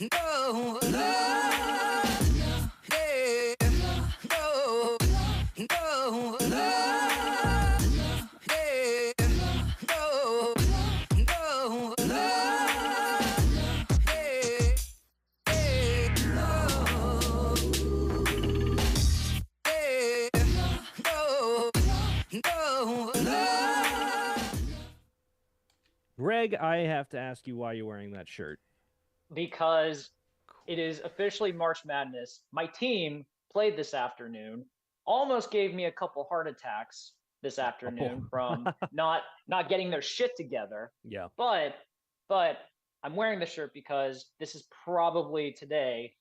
No, no, yeah, no, no, no, yeah, no, no, yeah, yeah, no, no, no. Greg, I have to ask you why you're wearing that shirt. Because it is officially March Madness. My team played this afternoon, almost gave me a couple heart attacks this Oh. afternoon from not getting their shit together. Yeah. But but I'm wearing this shirt because this is probably today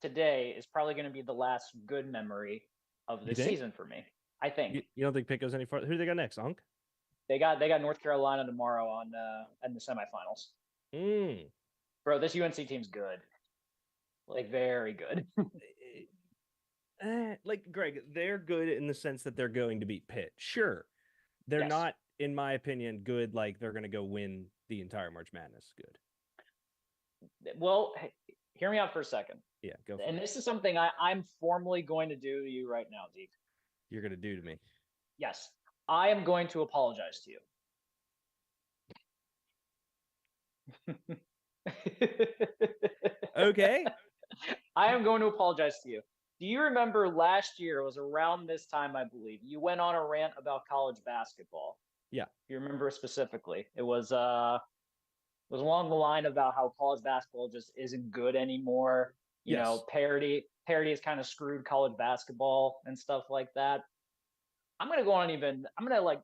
is probably going to be the last good memory of You this think? season for me. I think You don't think Pitt goes any farther? Who do they got next? Unk? they got North Carolina tomorrow on in the semifinals. Mm. Bro, this UNC team's good. Like very good. Like Greg, they're good in the sense that they're going to beat Pitt. Sure, they're Yes. not, in my opinion, good. Like they're going to go win the entire March Madness. Good. Well, hear me out for a second. Yeah, go for And it. this is something I'm formally going to do to you right now, Zeke. You're going to do to me. Yes, I am going to apologize to you. Okay. I am going to apologize to you. Do you remember last year? It was around this time, I believe. You went on a rant about college basketball. Yeah. You remember specifically? It was along the line about how college basketball just isn't good anymore. You Yes. know, parity has kind of screwed college basketball and stuff like that. I'm gonna like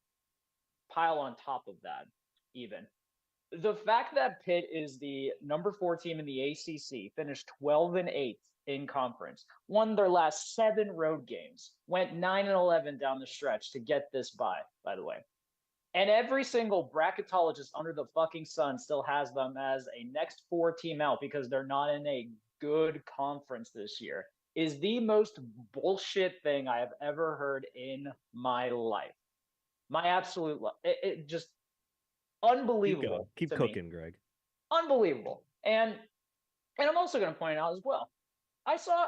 pile on top of that even. The fact that Pitt is the number 4 team in the ACC, finished 12-8 in conference, won their last 7 road games, went 9-11 down the stretch to get this by the way. And every single bracketologist under the fucking sun still has them as a next 4 team out because they're not in a good conference this year is the most bullshit thing I have ever heard in my life. My absolute it just Keep going. unbelievable Keep to me. cooking, Greg. Unbelievable. And I'm also going to point out as well. I saw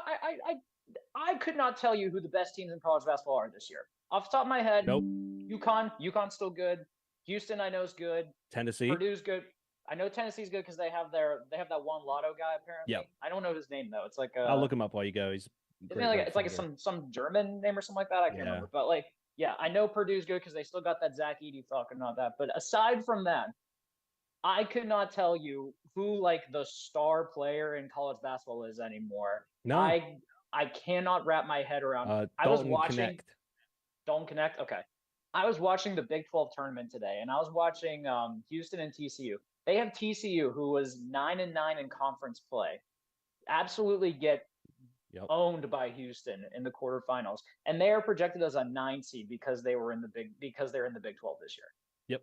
I could not tell you who the best teams in college basketball are this year. Off the top of my head, Nope. UConn's still good. Houston I know is good. Tennessee. Purdue's good. I know Tennessee's good because they have that one Lotto guy Yep. apparently. I don't know his name though. It's like I'll look him up while you go. He's a isn't it great like right it's like fielder. some German name or something like that? I can't Yeah. remember. But like yeah, I know Purdue's good because they still got that Zach Edey fuck and all that. But aside from that, I could not tell you who like the star player in college basketball is anymore. No. I cannot wrap my head around. I was Dalton watching Connect. Don't Connect. Okay, I was watching the Big 12 tournament today, and I was watching Houston and TCU. They have TCU, who was 9-9 in conference play, absolutely get Yep. owned by Houston in the quarterfinals, and they are projected as a 9 seed because they're in the Big 12 this year. Yep.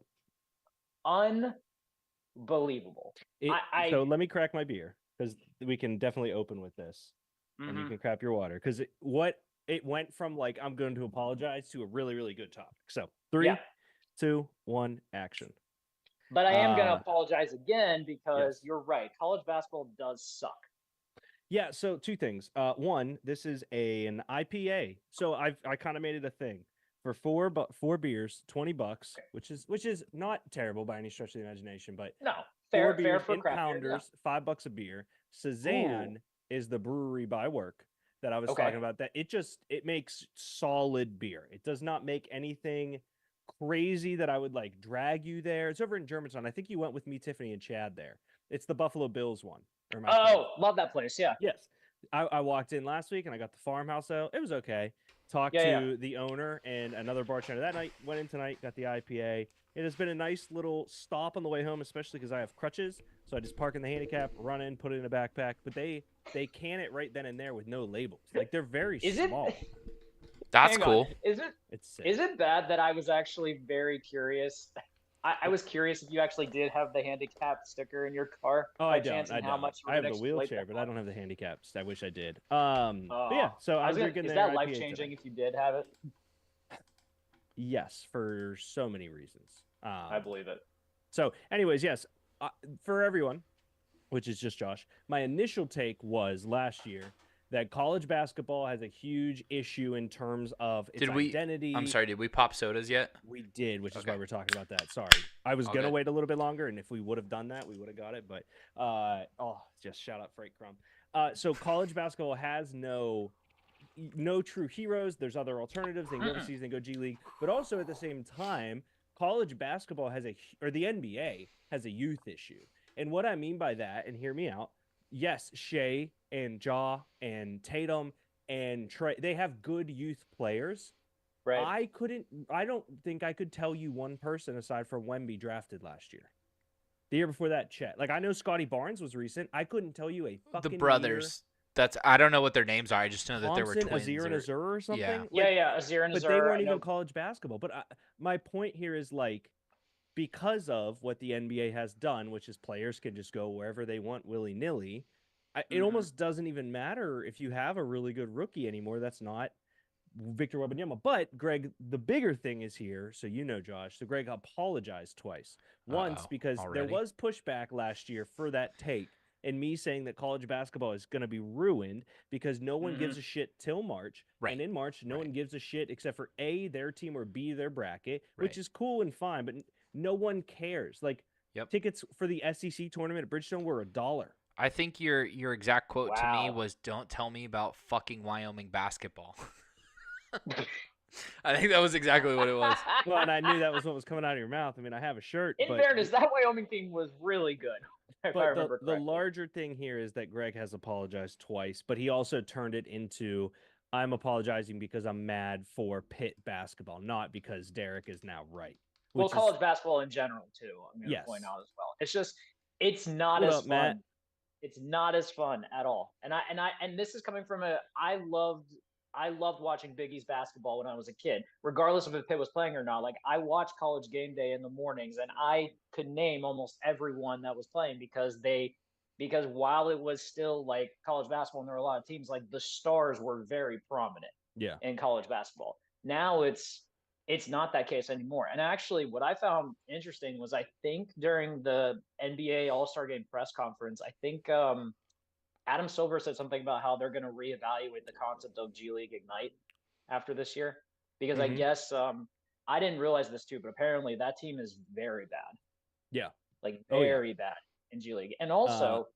Unbelievable. So let me crack my beer because we can definitely open with this, and you Mhm. can crap your water because it went from like I'm going to apologize to a really really good topic. So three, Yeah. 2, 1, action. But I am going to apologize again because Yes. you're right. College basketball does suck. Yeah. So two things. One, this is an IPA, so I kind of made it a thing for four beers, $20, which is not terrible by any stretch of the imagination, but No, four fair beers for in craft beer. Yeah. pounders, $5 a beer. Ooh. Cezanne is the brewery by work that I was Okay. talking about. That it makes solid beer. It does not make anything crazy that I would like drag you there. It's over in Germantown. I think you went with me, Tiffany, and Chad there. It's the Buffalo Bills one. Or am I thinking? Oh, love that place. Yeah. Yes. I walked in last week and I got the farmhouse ale. It was okay. Talked Yeah, yeah. to the owner and another bartender that night. Went in tonight, got the IPA. It has been a nice little stop on the way home, especially because I have crutches. So I just park in the handicap, run in, put it in a backpack. But they can it right then and there with no labels. Like they're very Is it? small. That's Hang on. cool. It's sick. Is it bad that I was actually very curious? I was curious if you actually did have the handicap sticker in your car. Oh, by I don't. chance, and I how don't. much you I were have gonna the exploit wheelchair, that but I on. don't have the handicaps. I wish I did. But yeah. So I'm drinking Is their that IPA life changing tonight. if you did have it? Yes, for so many reasons. I believe it. So, anyways, yes, for everyone, which is just Josh. My initial take was last year that college basketball has a huge issue in terms of its identity. I'm sorry, did we pop sodas yet? We did, which is Okay. why we're talking about that. Sorry. I was All going to good. wait a little bit longer, and if we would have done that, we would have got it. But, just shout out Freight Crumb. So college basketball has no true heroes. There's other alternatives. They go overseas, they go G League. But also at the same time, college basketball or the NBA has a youth issue. And what I mean by that, and hear me out, yes, Shea and Ja and Tatum and Trey, they have good youth players. Right. I don't think I could tell you one person aside from Wemby drafted last year. The year before that, Chet. Like, I know Scotty Barnes was recent. I couldn't tell you a fucking The brothers. I don't know what their names are. I just know that there were Thompson, twins. Azir and Azur or something. Yeah. Like, Yeah, Azir and but Azur. they I weren't know. even college basketball. But my point here is, like, because of what the NBA has done, which is players can just go wherever they want willy-nilly, it almost doesn't even matter if you have a really good rookie anymore. That's not Victor Wembanyama. But, Greg, the bigger thing is here, so you know, Josh. So Greg apologized twice. Once because there Already? was pushback last year for that take, and me saying that college basketball is going to be ruined because no one gives a shit till March. Right. And in March, no one gives a shit except for A, their team, or B, their bracket, which Right. is cool and fine, but no one cares. Like, Yep. tickets for the SEC tournament at Bridgestone were $1. I think your exact quote to me Wow. was, "Don't tell me about fucking Wyoming basketball." I think that was exactly what it was. Well, and I knew that was what was coming out of your mouth. I mean, I have a shirt. In but fairness, that Wyoming team was really good. If I But remember the correctly. larger thing here is that Greg has apologized twice, but he also turned it into I'm apologizing because I'm mad for Pitt basketball, not because Derek is now right. Well, which is- college basketball in general too. I'm going to point Yes. out as well. It's just it's not What as up, fun. Matt? It's not as fun at all. And this is coming from I loved watching Big East basketball when I was a kid, regardless of if Pitt was playing or not. Like, I watched College Game Day in the mornings, and I could name almost everyone that was playing because while it was still like college basketball and there were a lot of teams, like the stars were very prominent Yeah. in college basketball. Now it's not that case anymore. And actually, what I found interesting was I think during the NBA All-Star Game press conference, I think Adam Silver said something about how they're going to reevaluate the concept of G League Ignite after this year, because I Mhm. guess I didn't realize this too, but apparently that team is very bad, Yeah. like Oh, yeah. very bad in G League, and also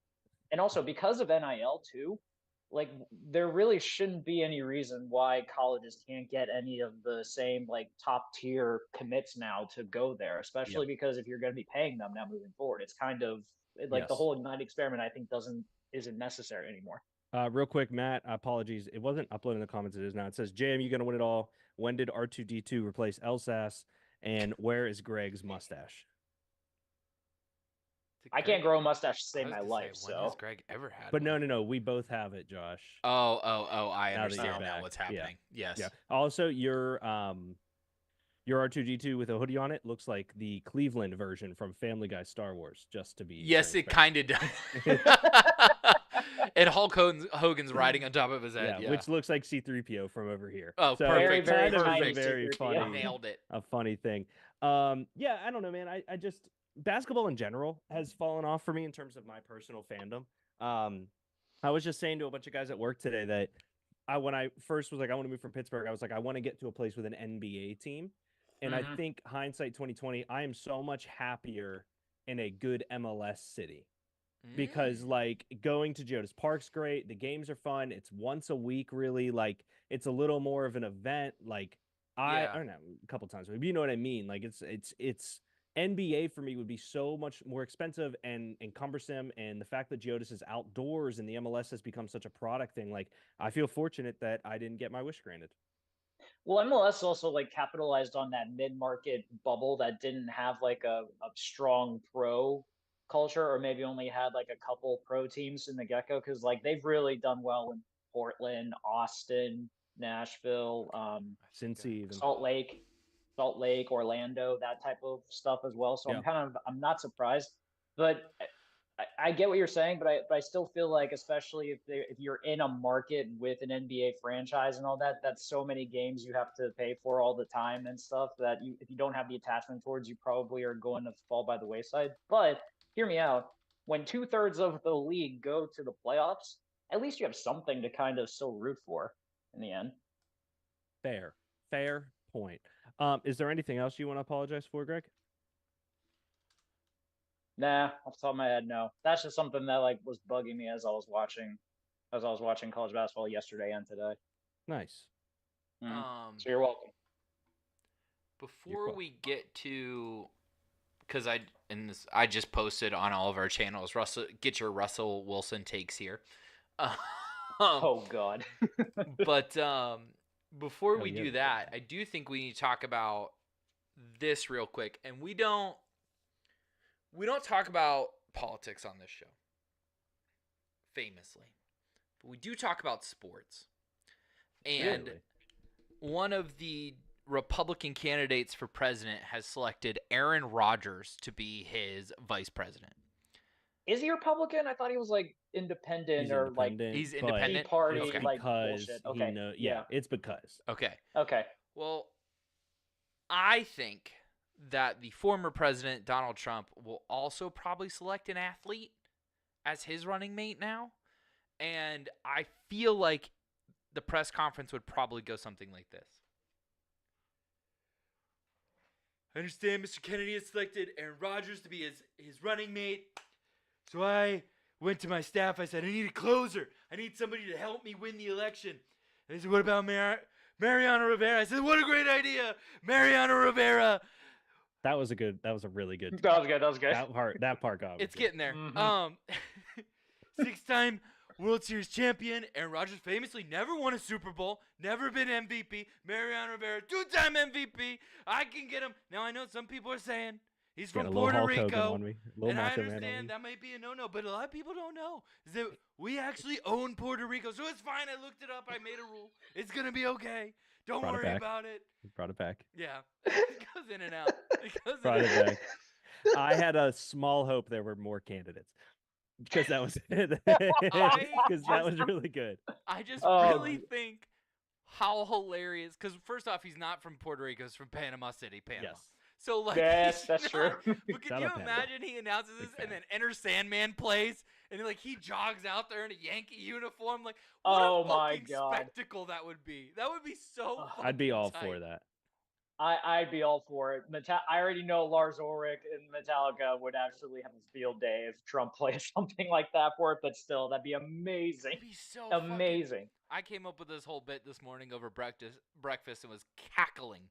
because of NIL too. Like, there really shouldn't be any reason why colleges can't get any of the same like top tier commits now to go there, especially because if you're going to be paying them now moving forward, it's kind of like the Yes. whole Ignite experiment. I think isn't necessary anymore. Real quick, Matt, apologies. It wasn't uploaded in the comments. It is now. It says, JM, you going to win it all. When did R2D2 replace Elsas? And where is Greg's mustache? I can't grow a mustache to save I was my gonna life, say, when so has Greg ever had But one? no. We both have it, Josh. Oh, I Now that understand you're now back, what's yeah. happening. Yes. Yeah. Also, your R2D2 with a hoodie on it looks like the Cleveland version from Family Guy Star Wars, just to be Yes, it transparent. kind of does. And Hulk Hogan's riding on top of his head. Yeah, which looks like C3PO from over here. Oh, so perfect. it's kind of Very a very C-3PO. funny, Nailed it. a funny thing. Yeah, I don't know, man. I just basketball in general has fallen off for me in terms of my personal fandom. I was just saying to a bunch of guys at work today that when I first was like, I want to move from Pittsburgh, I was like, I want to get to a place with an NBA team. And I Mhm. think hindsight 2020, I am so much happier in a good MLS city. Because like going to Geodis Park's great, the games are fun, it's once a week, really, like it's a little more of an event. Like I don't know, a couple times, but you know what I mean. Like it's NBA for me would be so much more expensive and cumbersome, and the fact that Geodis is outdoors and the MLS has become such a product thing, like I feel fortunate that I didn't get my wish granted. Well, MLS also like capitalized on that mid-market bubble that didn't have like a strong pro culture, or maybe only had like a couple pro teams in the get-go, because like they've really done well in Portland, Austin, Nashville, Cincy even. Salt Lake, Orlando, that type of stuff as well. So Yeah. I'm not surprised, but I get what you're saying, but I still feel like, especially if you're in a market with an NBA franchise and all that, that's so many games you have to pay for all the time and stuff that if you don't have the attachment towards, you probably are going to fall by the wayside. But hear me out. when 2/3 of the league go to the playoffs, at least you have something to kind of still root for in the end. Fair point. Is there anything else you want to apologize for, Greg? Nah, off the top of my head, no. That's just something that like was bugging me as I was watching college basketball yesterday and today. Nice. So you're welcome. Before welcome. we get to, because I just posted on all of our channels. Get your Russell Wilson takes here. Oh God. But before Oh, we yeah, do that, I do think we need to talk about this real quick. And we don't talk about politics on this show, famously, but we do talk about sports. And Really? one of the Republican candidates for president has selected Aaron Rodgers to be his vice president. Is he Republican? I thought he was like independent He's or independent. He's but independent? Tea Party, it's like because bullshit. he Okay. know. Yeah, it's because. Okay. Okay. Well, I think that the former president, Donald Trump, will also probably select an athlete as his running mate now. And I feel like the press conference would probably go something like this. I understand Mr. Kennedy has selected Aaron Rodgers to be his running mate. So I went to my staff. I said, I need a closer. I need somebody to help me win the election. And they said, what about Mariano Rivera? I said, what a great idea. Mariano Rivera. That was a really good. That was good. That was good. That part got. It's getting there. Mhm. 6-time World Series champion. Aaron Rodgers famously never won a Super Bowl, never been MVP. Mariano Rivera, 2-time MVP. I can get him. Now I know some people are saying he's from Puerto Rico. And I understand that might be a no-no, but a lot of people don't know is that we actually own Puerto Rico. So it's fine. I looked it up. I made a rule. It's going to be okay. Don't Brought it worry back. about it. Brought it back. Yeah. It goes in and out. Brought it back. I had a small hope there were more candidates because that was it. Because that was really good. I just Oh, really think how hilarious. Because first off, he's not from Puerto Rico. He's from Panama City, Panama. Yes. So like, Yes, he's that's not- true. But can Shout you out Panama. imagine he announces this Big and fan. then Enter Sandman plays and like he jogs out there in a Yankee uniform? Like, what Oh a my fucking God. spectacle that would be. That would be so. Ugh. I'd be all tight. for that. I'd be all for it. I already know Lars Ulrich and Metallica would actually have a field day if Trump played something like that for it, but still, that'd be amazing. It'd be so fucking- Amazing. I came up with this whole bit this morning over breakfast and was cackling.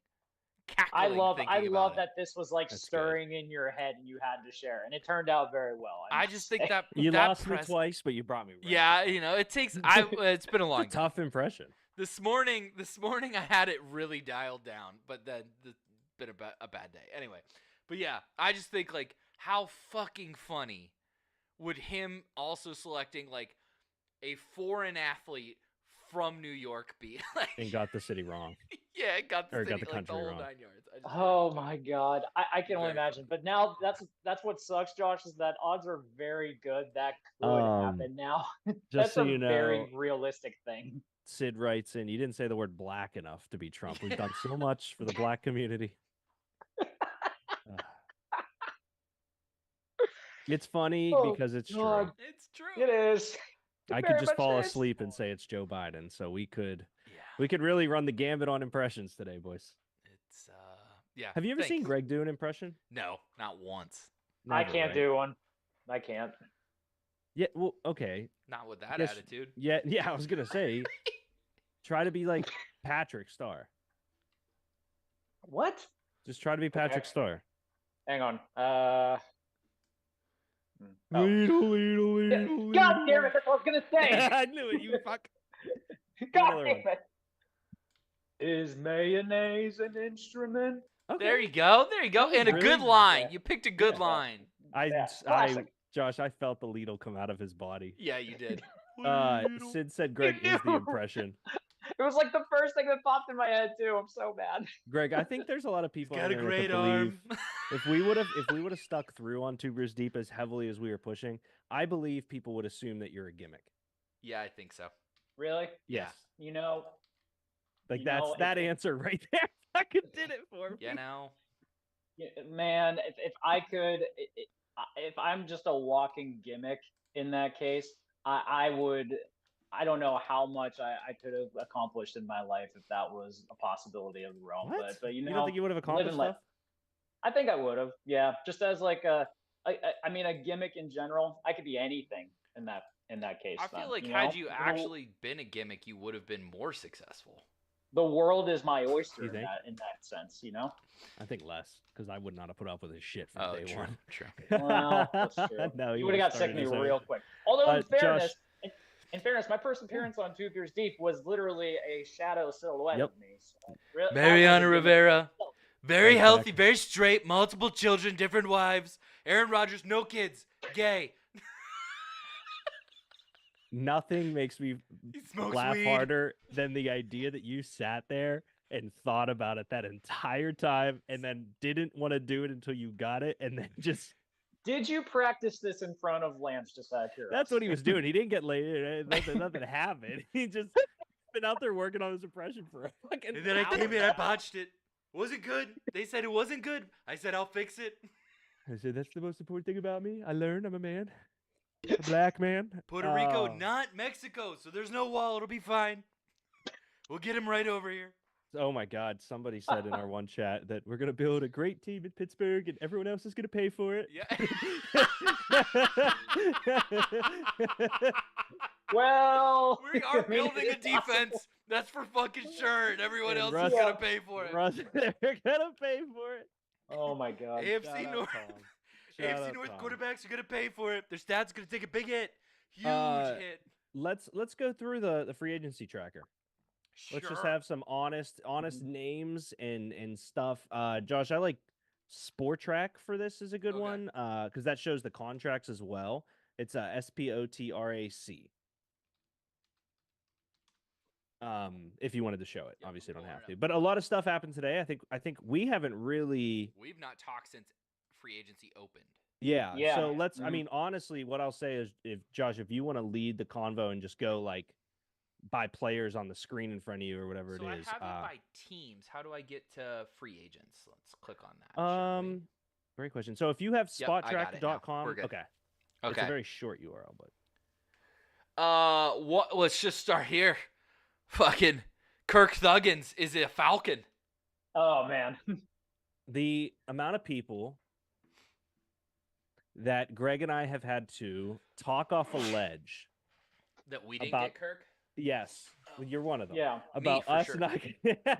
I love thinking about that this was like That's good. stirring in your head and you had to share, and it turned out very well. I must just think say. that You that lost me press- twice, but you brought me. Right Yeah, back. you know, it takes. It's been a long It's a time. tough impression. This morning I had it really dialed down, but then it's been a bad day. Anyway, but yeah, I just think like how fucking funny would him also selecting like a foreign athlete from New York be? Like, And got the city wrong. yeah, it got the or city, got the like, the country whole wrong. 9 yards. I just Oh my God, I can only Very imagine. But now that's what sucks, Josh, is that odds are very good that could happen now. Just That's so a you know, very realistic thing. Sid writes in, you didn't say the word black enough to be Trump. We've done so much for the black community. It's funny Oh, because it's God. true. It's true. It is. I very could just much fall is. asleep and say it's Joe Biden. So we could Yeah. really run the gambit on impressions today, boys. It's yeah. Have you ever seen thanks. Greg do an impression? No, not once. I Never, can't right? do one. I can't. Yeah, well, okay. Not with that Yes. attitude. Yeah, I was gonna say, try to be like Patrick Star. What? Just try to be Patrick Star. Hang on. Oh. Leedle, Yeah, God damn it! That's what I was gonna say. I knew it. You fuck. God another damn it. Is mayonnaise an instrument? Okay. There you go. There you go. And a Really? good line. Yeah. You picked a good Yeah. line. Yeah, classic. Josh, I felt the Lidl come out of his body. Yeah, you did. Sid said Greg is the impression. It was like the first thing that popped in my head too. I'm so bad. Greg, I think there's a lot of people Got out a there that great believe arm. if we would have stuck through on Two Beers Deep as heavily as we were pushing, I believe people would assume that you're a gimmick. Yeah, I think so. Really? Yes. You know, Like You that's know, that if- answer right there. Fucking did it for me. You know. man, if I could, if I'm just a walking gimmick in that case, I would. I don't know how much I could have accomplished in my life if that was a possibility of the realm. What? But You don't think you would have live accomplished and let. stuff? I think I would have. Yeah, just as like I mean, a gimmick in general. I could be anything in that case. I Then, feel like you had know? you The actually been a gimmick, you would have been more successful. the world is my oyster You think? in that sense. You know. I think less, because I would not have put up with his shit from Oh, day true, one. true. Well, that's true. No, You would have got sick of me started his real own. quick. Although, in Josh- fairness, in fairness, my first appearance on Two Beers Deep was literally a shadow silhouette Yep. of me. So, that was a Mariana gimmick. Rivera, very Fun healthy, fact. very straight, multiple children, different wives. Aaron Rodgers, no kids, gay. Nothing makes me He smokes laugh weed. harder than the idea that you sat there and thought about it that entire time and then didn't want to do it until you got it and then just Did you practice this in front of Lance? Just out of curiosity. that's what he was doing. He didn't get laid. Nothing happened. He just been out there working on his impression for a fucking And then I came hour. in, I botched it. Wasn't good. They said it wasn't good. I said I'll fix it. I said that's the most important thing about me. I learned I'm a man. A black man. Puerto Rico, Oh. not Mexico, so there's no wall. It'll be fine. We'll get him right over here. Oh my God! Somebody said in our one chat that we're gonna build a great team in Pittsburgh, and everyone else is gonna pay for it. Yeah. Well, We are I mean, building a defense. That's for fucking sure, and everyone And else Russ- is gonna pay for it. Russ, they're gonna pay for it. Oh my God. AFC Shout out North, Tom. Shout AFC out North Tom. quarterbacks are gonna pay for it. Their stats are gonna take a big hit, huge hit. Let's go through the free agency tracker. Let's just Sure. have some honest names and stuff. Josh, I like Sport Track for this is a good Okay. one because that shows the contracts as well. It's SPOTRAC. If you wanted to show it, Yeah, obviously you don't pull it have up. to. But a lot of stuff happened today. I think we haven't really. We've not talked since free agency opened. Yeah. Yeah. So let's. I Mhm. mean, honestly, what I'll say is, if Josh, if you want to lead the convo and just go like by players on the screen in front of you or whatever So it I is. have it by teams. How do I get to free agents? Let's click on that. shall we? Great question. So if you have Yep, I got it now. spottrack.com, We're good. okay. It's Okay. a very short URL, but What? Let's just start here. Fucking Kirk Thuggins is a Falcon. Oh man. the amount of people that Greg and I have had to talk off a ledge. That we didn't About- get Kirk. Yes, you're one of them. Yeah. About for us sure. not.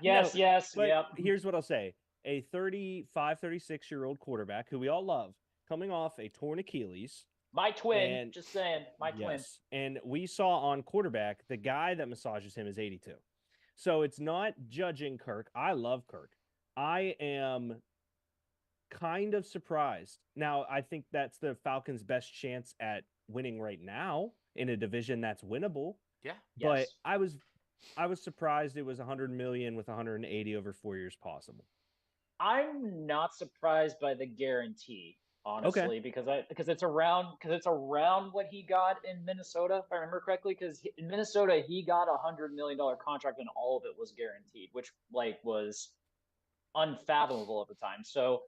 Yes. No, Yes. but Yep. here's what I'll say: a 35, 36-year-old quarterback who we all love, coming off a torn Achilles. My twin. And- Just saying. My twin. Yes. And we saw on quarterback, the guy that massages him is 82. So it's not judging Kirk. I love Kirk. I am kind of surprised. Now, I think that's the Falcons' best chance at winning right now in a division that's winnable. Yeah. But Yes. I was surprised it was 100 million with 180 over 4 years possible. I'm not surprised by the guarantee, honestly, because it's around what he got in Minnesota, if I remember correctly. Because in Minnesota he got $100 million contract and all of it was guaranteed, which like was unfathomable at the time. So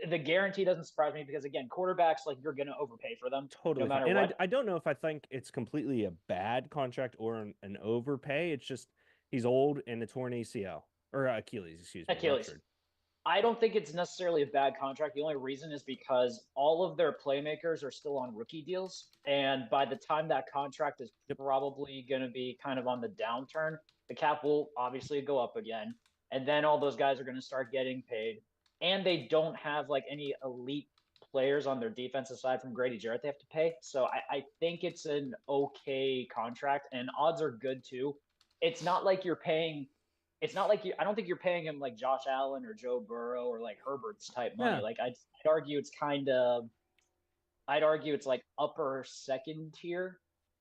the guarantee doesn't surprise me because again, quarterbacks like you're gonna overpay for them. Totally. No fine. matter And what. I don't know if I think it's completely a bad contract or an overpay. It's just he's old and a torn ACL or Achilles, excuse me. Achilles. ruptured. I don't think it's necessarily a bad contract. The only reason is because all of their playmakers are still on rookie deals. And by the time that contract is Yep. probably going to be kind of on the downturn, the cap will obviously go up again. And then all those guys are going to start getting paid. And they don't have like any elite players on their defense aside from Grady Jarrett they have to pay. So I think it's an okay contract and odds are good too. It's not like you're paying I don't think you're paying him like Josh Allen or Joe Burrow or like Herbert's type money. Yeah. Like I'd argue it's like upper second tier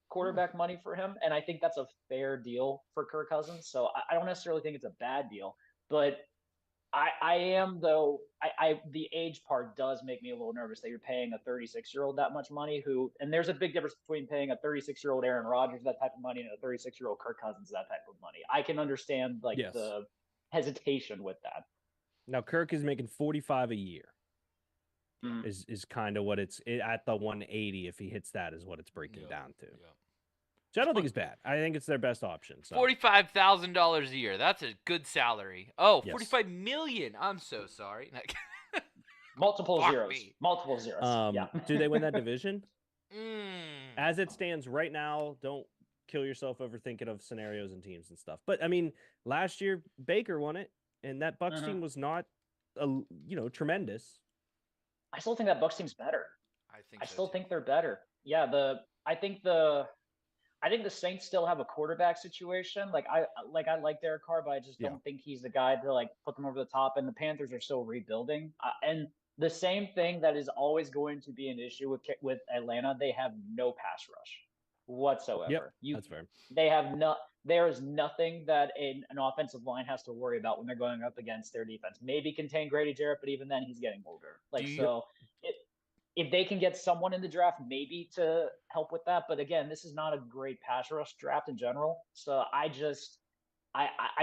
quarterback money for him. And I think that's a fair deal for Kirk Cousins. So I don't necessarily think it's a bad deal, but I am though. The age part does make me a little nervous that you're paying a 36-year-old that much money. And there's a big difference between paying a 36-year-old Aaron Rodgers that type of money and a 36-year-old Kirk Cousins that type of money. I can understand like Yes. the hesitation with that. Now Kirk is making 45 a year. Mhm. is kind of what at the 180. If he hits that, is what it's breaking Yep, down to. yep. So I don't think it's bad. I think it's their best option. So $45,000 a year. That's a good salary. Oh, Yes. 45 million. I'm so sorry. Multiple Fuck zeros. me. Multiple zeros. Yeah. do they win that division? Mm. As it stands right now, don't kill yourself over thinking of scenarios and teams and stuff. But I mean, last year Baker won it, and that Bucks Mhm. team was not, tremendous. I still think that Bucks team's better. I think I so still too. think they're better. Yeah, I think the Saints still have a quarterback situation. I like Derek Carr, but I just Yeah. don't think he's the guy to like put them over the top. And the Panthers are still rebuilding. And the same thing that is always going to be an issue with Atlanta, they have no pass rush whatsoever. That's fair. They have there is nothing that an offensive line has to worry about when they're going up against their defense. Maybe contain Grady Jarrett, but even then he's getting older. If they can get someone in the draft, maybe to help with that. But again, this is not a great pass rush draft in general. So I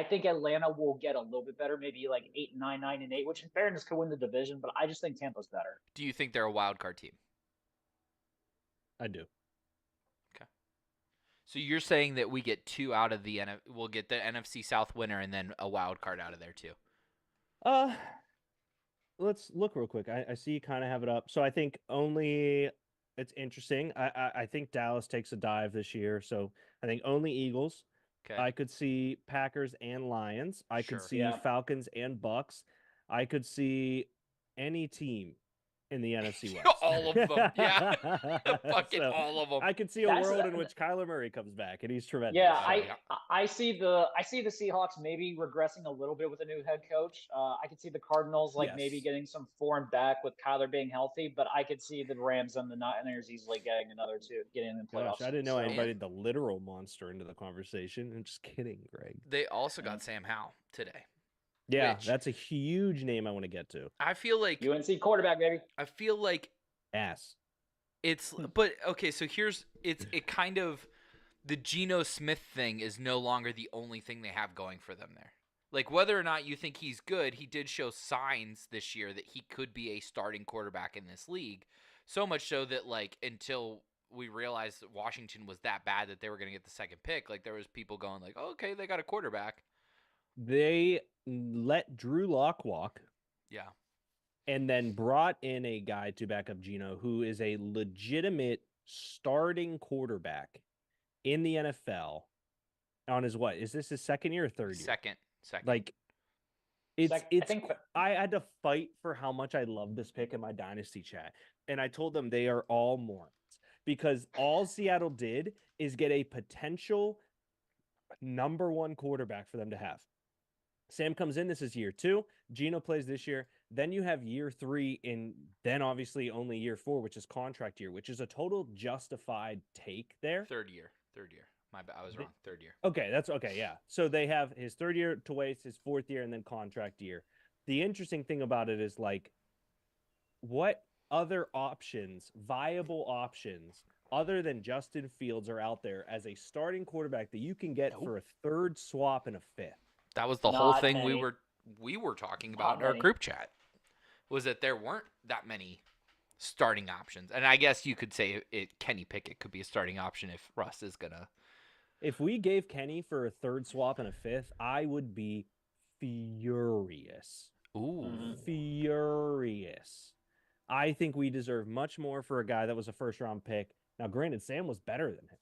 think Atlanta will get a little bit better, maybe like 8-9, 9-8, which in fairness could win the division. But I just think Tampa's better. Do you think they're a wild card team? I do. So you're saying that we get two out of we'll get the NFC South winner and then a wild card out of there too. Let's look real quick. I see you kind of have it up. So I think it's interesting. I think Dallas takes a dive this year. So I think only Eagles. Okay. I could see Packers and Lions. I could Sure. see Yeah. Falcons and Bucks. I could see any team in the NFC West. All of them. Yeah. Fucking So, all of them. I could see a That's world a- in which Kyler Murray comes back and he's tremendous. Yeah, Yeah. I see the Seahawks maybe regressing a little bit with a new head coach. I could see the Cardinals maybe Yes. getting some form back with Kyler being healthy, but I could see the Rams and the Niners easily getting another two, getting in the playoffs. Gosh, I didn't know I So- invited the literal monster into the conversation. I'm just kidding, Greg. They also got Sam Howell today. Yeah, Which- that's a huge name I want to get to. I feel like UNC quarterback, baby. Ass. it's but okay, so it kind of the Geno Smith thing is no longer the only thing they have going for them there. Like whether or not you think he's good, he did show signs this year that he could be a starting quarterback in this league. So much so that until we realized that Washington was that bad that they were going to get the second pick, there was people going oh, okay, they got a quarterback. They let Drew Lock walk Yeah. and then brought in a guy to back up Geno who is a legitimate starting quarterback in the NFL on his what? Is this his second year or third year? Second. It's I think I had to fight for how much I love this pick in my dynasty chat. And I told them they are all morons because all Seattle did is get a potential number one quarterback for them to have. Sam comes in. This is year 2. Geno plays this year. Then you have year 3 and then obviously only year 4, which is contract year, which is a total justified take there. Third year. My bad. I was wrong. Third year. Okay, that's okay. Yeah. So they have his third year to waste, his fourth year, and then contract year. The interesting thing about it is what other options, viable options, other than Justin Fields are out there as a starting quarterback that you can get for a third swap and a fifth? That was the whole Not thing many. we were talking about Not in our many. group chat. Was that there weren't that many starting options. And I guess you could say Kenny Pickett could be a starting option if Russ is gonna. If we gave Kenny for a third swap and a fifth, I would be furious. Ooh. Furious. I think we deserve much more for a guy that was a first round pick. Now, granted, Sam was better than him.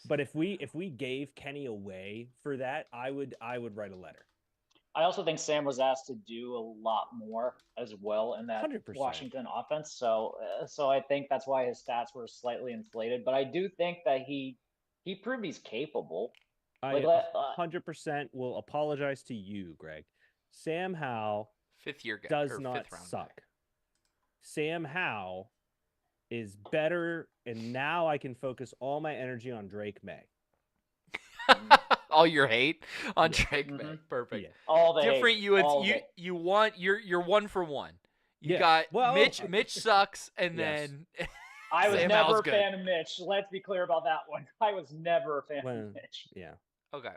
But if we gave Kenny away for that, I would write a letter. I also think Sam was asked to do a lot more as well in that 100%. Washington offense. So I think that's why his stats were slightly inflated. But I do think that he proved he's capable. I Like, 100% will apologize to you, Greg. Sam Howell Fifth year guy. does or not fifth round suck. Sam Howell is better, and now I can focus all my energy on Drake May. guy. All your hate on Yeah. Drake May. Mhm. Perfect. Yeah. All the Different. hate, You all you the- you want you're 1 for 1. You Yeah. got Well, Mitch sucks, and Yes. then I was Sam never Howell's a good. fan of Mitch. Let's be clear about that one. I was never a fan Well, of Mitch. Yeah. Okay.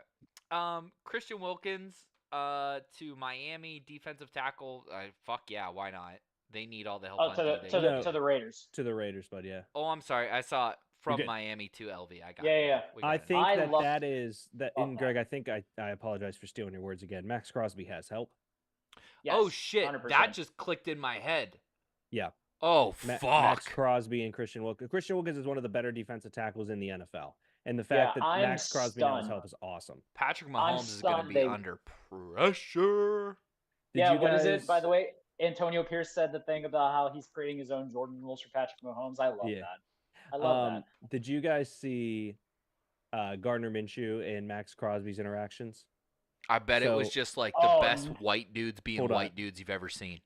Christian Wilkins to Miami defensive tackle. Fuck yeah, why not? They need all the help Oh, on to D. the They to need the No. to the Raiders. To the Raiders, bud. Yeah. Oh, I'm sorry. I saw it from good. Miami to LV. I got Yeah, it. yeah, yeah. We got I it. think I that love- that is that. love And that. Greg, I think I apologize for stealing your words again. Max Crosby has help. Yes, Oh shit! 100%. That just clicked in my head. Yeah. Oh Max fuck! Crosby and Christian Wilkins. Christian Wilkins is one of the better defensive tackles in the NFL, and the fact Yeah, that I'm Max Crosby now has stunned. help is awesome. Patrick I'm Mahomes is going to stunned be they- under pressure. Did Yeah, you what is guys... it? By the way, Antonio Pierce said the thing about how he's creating his own Jordan rules for Patrick Mahomes. I love Yeah. that. I love that. Did you guys see Gardner Minshew and Max Crosby's interactions? I bet it was So- just like the Oh, best n- white dudes being Hold on. white dudes you've ever seen.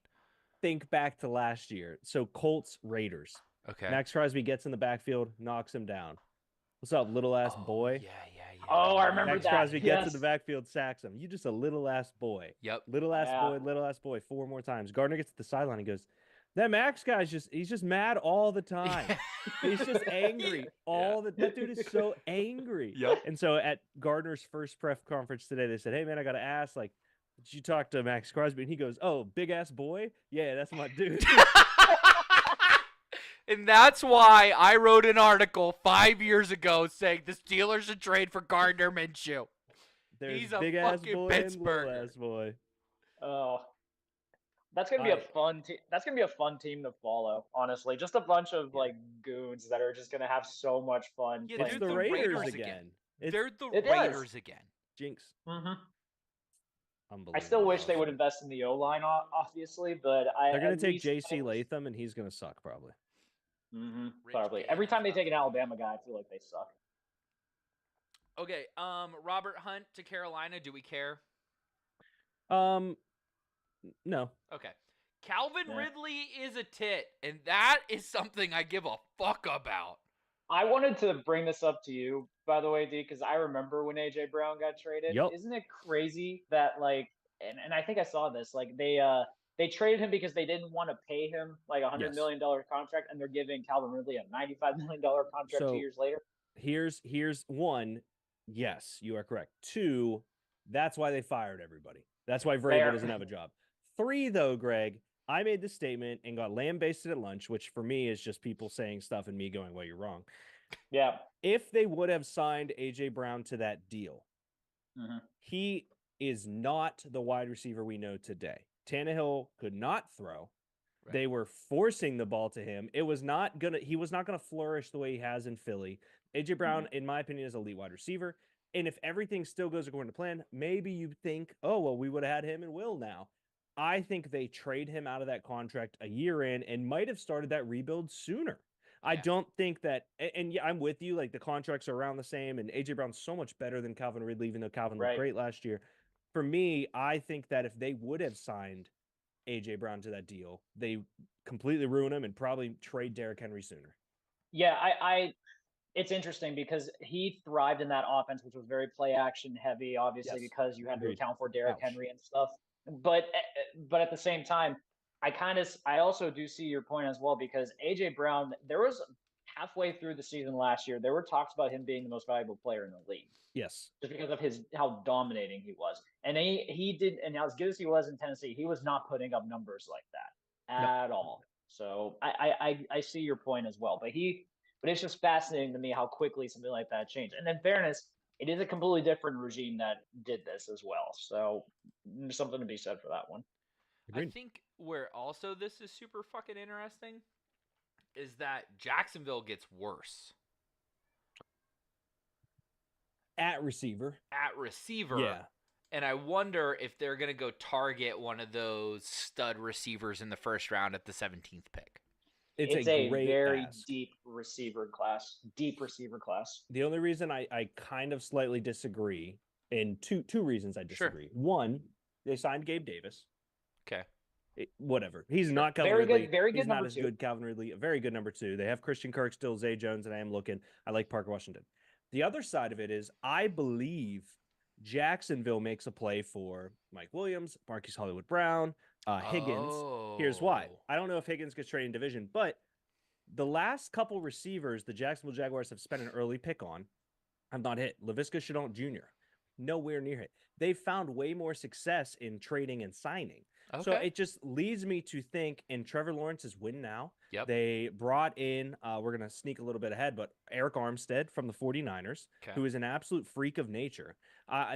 Think back to last year. So Colts Raiders. Okay. Max Crosby gets in the backfield, knocks him down. What's up, little ass Oh, boy? Yeah, yeah, yeah. Oh, I yeah. remember Max that. Crosby gets in the Yes. backfield, sacks him. You just a little ass boy. Yep. Little ass Yeah. boy, little ass boy, 4 more times. Gardner gets to the sideline and goes, that Max guy's he's just mad all the time. He's just angry all the that dude is so angry. Yep. And so at Gardner's first press conference today, they said, hey man, I gotta ask, like, did you talk to Max Crosby? And he goes, oh, big ass boy? Yeah, that's my dude. And that's why I wrote an article 5 years ago saying the Steelers should trade for Gardner Minshew. There's He's a big ass fucking boy and little Pittsburgher. ass boy. Oh, that's gonna be a I- fun team. That's gonna be a fun team to follow. Honestly, just a bunch of like goons that are just gonna have so much fun. Yeah, It's dude, the the Raiders, Raiders again. again. It's They're the It is. Raiders again. Jinx. hmm Unbelievable. I still wish they would invest in the O line, obviously, but I. They're gonna at take least J.C. I wish- Latham, and he's gonna suck probably. Mhm, Rich probably. Gannon Every time they sucks. take an Alabama guy, I feel like they suck. Okay, Robert Hunt to Carolina. Do we care? No. Okay. Calvin Yeah. Ridley is a tit, and that is something I give a fuck about. I wanted to bring this up to you, by the way, D, because I remember when AJ Brown got traded. Yup. Isn't it crazy that like, and I think I saw this, like they traded him because they didn't want to pay him like $100 Yes. million contract, and they're giving Calvin Ridley a $95 million contract So- 2 years later. Here's one. Yes, you are correct. 2, that's why they fired everybody. That's why Vrabel Fair. doesn't have a job. 3, though, Greg, I made this statement and got lambasted at lunch, which for me is just people saying stuff and me going, well, you're wrong. Yeah. If they would have signed AJ Brown to that deal, Mhm. he is not the wide receiver we know today. Tannehill could not throw. Right. They were forcing the ball to him. He was not gonna flourish the way he has in Philly. AJ Brown, in my opinion, is a elite wide receiver. And if everything still goes according to plan, maybe you think, oh, well, we would have had him and Will now. I think they trade him out of that contract a year in and might have started that rebuild sooner. I Yeah. don't think that, and yeah, I'm with you. Like the contracts are around the same, and AJ Brown's so much better than Calvin Ridley, even though Calvin looked Right. great last year. For me, I think that if they would have signed AJ Brown to that deal, they completely ruin him and probably trade Derrick Henry sooner. Yeah, I it's interesting because he thrived in that offense, which was very play action heavy, obviously, Yes, because you had to agreed. account for Derrick Ouch. Henry and stuff. But at the same time, I also do see your point as well because AJ Brown, there was halfway through the season last year, there were talks about him being the most valuable player in the league Yes. just because of how dominating he was. And he did, and as good as he was in Tennessee, he was not putting up numbers like that at all. So I see your point as well. But it's just fascinating to me how quickly something like that changed. And in fairness, it is a completely different regime that did this as well. So there's something to be said for that one. I Agreed. think where also this is super fucking interesting is that Jacksonville gets worse At receiver. at receiver. Yeah. And I wonder if they're going to go target one of those stud receivers in the first round at the 17th pick. It's a great very ask. deep receiver class. The only reason I kind of slightly disagree, and two reasons I Sure. disagree. One, they signed Gabe Davis. Okay. Whatever. He's not Calvin Very good- Ridley. very good He's not number as two. good Calvin Ridley. A very good number 2. They have Christian Kirk still, Zay Jones, and I am looking. I like Parker Washington. The other side of it is I believe Jacksonville makes a play for Mike Williams, Marquise Hollywood Brown, Higgins. Here's why. Oh. I don't know if Higgins gets traded in division, but the last couple receivers the Jacksonville Jaguars have spent an early pick on have not hit. Laviska Shenault Jr., nowhere near it. They've found way more success in trading and signing. Okay. So it just leads me to think, and Trevor Lawrence is win now. Yep. They brought in, we're going to sneak a little bit ahead, but Eric Armstead from the 49ers, Okay. who is an absolute freak of nature.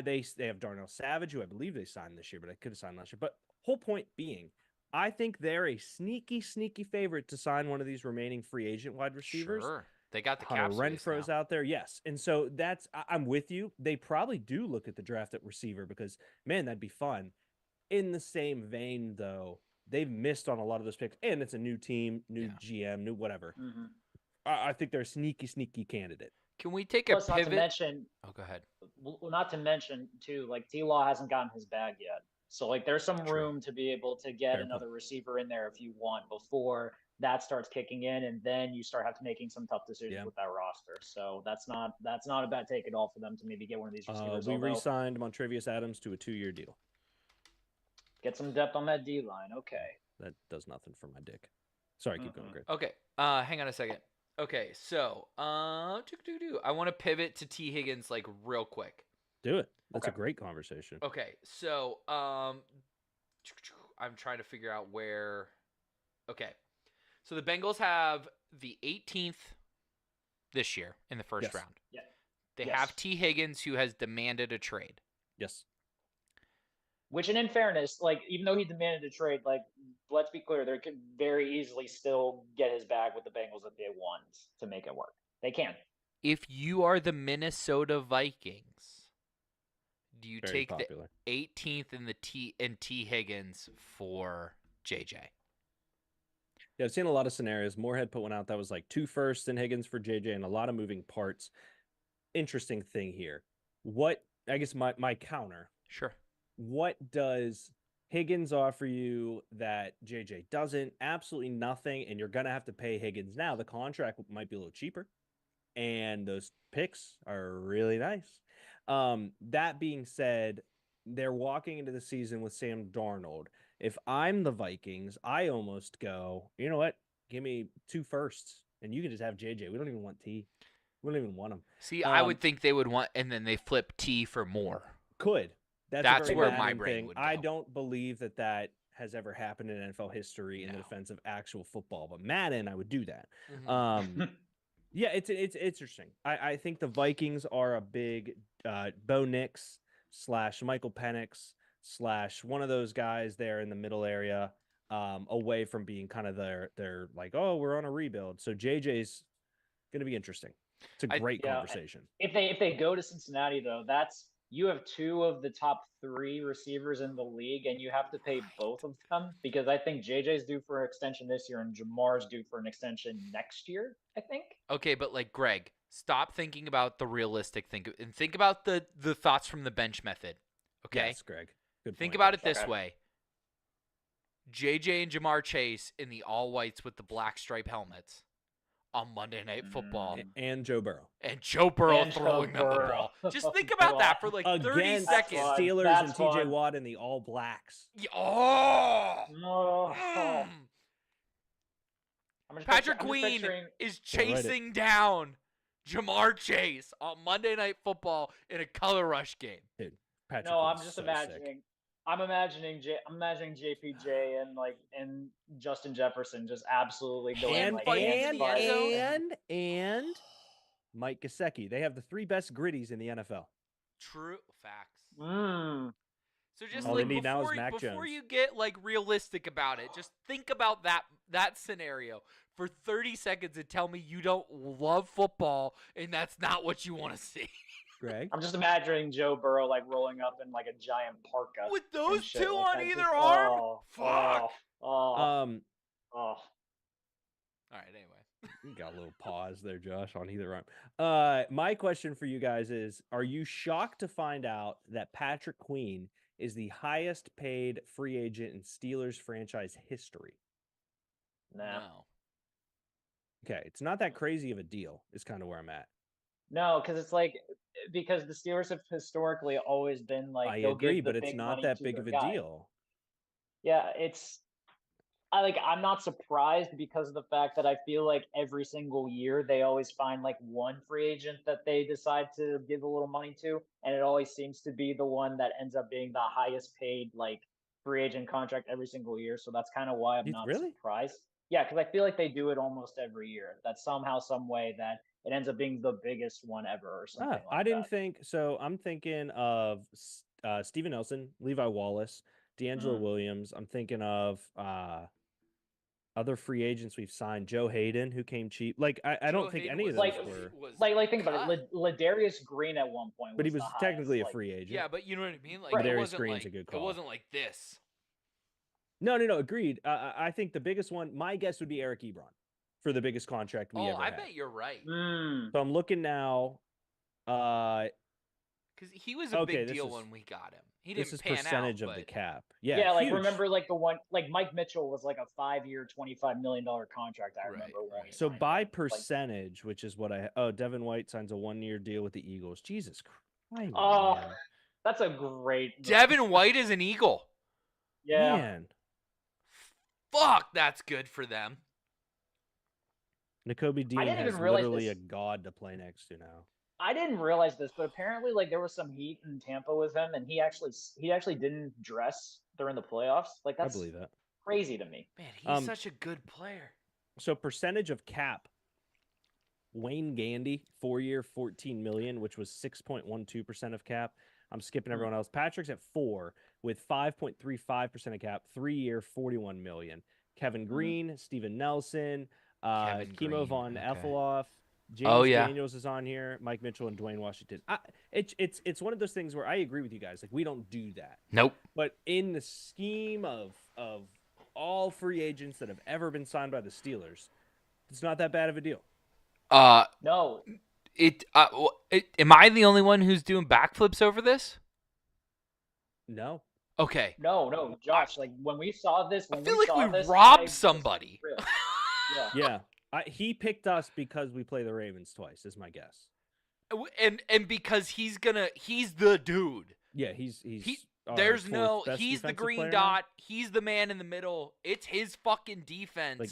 They have Darnell Savage, who I believe they signed this year, but I could have signed last year. But whole point being, I think they're a sneaky favorite to sign one of these remaining free agent wide receivers. Sure. They got the Hunter cap space Renfro's now. out there, yes. And so I'm with you. They probably do look at the draft at receiver because, man, that'd be fun. In the same vein, though, they've missed on a lot of those picks, and it's a new team, new GM, new whatever. Mm-hmm. I think they're a sneaky candidate. Can we take Plus, a not to pivot? mention, Oh, go ahead. well, not to mention too, like T-Law hasn't gotten his bag yet. So like there's some True. room to be able to get Fair another receiver in there if you want before that starts kicking in, and then you start having to making some tough decisions Yeah. with that roster. So that's not a bad take at all for them to maybe get one of these receivers. We although, re-signed Montrevious Adams to a 2-year deal. get some depth on that D line. Okay. That does nothing for my dick. Sorry, keep going, Mm-mm. Greg. Okay. Hang on a second. Okay, so I want to pivot to T. Higgins like real quick. Do it. That's a Okay. great conversation. Okay, so I'm trying to figure out where. Okay, so the Bengals have the 18th this year in the first Yes. round. Yeah. They Yes. have T. Higgins, who has demanded a trade. Yes. Which, and in fairness, like even though he demanded a trade, like let's be clear, they could very easily still get his bag with the Bengals if they want to make it work. They can. If you are the Minnesota Vikings, do you Very take popular. the 18th and the T. Higgins for JJ? Yeah, I've seen a lot of scenarios. Moorhead put one out that was like 2 firsts and Higgins for JJ and a lot of moving parts. Interesting thing here. I guess my counter, Sure. what does Higgins offer you that JJ doesn't? Absolutely nothing. And you're going to have to pay Higgins now. The contract might be a little cheaper. And those picks are really nice. That being said, they're walking into the season with Sam Darnold. If I'm the Vikings, I almost go, you know what? Give me 2 firsts, and you can just have JJ. We don't even want T. We don't even want him. See, I would think they would want, and then they flip T for more. Could. That's a very where Madden my brain thing. would I go. don't believe that has ever happened in NFL history in the No. defense of actual football. But Madden, I would do that. Mm-hmm. Yeah, it's interesting. I think the Vikings are a big Bo Nix / Michael Penix / one of those guys there in the middle area, away from being kind of their like, oh, we're on a rebuild. So JJ's going to be interesting. It's a great Yeah, conversation. If they go to Cincinnati though, you have 2 of the top 3 receivers in the league, and you have to pay both of them because I think JJ's due for an extension this year and Jamar's due for an extension next year. I think. Okay, but like Greg, stop thinking about the realistic thing and think about the thoughts from the bench method. Okay, Yes, Greg. Good think point. about it this Okay. way: JJ and Jamar Chase in the all whites with the black stripe helmets on Monday Night Football, And Joe Burrow. and Joe Burrow And Joe throwing them the Burrow. ball. Just think about that for like 30 Against seconds. fun. Steelers That's and TJ fun. Watt and the All Blacks. Oh. Oh. Mm. I'm just Patrick I'm just Queen picturing- is Yeah, write it. chasing down Jamar Chase on Monday Night Football in a color rush game. Patrick No, I'm was just so imagining. sick. I'm imagining JPJ and Justin Jefferson just absolutely going Hand like fighting hands in the fighting. end zone. and Mike Gesicki. They have the 3 best gritties in the NFL. True facts. Mm. So just All like they need now is before, Mac before Jones. you get like realistic about it, just think about that scenario for 30 seconds and tell me you don't love football and that's not what you want to see. Greg? I'm just imagining Joe Burrow like rolling up in like a giant parka. With and those shit two like on that. either Just- arm? Oh, Fuck. Oh, Um, oh. All right, anyway. you got a little pause there, Josh, on either arm. My question for you guys is, are you shocked to find out that Patrick Queen is the highest paid free agent in Steelers franchise history? Nah. No. Okay, it's not that crazy of a deal, is kind of where I'm at. No, because it's like because the Steelers have historically always been like I they'll agree, give the but it's big not money that to big their of a guy. deal. Yeah, I'm not surprised because of the fact that I feel like every single year they always find like one free agent that they decide to give a little money to, and it always seems to be the one that ends up being the highest paid like free agent contract every single year, so that's kind of why I'm not Really? surprised. Yeah, because I feel like they do it almost every year. That somehow, some way, that it ends up being the biggest one ever or something I like didn't that. think so. I'm thinking of Steven Nelson, Levi Wallace, D'Angelo Mm. Williams. I'm thinking of other free agents we've signed. Joe Hayden, who came cheap. Like I Joe don't think Hayden any of was- those Like- were. was Like think about cut. it. Ladarius Green at one point, But he was was the technically highest, a free agent. Yeah, but you know what I mean. Like Right. it Ladarius wasn't Green's like a good it call. wasn't like this. No, agreed. I think the biggest one, my guess would be Eric Ebron for the biggest contract we Oh, ever I had. bet you're right. Mm. So I'm looking now. Because he was a Okay, big this deal is- when we got him. He This didn't is pan percentage out, of the but- cap. Yeah, Yeah, like huge. remember like the one like Mike Mitchell was like a 5-year, $25 million contract. I Right, remember when we right. So signed by him. Like, percentage, which is what Devin White signs a 1-year deal with the Eagles. Jesus Christ. Oh, man. that's a great Devin White is an Eagle. Yeah. Man. Fuck, that's good for them. N'Kobe Dean didn't has even realize literally this. a god to play next to now. I didn't realize this, but apparently like there was some heat in Tampa with him, and he actually didn't dress during the playoffs. Like I that's believe that. crazy to me. Man, he's Um, such a good player. So percentage of cap. Wayne Gandy, 4-year, $14 million, which was 6.12% of cap. I'm skipping everyone else. Patrick's at 4 with 5.35% of cap, 3-year, $41 million. Kevin Green, Steven Nelson, Kevin Kimo Green, von okay. Effeloff, James Oh, yeah. Daniels is on here, Mike Mitchell and Dwayne Washington. It's one of those things where I agree with you guys. Like we don't do that. Nope. But in the scheme of all free agents that have ever been signed by the Steelers, it's not that bad of a deal. No, Am I the only one who's doing backflips over this? No. Okay. no, Josh. Like when we saw this, I when feel we like saw we this, I robbed was somebody. thrilled. Yeah. Yeah. He picked us because we play the Ravens twice, is my guess. And because he's the dude. Yeah, he's our There's fourth no best he's the defensive green player now. dot. He's the man in the middle. It's his fucking defense. Like,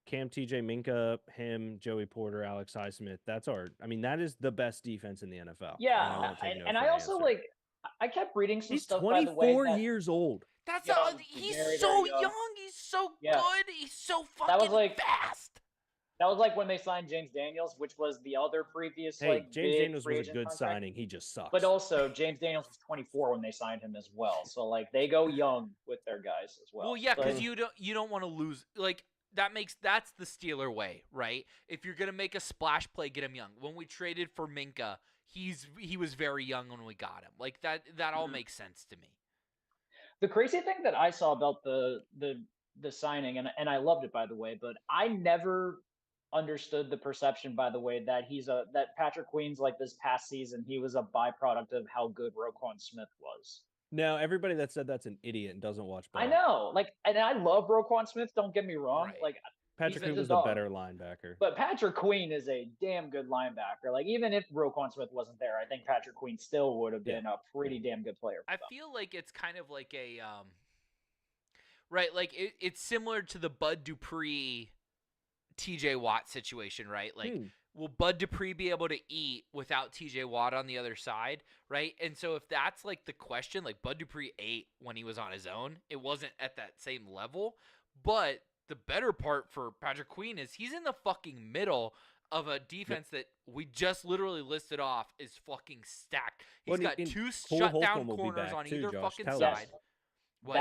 Cam, TJ, Minka, him, Joey Porter, Alex Highsmith. That is the best defense in the NFL. Yeah, won't take no and for I an also answer. like I kept reading some He's stuff by the way 24 that, years old. That's young, he's very, so very young. young. He's so Yeah. good. He's so That was fucking like- fast. that was like when they signed James Daniels, which was the other previous Hey, like James big Daniels free was a agent good contract. signing. He just sucks. But also James Daniels was 24 when they signed him as well. So like they go young with their guys as well. Well, yeah, because But- you don't want to lose. Like that's the Steeler way, right? If you're gonna make a splash play, get him young. When we traded for Minka, he was very young when we got him. Like that all Mhm. makes sense to me. the crazy thing that I saw about the signing, and I loved it by the way, but I never understood the perception by the way that that Patrick Queen's like this past season he was a byproduct of how good Roquan Smith was. no, everybody that said that's an idiot and doesn't watch ball. I know, like, and I love Roquan Smith. Don't get me wrong, Right. like, Patrick he's Queen a was the dog. better linebacker. but Patrick Queen is a damn good linebacker. Like, even if Roquan Smith wasn't there, I think Patrick Queen still would have Yeah. been a pretty damn good player. For I them. feel like it's kind of like a right, like it's similar to the Bud Dupree TJ Watt situation, right? Like will Bud Dupree be able to eat without TJ Watt on the other side, right? And so if that's like the question, like Bud Dupree ate when he was on his own, it wasn't at that same level. But the better part for Patrick Queen is he's in the fucking middle of a defense that we just literally listed off is fucking stacked. He's Well, got and two Cole shutdown Holcomb will be corners back on too, either Josh. fucking Tell us. side. What?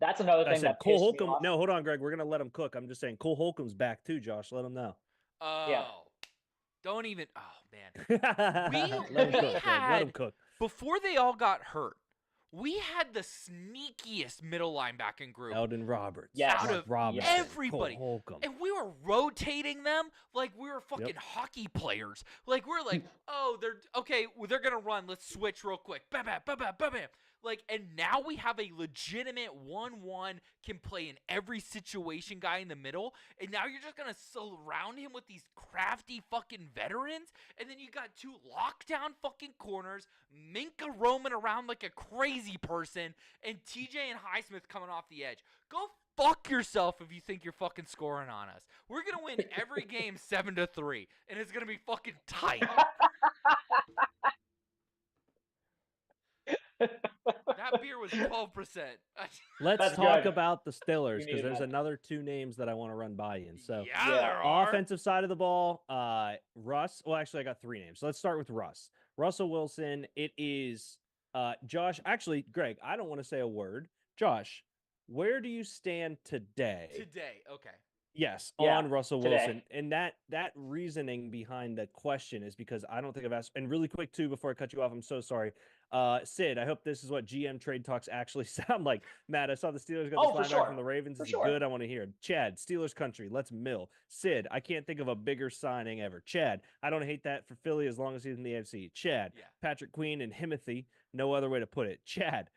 That's another I thing said that Cole pissed me Holcomb. off. No, hold on, Greg. We're gonna let him cook. I'm just saying Cole Holcomb's back too, Josh. Let him know. Oh, don't even. Oh man. Let him cook, Greg. Let had- him cook. Before they all got hurt, we had the sneakiest middle linebacking group. Eldon Roberts. Yes. Mark Out of Robinson, everybody. Cole Holcomb. And we were rotating them like we were fucking hockey players. Like we're like, oh, they're gonna run. Let's switch real quick. Bam, bam, bam, bam, bam, bam. Like, and now we have a legitimate 1-1 can play in every situation guy in the middle. And now you're just gonna surround him with these crafty fucking veterans. And then you got two lockdown fucking corners, Minka roaming around like a crazy person, and TJ and Highsmith coming off the edge. Go fuck yourself if you think you're fucking scoring on us. We're gonna win every game 7-3, and it's gonna be fucking tight. That craft beer was 12%. Let's That's talk good. about the Stillers We because needed there's that. another two names that I want to run by you. So yeah, Yeah. there are. offensive side of the ball, Russ. Well, actually, I got three names. So let's start with Russ. Russell Wilson. It is Josh. Actually, Greg, I don't want to say a word. Josh, where do you stand today? Today, okay. Yes, Yeah, on Russell today. Wilson. And that reasoning behind the question is because I don't think I've asked. And really quick too, before I cut you off, I'm so sorry. Sid, I hope this is what GM trade talks actually sound like. Matt, I saw the Steelers got Oh, this for linebacker sure. from the Ravens. For Is he sure. good? I want to hear. Chad, Steelers country. Let's mill. Sid, I can't think of a bigger signing ever. Chad, I don't hate that for Philly as long as he's in the AFC. Chad, Yeah. Patrick Queen and Himothy. No other way to put it. Chad,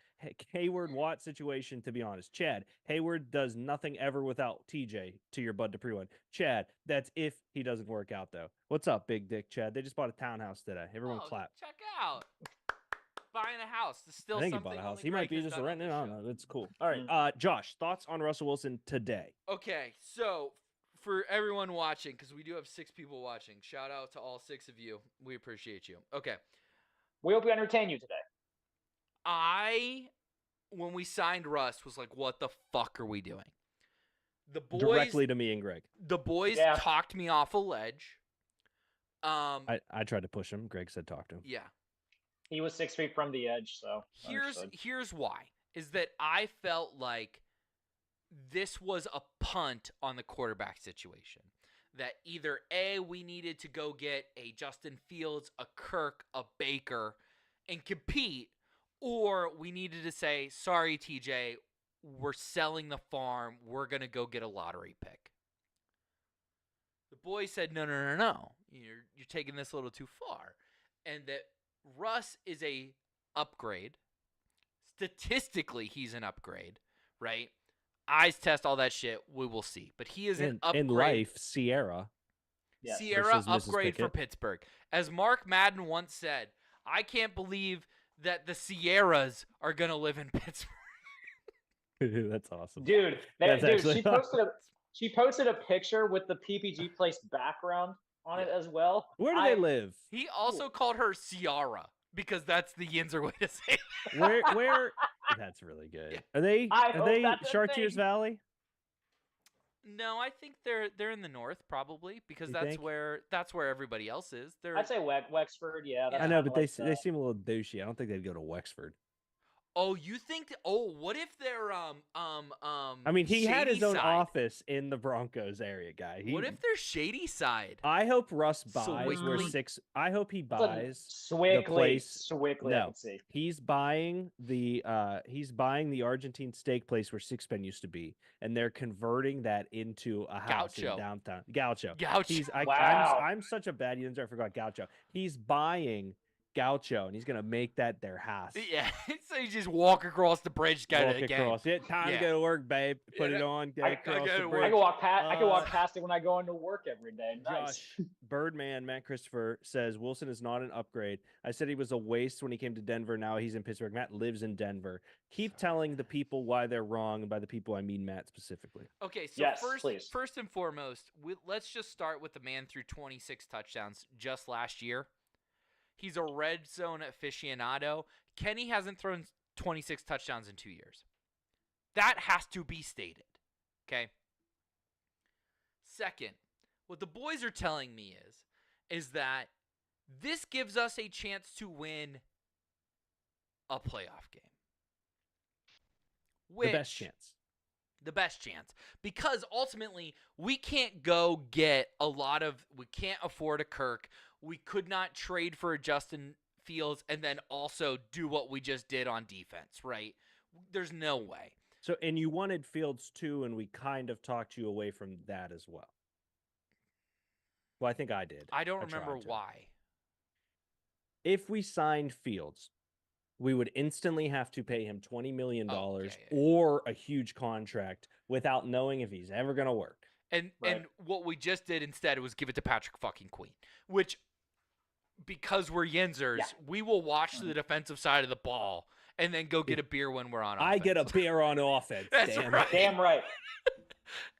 Hayward Watt situation, to be honest. Chad, Hayward does nothing ever without TJ, to your Bud Dupree one. Chad, that's if he doesn't work out, though. What's up, Big Dick Chad? They just bought a townhouse today. Everyone Oh, clap. Check out. Buying a house. There's still I think he something bought a house. only He might Greg be has just done on renting it. this I don't show. know. It's cool. All right. Josh, thoughts on Russell Wilson today? Okay, so for everyone watching, because we do have 6 people watching, shout out to all 6 of you. We appreciate you. Okay. We hope we entertain you today. When we signed Russ, was like, what the fuck are we doing? The boys Directly to me and Greg. Yeah. talked me off a ledge. I tried to push him. Greg said talk to him. Yeah. He was 6 feet from the edge, so understood. Here's why. Is that I felt like this was a punt on the quarterback situation. That either A, we needed to go get a Justin Fields, a Kirk, a Baker, and compete, or we needed to say, sorry, TJ, we're selling the farm. We're going to go get a lottery pick. The boys said, no. You're taking this a little too far. And that Russ is a upgrade. Statistically, he's an upgrade, right? Eyes test, all that shit, we will see. But he is an upgrade. In life, Sierra. Yes. Sierra versus Mrs. upgrade for Pickett. Pittsburgh. As Mark Madden once said, I can't believe that the Sierras are going to live in Pittsburgh. That's awesome. Dude, That's actually- she posted a picture with the PPG Place background on it as well. Where do they live? He also called her Ciara because that's the Yinzer way to say it. Where? That's really good. Yeah. Are they? I Are hope they that's a Chartiers thing. Valley? No, I think they're in the north probably because You that's think? where everybody else is. They're I'd say Wexford, yeah. that's I know, kinda but they like they seem a little douchey. I don't think they'd go to Wexford. Oh, you think? What if they're I mean, he had his Shady own Side? office in the Broncos area, guy. What if they're Shady Side? I hope Russ buys where Sewickley? 6. I hope he buys. Swickley. place- Swickley, I no. can see. He's buying the Argentine steak place where Six Pen used to be, and they're converting that into a house Gaucho. in downtown Gaucho. Gaucho. Wow. I'm such a bad user. I forgot Gaucho. He's buying Gaucho, and he's gonna make that their house. Yeah, so you just walk across the bridge, go Walk to the game. across it. Time Yeah. to go to work, babe. Put Yeah, it on. Get I across gotta the work. I bridge. can walk past. I can walk Uh, past it when I go into work every day. Nice. Josh, Birdman, Matt Christopher says Wilson is not an upgrade. I said he was a waste when he came to Denver. Now he's in Pittsburgh. Matt lives in Denver. Keep telling the people why they're wrong, and by the people I mean Matt specifically. Okay, so Yes, please. first and foremost, let's just start with the man threw 26 touchdowns just last year. He's a red zone aficionado. Kenny hasn't thrown 26 touchdowns in 2 years. That has to be stated. Okay. Second, what the boys are telling me is that this gives us a chance to win a playoff game. The best chance. The best chance. Because ultimately, we can't go get we can't afford a Kirk. We could not trade for a Justin Fields and then also do what we just did on defense, right? There's no way. So, and you wanted Fields too, and we kind of talked you away from that as well. Well, I think I did. I don't I remember tried to. why. If we signed Fields, we would instantly have to pay him $20 million Oh, yeah. or a huge contract without knowing if he's ever going to work. And Right. and what we just did instead was give it to Patrick fucking Queen, which, because we're Yinzers, Yeah. we will watch the defensive side of the ball and then go get a beer when we're on offense. I get a beer on offense. That's damn it. right. Damn right.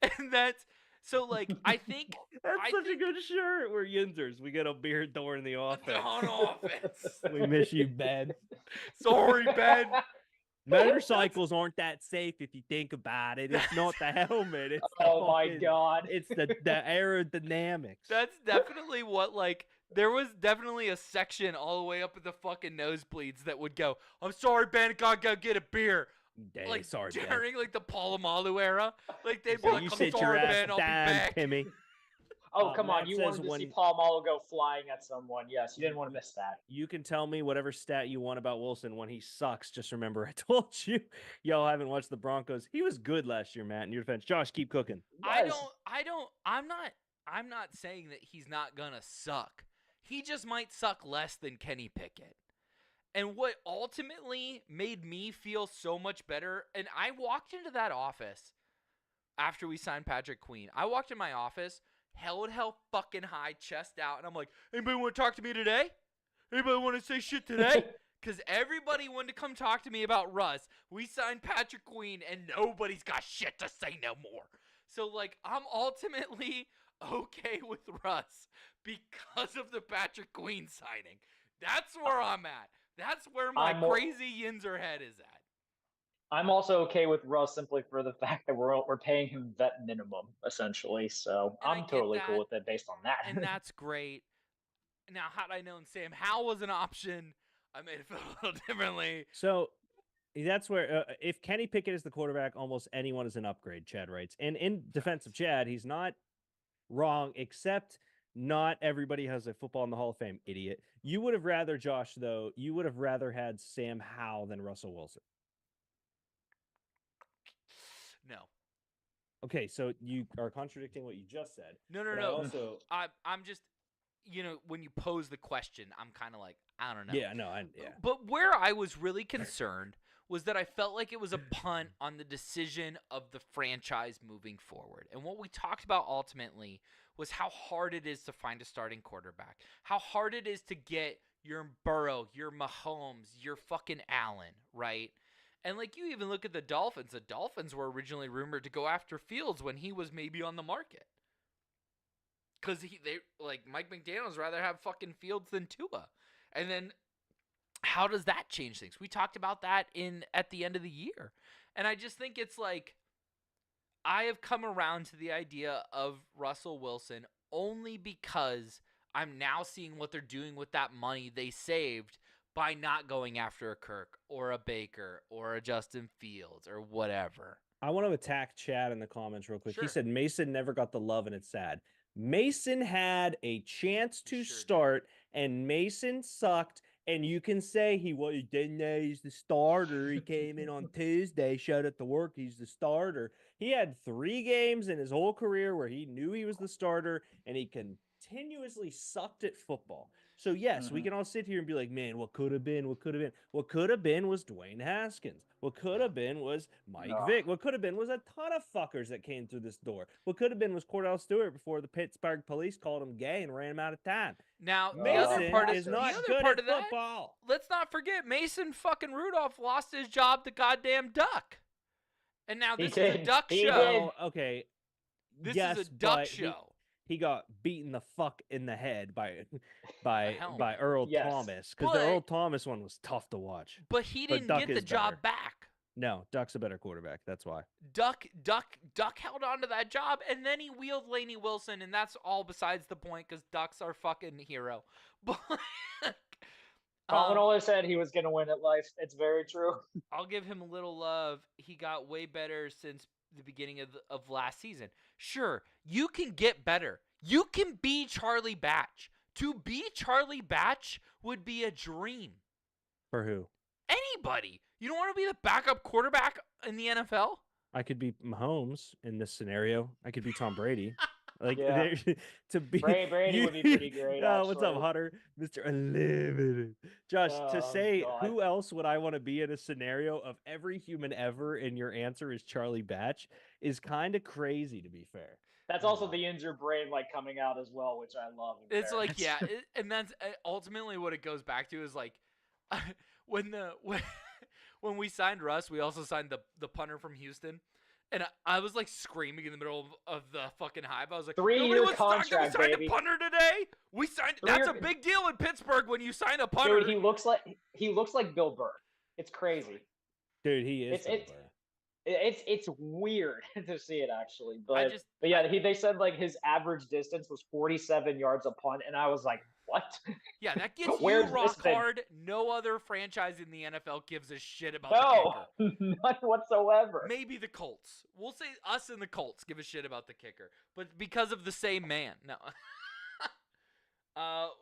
And that's so like I think That's I such a good shirt. We're Yinzers. We get a beer during the offense. on offense. We miss you, Ben. Sorry, Ben. Motorcycles aren't that safe if you think about it. It's not the helmet. It's the Oh my fucking- god. It's the aerodynamics. That's definitely what, like, there was definitely a section all the way up at the fucking nosebleeds that would go, I'm sorry, Ben, gotta go get a beer. Dang, Like, sorry, Ben. during, like, the Palomalu era. Like, they'd be So like, you I'm sit your sorry, ass Ben, I'll be down, back. Timmy. Oh, come on. Matt You says wanted to see when- Paul Malo go flying at someone. Yes, you didn't want to miss that. You can tell me whatever stat you want about Wilson when he sucks. Just remember, I told you, y'all haven't watched the Broncos. He was good last year, Matt. In your defense, Josh, keep cooking. Yes. I'm not saying that he's not gonna suck. He just might suck less than Kenny Pickett. And what ultimately made me feel so much better, and I walked into that office after we signed Patrick Queen. I walked in my office, held fucking high, chest out, and I'm like, anybody want to talk to me today? Anybody want to say shit today? Because everybody wanted to come talk to me about Russ. We signed Patrick Queen, and nobody's got shit to say no more. So, like, I'm ultimately okay with Russ because of the Patrick Queen signing. That's where I'm at. That's where my I'm more- crazy Yinzer head is at. I'm also okay with Russ simply for the fact that we're paying him vet minimum essentially. So And I I'm get totally that, cool with it based on that. And that's great. Now, had I known Sam Howell was an option, I may have felt a little differently. So that's where, if Kenny Pickett is the quarterback, almost anyone is an upgrade, Chad writes. And in defense of Chad, he's not wrong, except not everybody has a football in the Hall of Fame, idiot. You would have rather, Josh, though, you would have rather had Sam Howell than Russell Wilson. No. Okay, so you are contradicting what you just said. No. but I also, I'm just, when you pose the question, I'm kind of like, I don't know. yeah, yeah. But where I was really concerned was that I felt like it was a punt on the decision of the franchise moving forward. And what we talked about ultimately was how hard it is to find a starting quarterback, how hard it is to get your Burrow, your Mahomes, your fucking Allen, right? And like you even look at the Dolphins. The Dolphins were originally rumored to go after Fields when he was maybe on the market. Because Mike McDaniels rather have fucking Fields than Tua. And then how does that change things? We talked about that at the end of the year. And I just think it's like I have come around to the idea of Russell Wilson only because I'm now seeing what they're doing with that money they saved by not going after a Kirk or a Baker or a Justin Fields or whatever. I want to attack Chad in the comments real quick. Sure. He said Mason never got the love, and it's sad. Mason had a chance to Sure did. start, and Mason sucked. And you can say he didn't know he's the starter. He came in on Tuesday, showed up to work. He's the starter. He had 3 games in his whole career where he knew he was the starter, and he continuously sucked at football. So yes, we can all sit here and be like, man, what could have been? What could have been? What could have been was Dwayne Haskins. What could have been was Mike Vick. What could have been was a ton of fuckers that came through this door. What could have been was Cordell Stewart before the Pittsburgh police called him gay and ran him out of town. Now, the Mason other part is not the other good part at of that, football. let's not forget Mason fucking Rudolph lost his job to goddamn Duck. And now He this is a did. Duck He show. did. Oh, okay. This yes, is a Duck but show. He got beaten the fuck in the head by helmet. Earl Yes. Thomas, because But- the Earl Thomas one was tough to watch. But he But didn't Duck get the is job better. back. No, Duck's a better quarterback. That's why. Duck held on to that job, and then he wheeled Laney Wilson, and that's all besides the point because Duck's our fucking hero. But Colin always said he was going to win at life. It's very true. I'll give him a little love. He got way better since the beginning of last season. Sure, you can get better. You can be Charlie Batch. To be Charlie Batch would be a dream. For who? Anybody. You don't want to be the backup quarterback in the NFL? I could be Mahomes in this scenario. I could be Tom Brady. Like Yeah. to be Brady would be pretty great, What's up, actually. Hunter? Mr. Unlimited. Josh, to Oh, say God. who else would I want to be in a scenario of every human ever, and your answer is Charlie Batch, is kind of crazy, to be fair. That's also the injured brain coming out as well, which I love. in It's like, fairness. yeah, and that's ultimately what it goes back to is like when when we signed Russ, we also signed the punter from Houston. And I was like screaming in the middle of the fucking hive. I was like, 3-year nobody wants to talk to me. contract, We signed baby. a punter today. We signed. That's a 3-year big deal in Pittsburgh when you sign a punter. Dude, he looks like Bill Burr. It's crazy. Dude, he is. It's Goldberg. it's weird to see it actually, but just- yeah, they said like his average distance was 47 yards a punt, and I was like, what? Yeah, that gets you Where's rock this been? hard. No other franchise in the NFL gives a shit about the No, kicker. none whatsoever. Maybe the Colts. We'll say us and the Colts give a shit about the kicker, but because of the same man. No.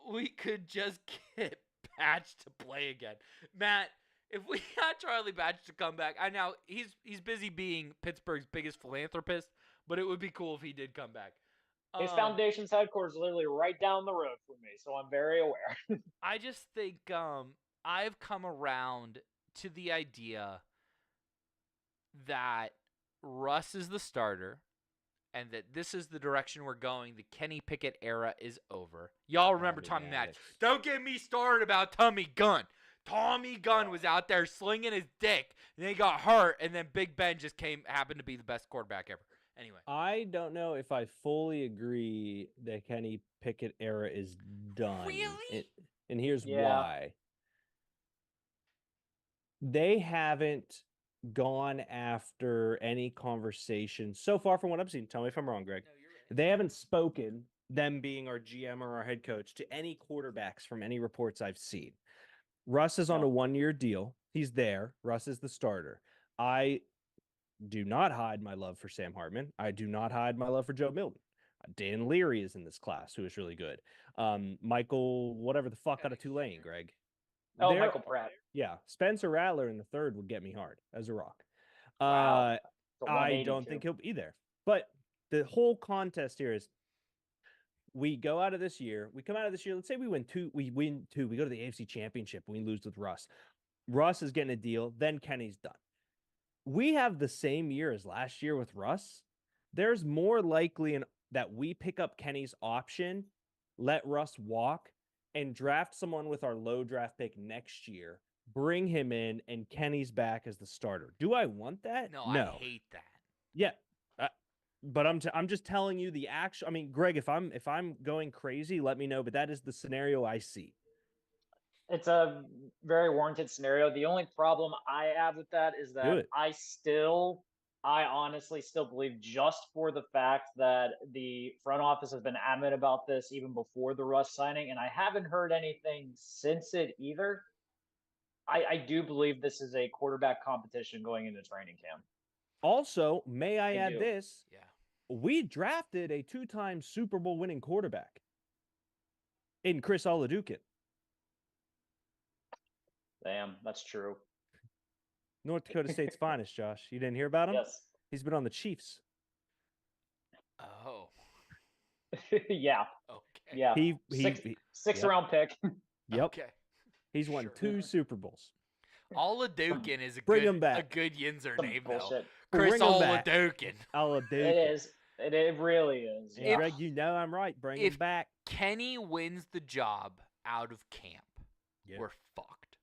We could just get Batch to play again. Matt, if we got Charlie Batch to come back, I know he's busy being Pittsburgh's biggest philanthropist, but it would be cool if he did come back. His foundation's headquarters is literally right down the road from me, so I'm very aware. I just think I've come around to the idea that Russ is the starter and that this is the direction we're going. The Kenny Pickett era is over. Y'all remember Tommy Maddox. Don't get me started about Tommy Gunn. Tommy Gunn was out there slinging his dick, and he got hurt, and then Big Ben just happened to be the best quarterback ever. Anyway. I don't know if I fully agree that Kenny Pickett era is done. Really? And here's Yeah. why. They haven't gone after any conversation so far from what I've seen. Tell me if I'm wrong, Greg. No, you're right. They haven't spoken, them being our GM or our head coach, to any quarterbacks from any reports I've seen. Russ is on No. a 1-year deal. He's there. Russ is the starter. I do not hide my love for Sam Hartman. I do not hide my love for Joe Milton. Dan Leary is in this class, who is really good. Michael, whatever the fuck, out of Tulane, Greg. Oh, There- Michael Pratt. Yeah, Spencer Rattler in the third would get me hard as a rock. Wow. It's a I 180 don't too. think he'll be there. But the whole contest here is we go out of this year, we come out of this year, let's say we win two, we go to the AFC Championship, we lose with Russ. Russ is getting a deal, then Kenny's done. We have the same year as last year with Russ. There's more likely that we pick up Kenny's option, let Russ walk, and draft someone with our low draft pick next year, bring him in, and Kenny's back as the starter. Do I want that? No, I hate that. Yeah, but I'm just telling you the actual. I mean, Greg, if I'm going crazy, let me know. But that is the scenario I see. It's a very warranted scenario. The only problem I have with that is that it. I honestly still believe, just for the fact that the front office has been adamant about this even before the Russ signing, and I haven't heard anything since it either. I do believe this is a quarterback competition going into training camp. Also, may I I add do. this? Yeah. We drafted a 2-time Super Bowl winning quarterback in Chris Oladukin, Damn, that's true. North Dakota State's finest. Josh, you didn't hear about him? Yes. He's been on the Chiefs. Oh. Yeah. Okay. Yeah. He Sixth yep. round pick. Yep. Okay. He's won Sure. 2 Super Bowls. Oladukin is Bring him back. a good Yinzer Some name though. bullshit. Chris Bring him back. Oladukin. Oladukin. It is. It really is. And Yeah. Greg, you know I'm right. Bring if- him back. Kenny wins the job out of camp. Yeah. We're fucked.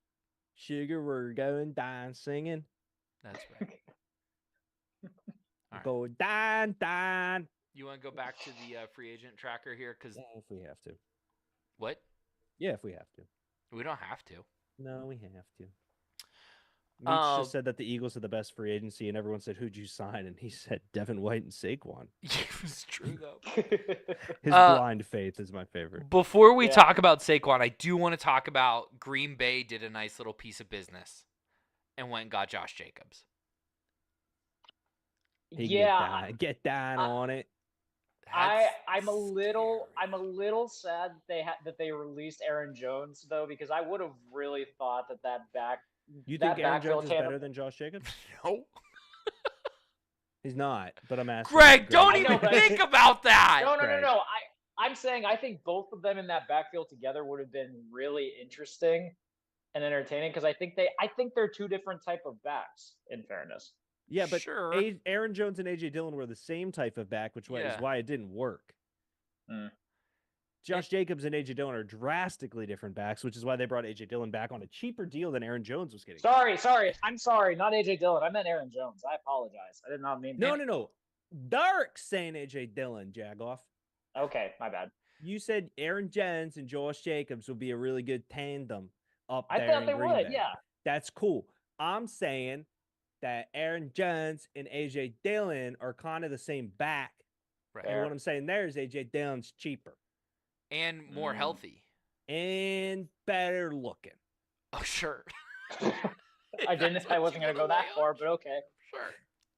Sugar, we're going down singing. That's right. All right. Go down, down. You want to go back to the free agent tracker here? Because Yeah, if we have to. what? Yeah, if we have to. We don't have to. No, we have to. Meach Um, just said that the Eagles are the best free agency, and everyone said, "Who'd you sign?" And he said, "Devin White and Saquon." It was true though. His Uh, blind faith is my favorite. Before we Yeah. talk about Saquon, I do want to talk about Green Bay did a nice little piece of business and went and got Josh Jacobs. He Yeah. get down I- on it. I'm a little sad that they released Aaron Jones though, because I would have really thought that back. You that think Aaron backfield Jones is tandem- better than Josh Jacobs? No. He's not, but I'm asking. Greg, don't I know, even but- think about that. No, Greg. I'm saying I think both of them in that backfield together would have been really interesting and entertaining, because I think they're two different type of backs. In fairness. Yeah, but Sure. Aaron Jones and AJ Dillon were the same type of back, which is Yeah. why it didn't work. Mm. Josh Jacobs and AJ Dillon are drastically different backs, which is why they brought AJ Dillon back on a cheaper deal than Aaron Jones was getting. Sorry. I'm sorry. Not AJ Dillon. I meant Aaron Jones. I apologize. I did not mean. No. Dark saying AJ Dillon, Jagoff. Okay, my bad. You said Aaron Jones and Josh Jacobs would be a really good tandem up I there thought in they Green would. Bay. Yeah. That's cool. I'm saying that Aaron Jones and AJ Dillon are kind of the same back. Right. And Fair. what I'm saying there is AJ Dillon's cheaper And more Mm. healthy. and better looking. Oh, sure. I That's what I you wasn't gonna wanna go that lay on? far, but okay. Sure.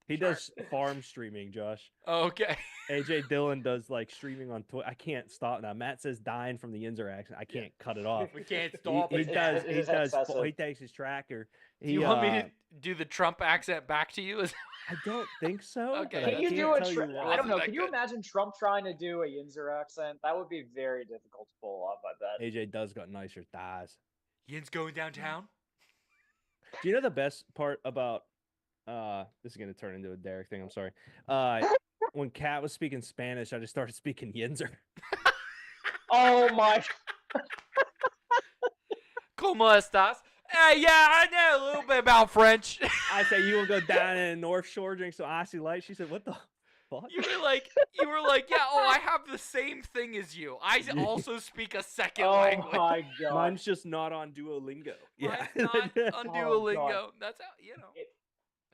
He Sure. does farm streaming, Josh. Okay. AJ Dillon does like streaming on Twitch. I can't stop now. Matt says dying from the Yinzer accent. I Yeah. can't cut it off. We can't He, stop he it. does. It He is does. excessive. He takes his tracker. Do He, you want me to do the Trump accent back to you? I don't think so. Okay, but I Can you can't do a? tell you I why. don't know. Wasn't Can that you good? imagine Trump trying to do a Yinzer accent? That would be very difficult to pull off. I bet. AJ does got nicer thighs. Yin's going downtown? Do you know the best part about this is gonna turn into a Derek thing, I'm sorry. When Kat was speaking Spanish, I just started speaking Yinzer. Oh my! ¿Cómo estás? Yeah, I know a little bit about French. I say you will go down in the North Shore, drink some icy light. She said, "What the fuck?" You were like, yeah, oh, I have the same thing as you. I Yeah. also speak a second Oh language. my god! Mine's just not on Duolingo. Yeah. Mine's not on Oh, Duolingo. God. That's how, you know. It-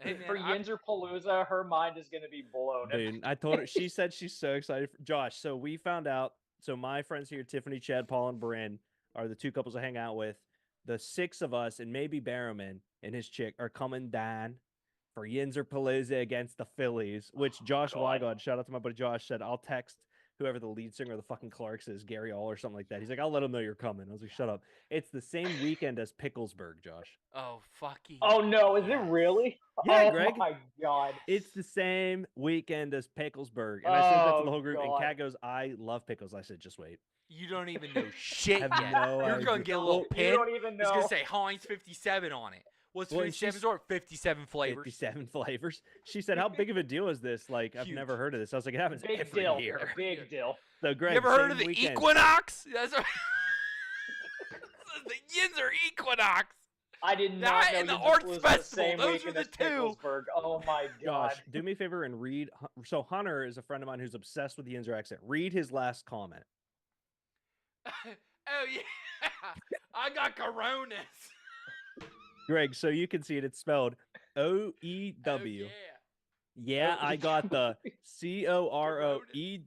Hey, For man, Yinzer Palooza, her mind is gonna be blown. Dude, I told her. She said she's so excited. Josh, so we found out. So my friends here, Tiffany, Chad, Paul, and Bryn, are the two couples I hang out with. The six of us, and maybe Barrowman and his chick, are coming down for Yinzer Palooza against the Phillies. Which Oh, Josh God. Wygod, shout out to my buddy Josh, said I'll text whoever the lead singer of the fucking Clarks is, Gary All or something like that. He's like, I'll let him know you're coming. I was like, shut up. It's the same weekend as Picklesburg, Josh. oh, fucky. Oh no! Is it really? Yeah, oh Greg. my god! It's the same weekend as Picklesburg. And I sent that to the Oh, whole group, and God. Kat goes, I love pickles. I said, just wait. You don't even know shit Have yet. no You're going idea. to get a little Well, You pin. don't even It's going know. to say Heinz 57 on it. What's Well, and 57 she's- or 57 flavors? 57 flavors. She said, how big of a deal is this? Like, I've Huge. never heard of this. I was like, it happens Big every deal. year. Big deal. So, Greg, You ever heard of same the weekend. Equinox? That's what... the Yinzer Equinox. I did not That know and the Yinzer Arts Palooza was Festival, the same those are weekend the as two. Picklesburg. Oh my god! Josh, do me a favor and read. So, Hunter is a friend of mine who's obsessed with the Yinzer accent. Read his last comment. Oh, yeah. I got coronas. Greg, so you can see it. It's spelled O-E-W. Oh, Yeah, I got the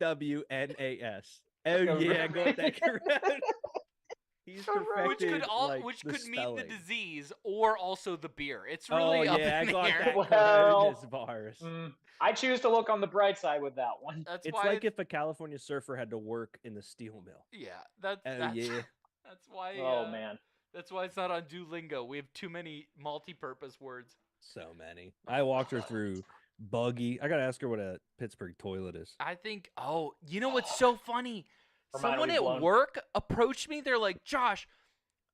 Coroewenas. Oh yeah, I got that correct. He's Corona. yeah. Which perfected could like, which the could mean the spelling. disease or also the beer. It's Oh really up yeah, I in the got air. that Well, coronavirus. I choose to look on the bright side with that one. That's It's why like if a California surfer had to work in the steel mill. yeah, that's Oh yeah. that's why Oh man. that's why it's not on Duolingo. We have too many multi-purpose words. So many. I walked her through buggy. I gotta ask her what a Pittsburgh toilet is. I think oh, you know what's so funny? Her mind Someone will be at blown. work approached me. They're like, "Josh,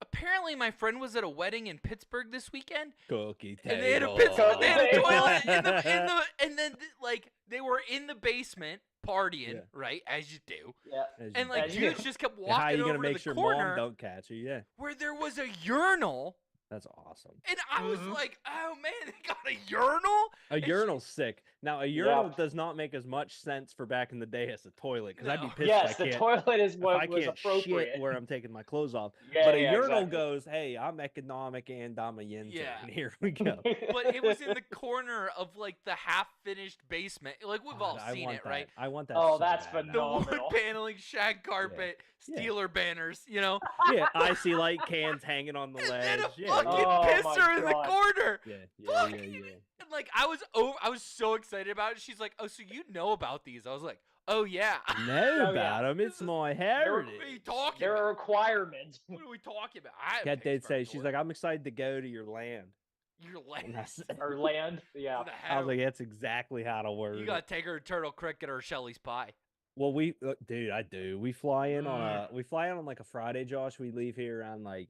apparently my friend was at a wedding in Pittsburgh this weekend Cookie and they had a table. Pittsburgh, they had a table. toilet and then like they were in the basement partying, Yeah. right, as you do. Yeah. As And you like As do. you- dudes just kept And how walking you over gonna to make the sure corner mom don't catch you? Yeah, where there was a urinal, that's awesome. and I was Mhm. like, "Oh man, they got a urinal." A And she- urinal's sick. Now, a urinal does not make as much sense for back in the day as a toilet, because I'd be No. pissed Yes, if I the can't, toilet is if what I was can't appropriate. shit where I'm taking my clothes off. Yeah, But a yeah, urinal exactly. goes, hey, I'm economic and I'm a yinzer. Yeah. And here we go. But it was in the corner of like the half-finished basement. Like we've all God, I seen want it, that. right? I want that. Oh, so that's bad now. The wood phenomenal. paneling, shag carpet, Yeah. Steeler banners, you know. Yeah, icy light cans hanging on the And ledge. then a Yeah, fucking Oh my pisser in the God. corner. yeah, yeah, Fuck. yeah, yeah. And like I was so excited about it. She's like, "Oh, so you know about these?" I was like, "Oh yeah." Know Oh, about yeah. them. It's This is- my What are heritage. you talking There about? are requirements. What are we talking about? I have Cat did say, Pittsburgh she's toilet. like, I'm excited to go to your land. "You're And like, I said- Or land. Yeah. the I hell? was like, that's exactly how to word You it. gotta take her to Turtle Cricket or Shelley's Pie." Well, dude, I do. We fly in on Mm. we fly in on like a Friday, Josh. We leave here around like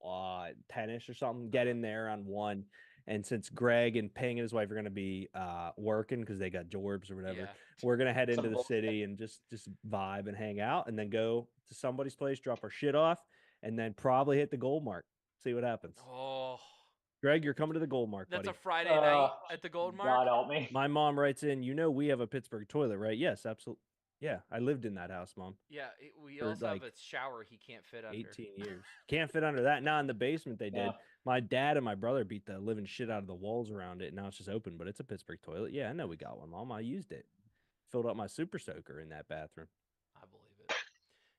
10ish or something. Get in there around 1. And since Greg and Ping and his wife are gonna be working because they got jorbs or whatever, Yeah. we're gonna head Some into the bullshit. city and just vibe and hang out, and then go to somebody's place, drop our shit off, and then probably hit the gold mark. See what happens. Oh, Greg, you're coming to the gold mark, that's buddy. a Friday night at the Gold Mark. God help me. My mom writes in, we have a Pittsburgh toilet, right? Yes, absolutely. Yeah, I lived in that house, Mom, Yeah, we for also have like a shower he can't fit under. 18 years. Can't fit under that. Now in the basement they did. Yeah. My dad and my brother beat the living shit out of the walls around it. And now it's just open, but it's a Pittsburgh toilet. Yeah, I know we got one, Mom. I used it. Filled up my super soaker in that bathroom. I believe it.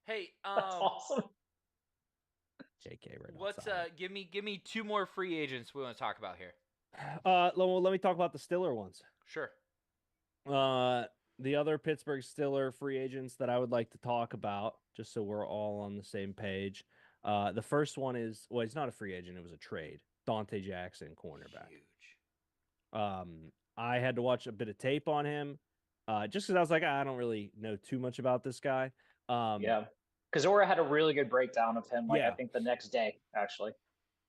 Hey, That's awesome. JK right what's outside. give me 2 more free agents we want to talk about here. Let me talk about the Stiller ones. Sure. The other Pittsburgh Stiller free agents that I would like to talk about, just so we're all on the same page. The first one is, well, he's not a free agent; it was a trade. Dante Jackson, cornerback. Huge. I had to watch a bit of tape on him, just because I was like, I don't really know too much about this guy. Yeah. Because Zora had a really good breakdown of him, like I Yeah. think the next day, actually.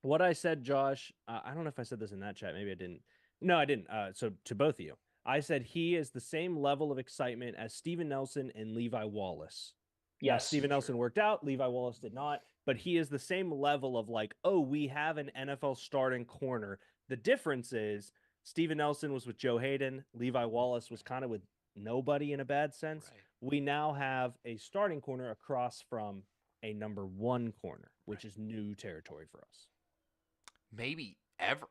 What I said, Josh, I don't know if I said this in that chat. Maybe I didn't. No, I didn't. So to both of you, I said he is the same level of excitement as Steven Nelson and Levi Wallace. Yeah, Yes. Steven Nelson worked out. Levi Wallace did not. But he is the same level of like, oh, we have an NFL starting corner. The difference is Steven Nelson was with Joe Hayden. Levi Wallace was kind of with nobody in a bad sense. Right. We now have a starting corner across from a number 1 corner, which is new territory for us. Maybe ever.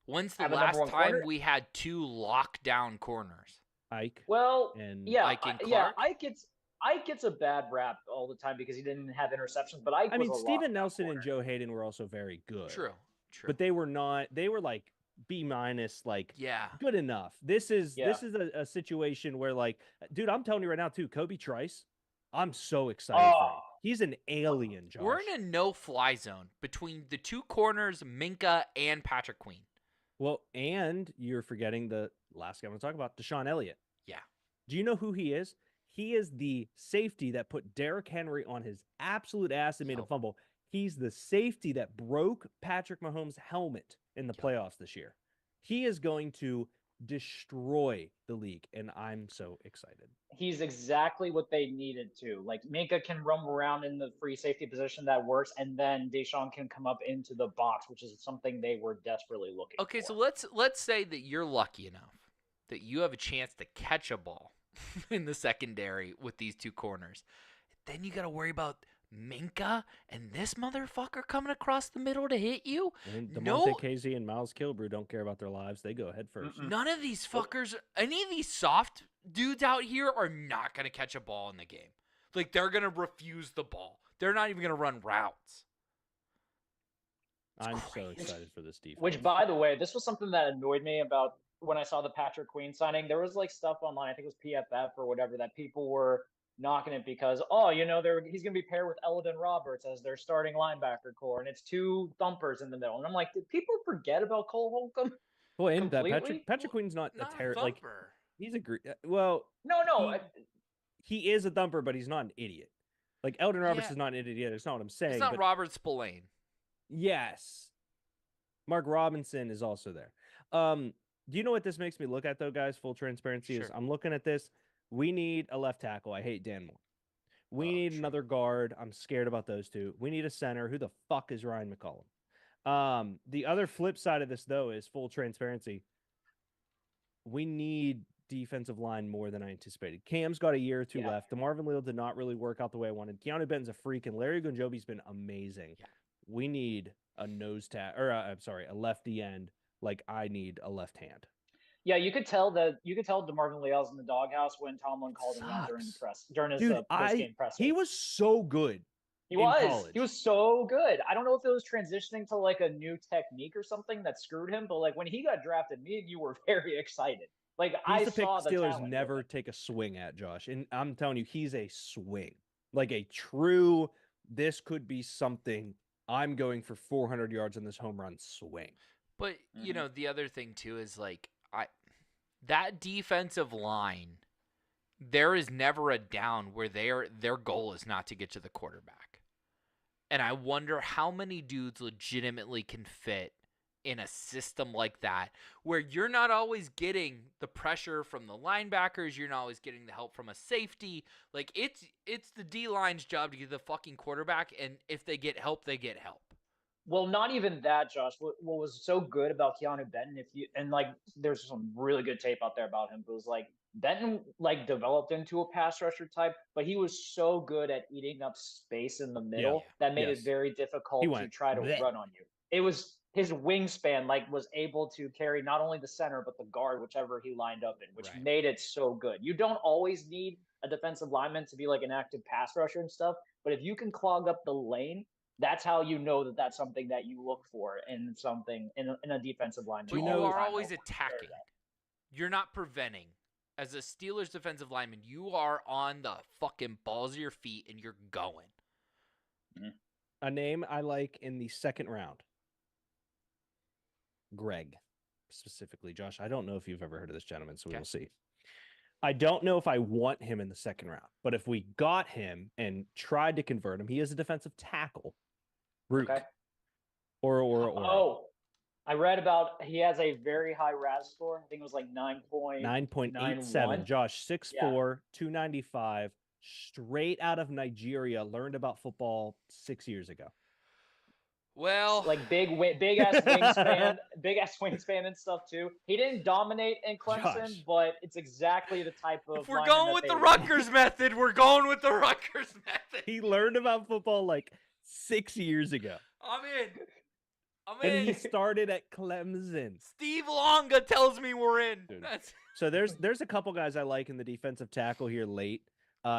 When's the Have a number last 1 time corner? we had 2 lockdown corners? Ike Well, and yeah, Ike and yeah. Clark? Ike gets a bad rap all the time because he didn't have interceptions. But Ike I mean, was a Steven lockdown Nelson and corner. Joe Hayden were also very good. True. But they were not, they were like B minus, like Yeah. good enough. This is Yeah. a situation where like, dude, I'm telling you right now too, Kobe Trice, I'm so excited for him. Oh, He's an alien, Josh. We're in a no-fly zone between the 2 corners, Minka and Patrick Queen. Well, and you're forgetting the last guy I'm going to talk about, Deshaun Elliott. Yeah. Do you know who he is? He is the safety that put Derrick Henry on his absolute ass and made him Yup. fumble. He's the safety that broke Patrick Mahomes' helmet in the Yup. playoffs this year. He is going to destroy the league, and I'm so excited. he's exactly what they needed to. Like Minka can roam around in the free safety position that works, and then Deshaun can come up into the box, which is something they were desperately looking Okay, for. so let's say that you're lucky enough that you have a chance to catch a ball in the secondary with these 2 corners. Then you got to worry about Minka and this motherfucker coming across the middle to hit you. And DeMonte No. Casey and Miles Kilbrew don't care about their lives. They go head first. Mm-mm. None of these fuckers, any of these soft dudes out here are not going to catch a ball in the game. Like, they're going to refuse the ball. They're not even going to run routes. I'm so crazy. excited for this defense. Which, by the way, this was something that annoyed me about when I saw the Patrick Queen signing. There was like stuff online, I think it was PFF or whatever, that people were knocking it because, he's going to be paired with Eldon Roberts as their starting linebacker core, and it's 2 thumpers in the middle. And I'm like, did people forget about Cole Holcomb? well, and that completely? Patrick Queen's not, Not a a terrible. Like thumper. he's a well, No. he is a thumper, but he's not an idiot. Like Eldon Roberts Yeah. is not an idiot. That's not what I'm saying. It's not but Robert Spillane. yes, Mark Robinson is also there. Do you know what this makes me look at though, guys? Full transparency is Sure. I'm looking at this. We need a left tackle. I hate Dan Moore. We Oh, need true. another guard. I'm scared about those 2. We need a center. Who the fuck is Ryan McCollum? The other flip side of this though is full transparency. We need defensive line more than I anticipated. Cam's got a year or 2 Yeah. left. The Marvin Leal did not really work out the way I wanted. Keanu Benton's a freak, and Larry Gunjobi's been amazing. Yeah. We need a a lefty end. Like I need a left hand. Yeah, you could tell DeMarvin Leal's in the doghouse when Tomlin called him out Sucks. during his Dude, post-game presser. he was so good. He in was. college. He was so good. I don't know if it was transitioning to like a new technique or something that screwed him, but like when he got drafted, me and you were very excited. Like He's I the pick saw the the Steelers talent with never him. take a swing at, Josh. And I'm telling you, he's a swing. Like a true, this could be something. I'm going for 400 yards on this home run swing. But you Mhm. know, the other thing too is like that defensive line, there is never a down where their goal is not to get to the quarterback. And I wonder how many dudes legitimately can fit in a system like that where you're not always getting the pressure from the linebackers, you're not always getting the help from a safety. Like it's the D-line's job to get the fucking quarterback, and if they get help, they get help. Well, not even that, Josh. What was so good about Keanu Benton, if you and like, there's some really good tape out there about him. But it was like Benton like developed into a pass rusher type, but he was so good at eating up space in the Yeah. middle that made Yes. it very He difficult to went try to bleh. run on you. It was his wingspan like was able to carry not only the center but the guard, whichever he lined up in, which Right. made it so good. You don't always need a defensive lineman to be like an active pass rusher and stuff, but if you can clog up the lane, that's how you know that that's something that you look for in something in a defensive lineman. But you you know- are always attacking. You're not preventing. As a Steelers defensive lineman, you are on the fucking balls of your feet and you're going. A name I like in the second round. Greg, specifically. Josh, I don't know if you've ever heard of this gentleman, so we Okay. will see. I don't know if I want him in the second round, but if we got him and tried to convert him, he is a defensive tackle. Rook. Okay. Or. Oh, I read about he has a very high RAS score. I think it was like 9.87. 9.91. Josh, 6'4", 295, straight out of Nigeria, learned about football 6 years ago. Well, Like big ass wingspan, big ass wingspan and stuff too. He didn't dominate in Clemson, Josh. but it's exactly the type of. if we're lineman going that with they the need. Rutgers method, we're going with the Rutgers method. He learned about football like 6 years ago. I'm in. I'm And in. he started at Clemson. Steve Longa tells me we're in. Dude. That's So there's a couple guys I like in the defensive tackle here late,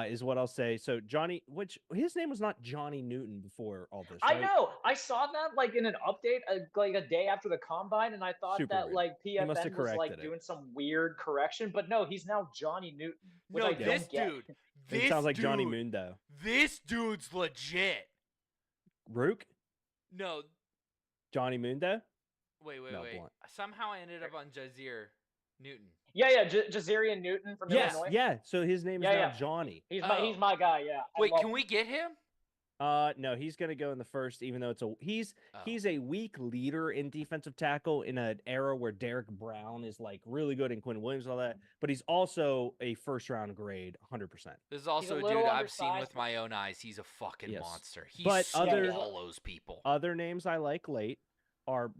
is what I'll say. So Johnny, which his name was not Johnny Newton before all this, I right? know. I saw that like in an update, like a day after the combine, and I thought Super that weird. like must have PFN was like corrected it. doing some weird correction, but no, he's now Johnny Newton. Which no, I this don't get. dude. It This sounds like dude, Johnny Mundo. This dude's legit. Rook? No, Johnny Mundo? wait. No, Wait. Blunt. Somehow I ended up on Jazir Newton. Yeah, Jazarian Newton from Yes, Illinois. yeah. So his name is Yeah, now yeah. Johnny. He's Oh. my guy. Yeah. I Wait, love can him. we get him? No, he's gonna go in the first, even though he's Oh. a weak leader in defensive tackle in an era where Derek Brown is like really good and Quinn Williams and all that, but he's also a first round grade, 100%. This is also a dude little I've seen with undersized, my own eyes. He's a fucking Yes. monster. He But other- swallows people. Other names I like late are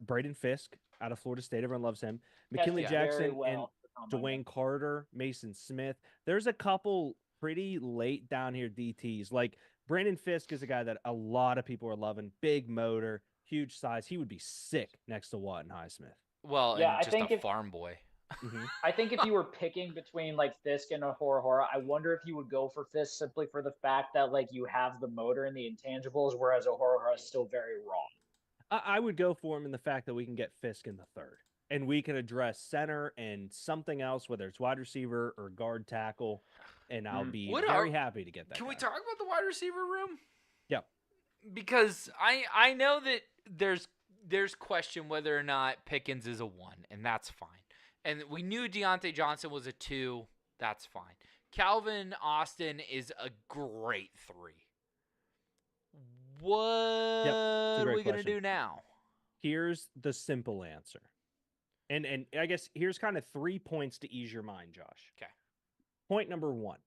Braden Fisk out of Florida State. Everyone loves him. McKinley Tested very Jackson well and at the combine. Dwayne Carter, Mason Smith. There's a couple pretty late down here DTs. Like Brandon Fisk is a guy that a lot of people are loving. Big motor, huge size. He would be sick next to Watt and Highsmith. Well, Yeah, and I just think a if- farm boy. I think if you were picking between like Fisk and a Hora, I wonder if you would go for Fisk simply for the fact that like you have the motor and the intangibles, whereas a Hora is still very raw. I would go for him in the fact that we can get Fisk in the third. And we can address center and something else, whether it's wide receiver or guard tackle. And I'll be What very are- happy to get that. Can we guy. talk about the wide receiver room? Yep. Because I know that there's question whether or not Pickens is a 1, and that's fine. And we knew Deontay Johnson was a 2. That's fine. Calvin Austin is a great 3. What are great we gonna question. do now? Here's the simple answer. And I guess here's kind of 3 points to ease your mind, Josh. 'Kay. Point number 1.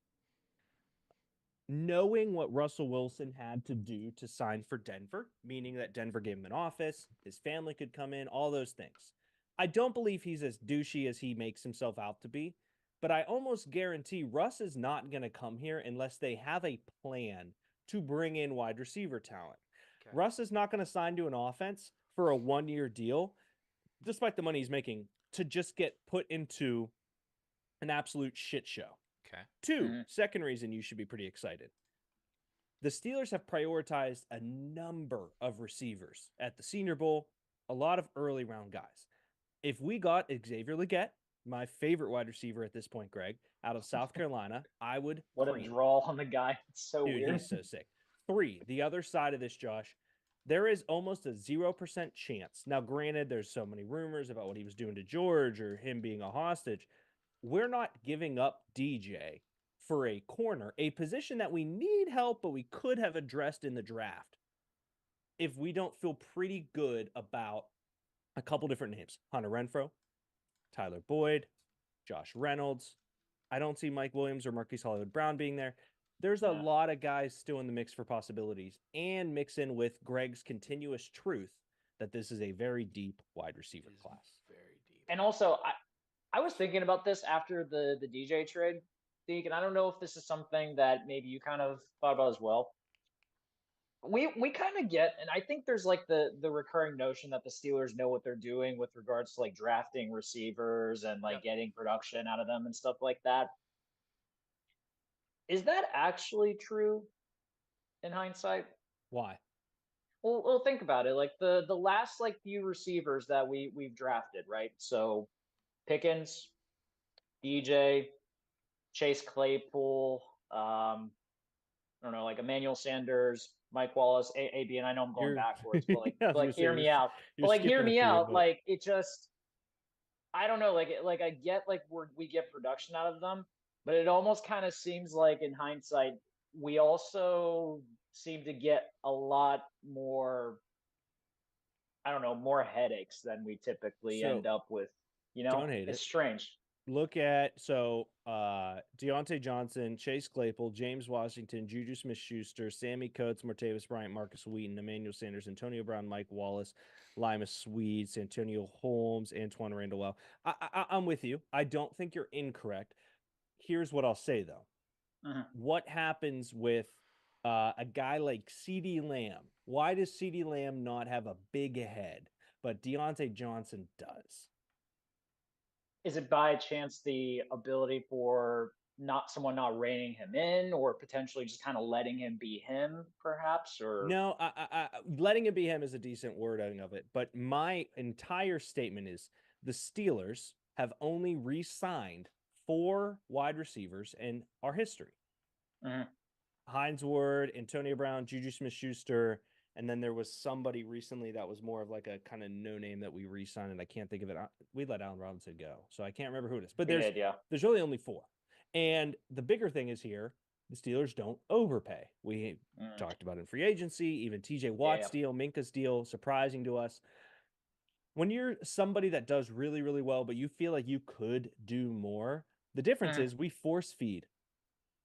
Knowing what Russell Wilson had to do to sign for Denver, meaning that Denver gave him an office, his family could come in, all those things. I don't believe he's as douchey as he makes himself out to be, but I almost guarantee Russ is not going to come here unless they have a plan to bring in wide receiver talent. Okay. Russ is not going to sign to an offense for a 1-year deal, despite the money he's making, to just get put into an absolute shit show. Okay. 2, Mhm. second reason you should be pretty excited. The Steelers have prioritized a number of receivers at the Senior Bowl, a lot of early round guys. If we got Xavier Legette, my favorite wide receiver at this point, Greg, out of South Carolina, I would What a cream. draw on the guy. It's so Dude, weird. he's so sick. 3, the other side of this, Josh, there is almost a 0% chance. Now, granted, there's so many rumors about what he was doing to George or him being a hostage. We're not giving up DJ for a corner, a position that we need help, but we could have addressed in the draft if we don't feel pretty good about a couple different names. Hunter Renfro, Tyler Boyd, Josh Reynolds. I don't see Mike Williams or Marquise Hollywood Brown being there. There's a Yeah. lot of guys still in the mix for possibilities, and mix in with Greg's continuous truth that this is a very deep wide receiver It is class. very deep. And also, I was thinking about this after the DJ trade, Deke, and I don't know if this is something that maybe you kind of thought about as well. We kind of get, and I think there's like the recurring notion that the Steelers know what they're doing with regards to like drafting receivers and like Yep. getting production out of them and stuff like that. Is that actually true in hindsight? Why? Well, think about it. Like the last like few receivers that we've drafted, right? So Pickens, DJ, Chase Claypool, I don't know, like Emmanuel Sanders, Mike Wallace, AB, and I know I'm going You're backwards, but like, I was gonna say, hear me out. you're But like, hear skipping a me few, out. but Like, it just, I don't know. Like I get like we get production out of them, but it almost kind of seems like in hindsight, we also seem to get a lot more. I don't know, more headaches than we typically So, end up with. You know, don't hate it's it. strange. Look at Deontay Johnson, Chase Claypool, James Washington, Juju Smith-Schuster, Sammy Coates, Martavis Bryant, Marcus Wheaton, Emmanuel Sanders, Antonio Brown, Mike Wallace, Lima Swede, Santonio Holmes, Antoine Randall. Well, I'm with you. I don't think you're incorrect. Here's what I'll say though. Mhm. What happens with a guy like CeeDee Lamb? Why does CeeDee Lamb not have a big head, but Deontay Johnson does? Is it by chance the ability for someone not reining him in, or potentially just kind of letting him be him, perhaps? Or No, letting it be him is a decent wording of it. But my entire statement is the Steelers have only re-signed 4 wide receivers in our history. Mhm. Hines Ward, Antonio Brown, Juju Smith-Schuster, and then there was somebody recently that was more of like a kind of no name that we re-signed, and I can't think of it. We let Allen Robinson go, so I can't remember who it is. But we did, yeah. there's really only 4. And the bigger thing is here, the Steelers don't overpay. We Mm. talked about in free agency, even TJ Watt's yeah. deal, Minka's deal, surprising to us. When you're somebody that does really, really well, but you feel like you could do more, the difference Mhm. is we force feed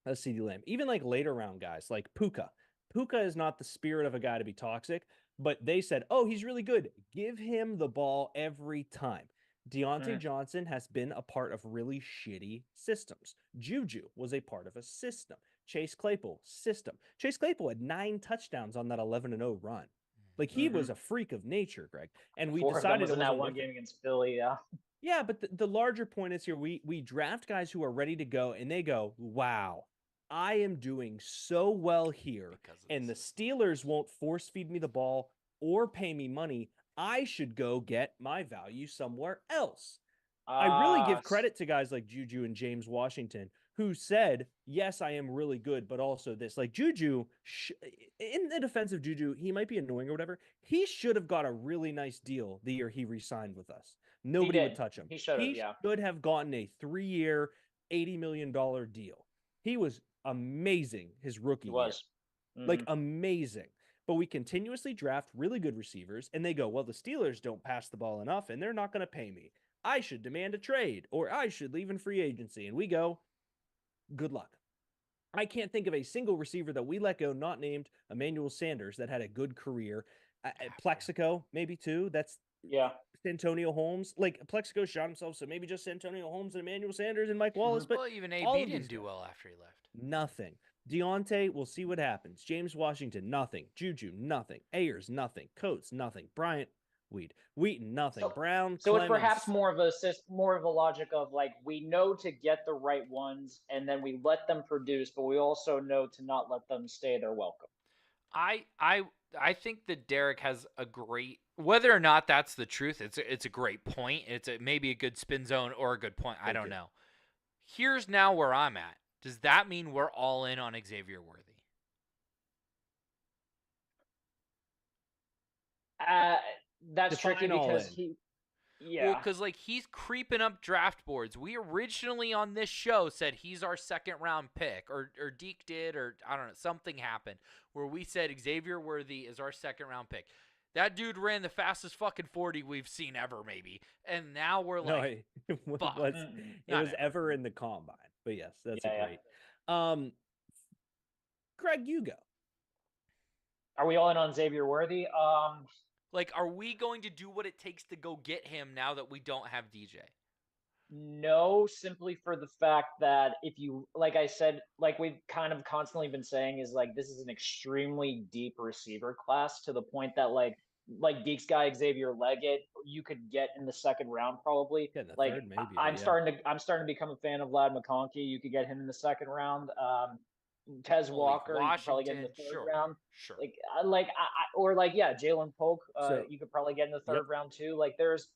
a CeeDee Lamb. Even like later round guys like Puka. Puka is not the spirit of a guy to be toxic, but they said, oh, he's really good. Give him the ball every time. Deontay Mhm. Johnson has been a part of really shitty systems. Juju was a part of a system. Chase Claypool, system. Chase Claypool had 9 touchdowns on that 11-0 run. Like he was a freak of nature, Greg. And we 4 of them decided was it in that wasn't one worth it. game against Philly, yeah. Yeah, but the larger point is here we draft guys who are ready to go and they go, wow, I am doing so well here, Because of and the this. Steelers won't force feed me the ball or pay me money. I should go get my value somewhere else. I really give credit to guys like Juju and James Washington who said, yes, I am really good, but also this. Like Juju, in the defense of Juju, he might be annoying or whatever. He should have got a really nice deal the year he re-signed with us. Nobody would did. touch him. He should have, yeah. should have gotten a 3-year, $80 million deal. He was amazing his rookie He year. was. Like Mhm. amazing. But we continuously draft really good receivers, and they go, well, the Steelers don't pass the ball enough, and they're not going to pay me. I should demand a trade, or I should leave in free agency. And we go, good luck. I can't think of a single receiver that we let go, not named Emmanuel Sanders, that had a good career. Plexico, maybe too. That's Yeah. Santonio Holmes. Like Plexico shot himself, so maybe just Santonio Holmes and Emmanuel Sanders and Mike Wallace. But Well, even all AB of didn't these do guys. well after he left. Nothing. Deontay, we'll see what happens. James Washington, nothing. Juju, nothing. Ayers, nothing. Coates, nothing. Bryant, Wheaton, nothing. So- Brown, So Clemens. it's perhaps more of a logic of like we know to get the right ones and then we let them produce, but we also know to not let them stay their welcome. I think that Derek has a great, whether or not that's the truth, it's a great point. It's maybe a good spin zone or a good point. I Thank don't you. know. Here's now where I'm at. Does that mean we're all in on Xavier Worthy? That's Define tricky all because in. yeah. Well, because like he's creeping up draft boards. We originally on this show said he's our 2nd round pick, or Deke did, or I don't know, something happened where we said Xavier Worthy is our 2nd round pick. That dude ran the fastest fucking 40 we've seen ever, maybe. And now we're No, like, it was, fuck. it Not was ever. ever in the combine. But yes, that's Yeah, a yeah. great. Craig, you go. Are we all in on Xavier Worthy? Like, are we going to do what it takes to go get him now that we don't have DJ? No, simply for the fact that if you, like I said, like we've kind of constantly been saying, is like this is an extremely deep receiver class to the point that like Geeks guy Xavier Leggett, you could get in the second round probably. Yeah, in the Like third, maybe, but I'm yeah. starting to become a fan of Vlad McConkey. You could get him in the second round. Tez Malik Walker, you could probably get in the Washington, third sure. round. Sure. Or Jalen Polk. So- You could probably get in the third Yep. round too. Like there's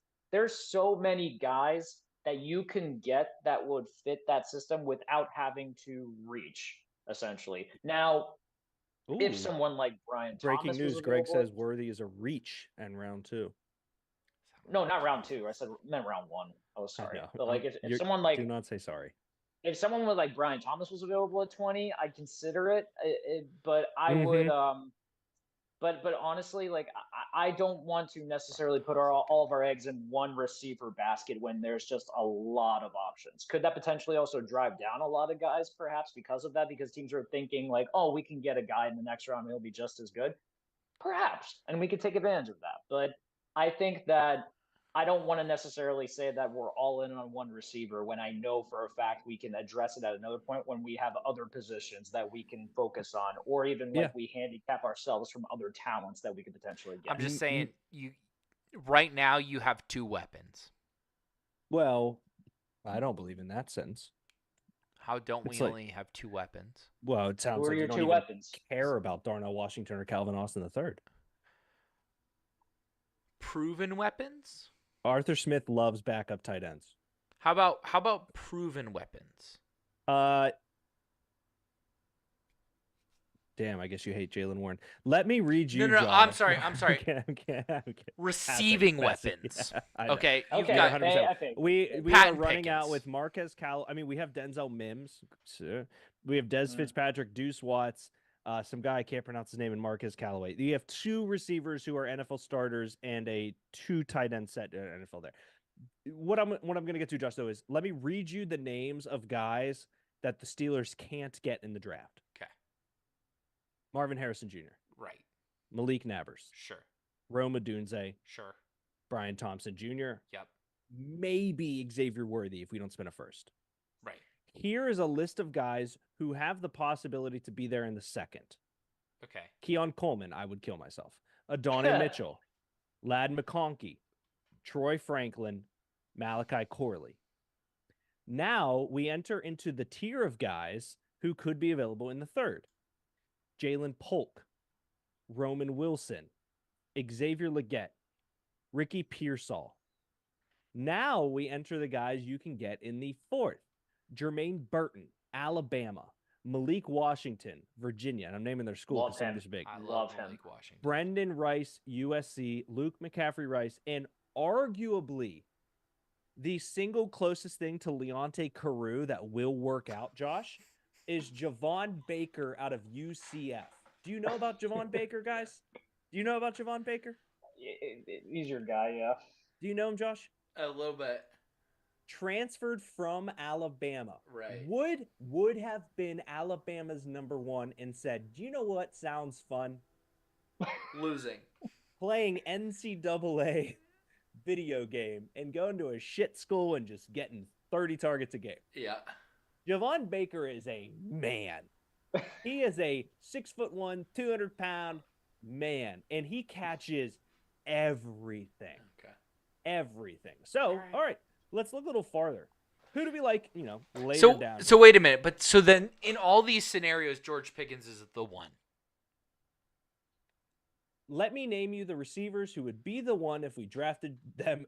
so many guys that you can get that would fit that system without having to reach, essentially. Now, if Ooh. someone like Brian Breaking Thomas news: was Greg available- says Worthy is a reach in round 2. no, not round 2. I meant round 1. I was I sorry. know. But like if You're- someone like do not say sorry. if someone with like Brian Thomas was available at 20, I'd consider it. But I would but honestly, like I don't want to necessarily put all of our eggs in one receiver basket when there's just a lot of options. Could that potentially also drive down a lot of guys, perhaps because of that? Because teams are thinking like, oh, we can get a guy in the next round and he'll be just as good, perhaps, and we could take advantage of that. But I think that I don't want to necessarily say that we're all in on one receiver when I know for a fact we can address it at another point when we have other positions that we can focus on, or even like Yeah. we handicap ourselves from other talents that we could potentially get. I'm just Mm, saying, you right now you have 2 weapons. Well, I don't believe in that sentence. How don't we It's like- only have 2 weapons? Well, it sounds Who are like you your don't two even weapons? care about Darnell Washington or Calvin Austin III. Proven weapons? Arthur Smith loves backup tight ends. How about proven weapons? Damn, I guess you hate Jalen Warren. Let me read you. No, I'm Josh. sorry. I'm sorry. I'm kidding. Receiving Passing. weapons. Yeah, I know. Okay, you've Okay, got 100%. I think. We are Patton running out Pickens. with Marquez Cal. I mean, we have Denzel Mims. We have Des Mm. Fitzpatrick, Deuce Watts, some guy I can't pronounce his name, and Marquez Callaway. You have 2 receivers who are NFL starters and a 2 tight end set NFL there. What I'm going to get to, Josh, though, is let me read you the names of guys that the Steelers can't get in the draft. Okay. Marvin Harrison Jr., Right. Malik Nabers, Sure. Rome Odunze, Sure. Brian Thompson Jr., Yep. maybe Xavier Worthy if we don't spend a first. Right. Here is a list of guys who have the possibility to be there in the second. Okay. Keon Coleman, I would kill myself. Adonai Mitchell, Lad McConkey, Troy Franklin, Malachi Corley. Now we enter into the tier of guys who could be available in the third. Jalen Polk, Roman Wilson, Xavier Leggett, Ricky Pearsall. Now we enter the guys you can get in the fourth. Jermaine Burton, Alabama. Malik Washington, Virginia. And I'm naming their school Love because some him. of these are big. I Love love him. Malik Washington. Brendan Rice, USC. Luke McCaffrey Rice. And arguably the single closest thing to Leonte Carew that will work out, Josh, is Javon Baker out of UCF. Do you know about Javon Baker, guys? Do you know about Javon Baker? He's your guy, yeah. Do you know him, Josh? A little bit. Transferred from Alabama. Right. Would have been Alabama's number 1 and said, do you know what sounds fun? Losing. Playing NCAA video game and going to a shit school and just getting 30 targets a game. Yeah. Javon Baker is a man. He is a 6'1", 200-pound man, and he catches everything. Okay. Everything. So, All right. all right, let's look a little farther. Who do we like, later down? So wait a minute. But so then in all these scenarios, George Pickens is the one. Let me name you the receivers who would be the one if we drafted them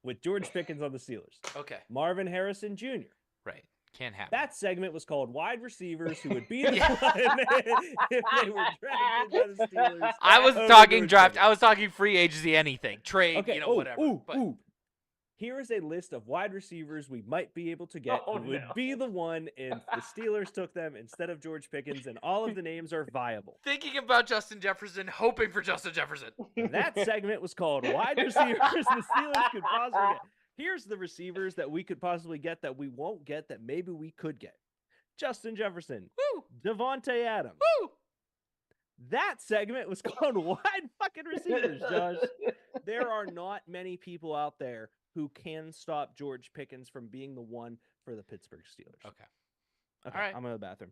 with George Pickens on the Steelers. Okay. Marvin Harrison Jr. Right. Can't happen. That segment was called Wide Receivers Who Would Be the One if they were drafted by the Steelers. I was over talking George draft. Pickens. I was talking free agency, anything, trade, Okay. whatever. But Here is a list of wide receivers we might be able to get Oh, who would no. be the one if the Steelers took them instead of George Pickens, and all of the names are viable. thinking about Justin Jefferson, hoping for Justin Jefferson. That segment was called Wide Receivers the Steelers Could Possibly Get. Here's the receivers that we could possibly get that we won't get that maybe we could get. Justin Jefferson, Woo! Devontae Adams. Woo! That segment was called Wide Fucking Receivers, Josh. There are not many people out there who can stop George Pickens from being the one for the Pittsburgh Steelers. Okay. Okay, All right. I'm in the bathroom.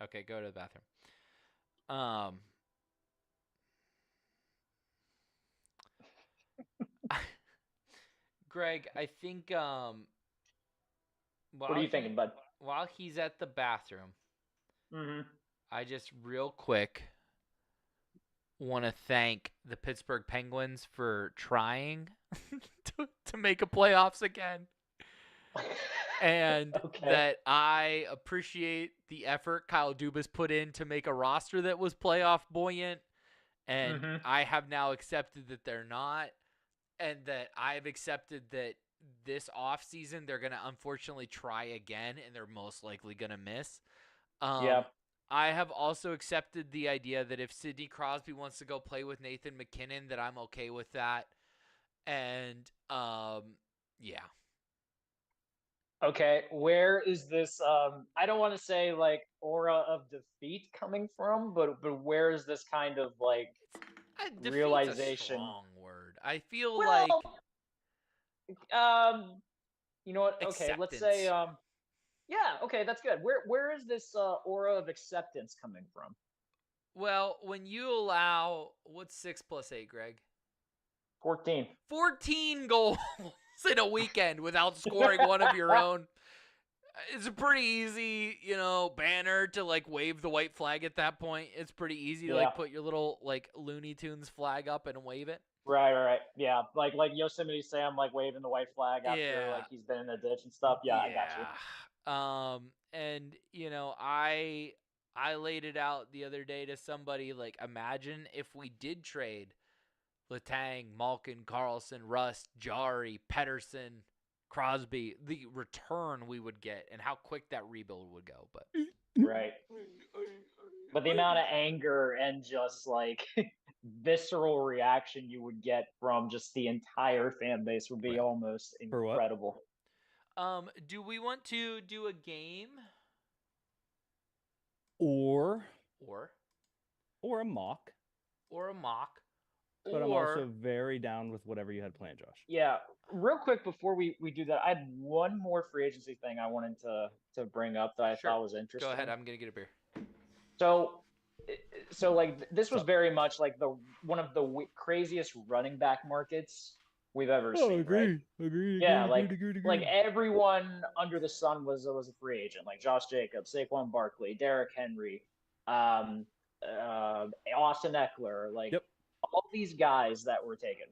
Okay, go to the bathroom. Greg, I think What are you thinking, bud? while he's at the bathroom, Mm-hmm. I just real quick want to thank the Pittsburgh Penguins for trying to make a playoffs again. And Okay. that I appreciate the effort Kyle Dubas put in to make a roster that was playoff buoyant. And Mhm. I have now accepted that they're not. And that I've accepted that this offseason they're going to unfortunately try again and they're most likely going to miss. Yeah. I have also accepted the idea that if Sidney Crosby wants to go play with Nathan McKinnon, that I'm okay with that. And yeah. Okay, where is this I don't want to say like aura of defeat coming from, but where is this kind of like Defeat's a realization? strong word. I feel Well, like you know what? Okay, let's say acceptance. yeah, okay, that's good. Where is this aura of acceptance coming from? Well, when you allow what's 6 plus 8, Greg? 14. 14 goals in a weekend without scoring one of your own. It's a pretty easy, banner to like wave the white flag at that point. It's pretty easy to Yeah. like put your little like Looney Tunes flag up and wave it. Right. Yeah, like Yosemite Sam like waving the white flag after Yeah. like he's been in the ditch and stuff. Yeah, I got you. And I laid it out the other day to somebody like imagine if we did trade Letang, Malkin, Carlson, Rust, Jari, Pedersen, Crosby, the return we would get and how quick that rebuild would go. But Right. But the amount of anger and just like visceral reaction you would get from just the entire fan base would be Right. almost For what? incredible. do we want to do a game Or or a mock. a mock? But I'm or also very down with whatever you had planned, Josh. Yeah, real quick before we do that, I had one more free agency thing I wanted to bring up that I Sure. thought was interesting. Go ahead, I'm gonna get a beer. So like this was very much like one of the craziest running back markets we've ever seen. Right? Agree. Yeah, like everyone under the sun was a free agent, like Josh Jacobs, Saquon Barkley, Derrick Henry, Austin Eckler, like Yep. all these guys that were taken.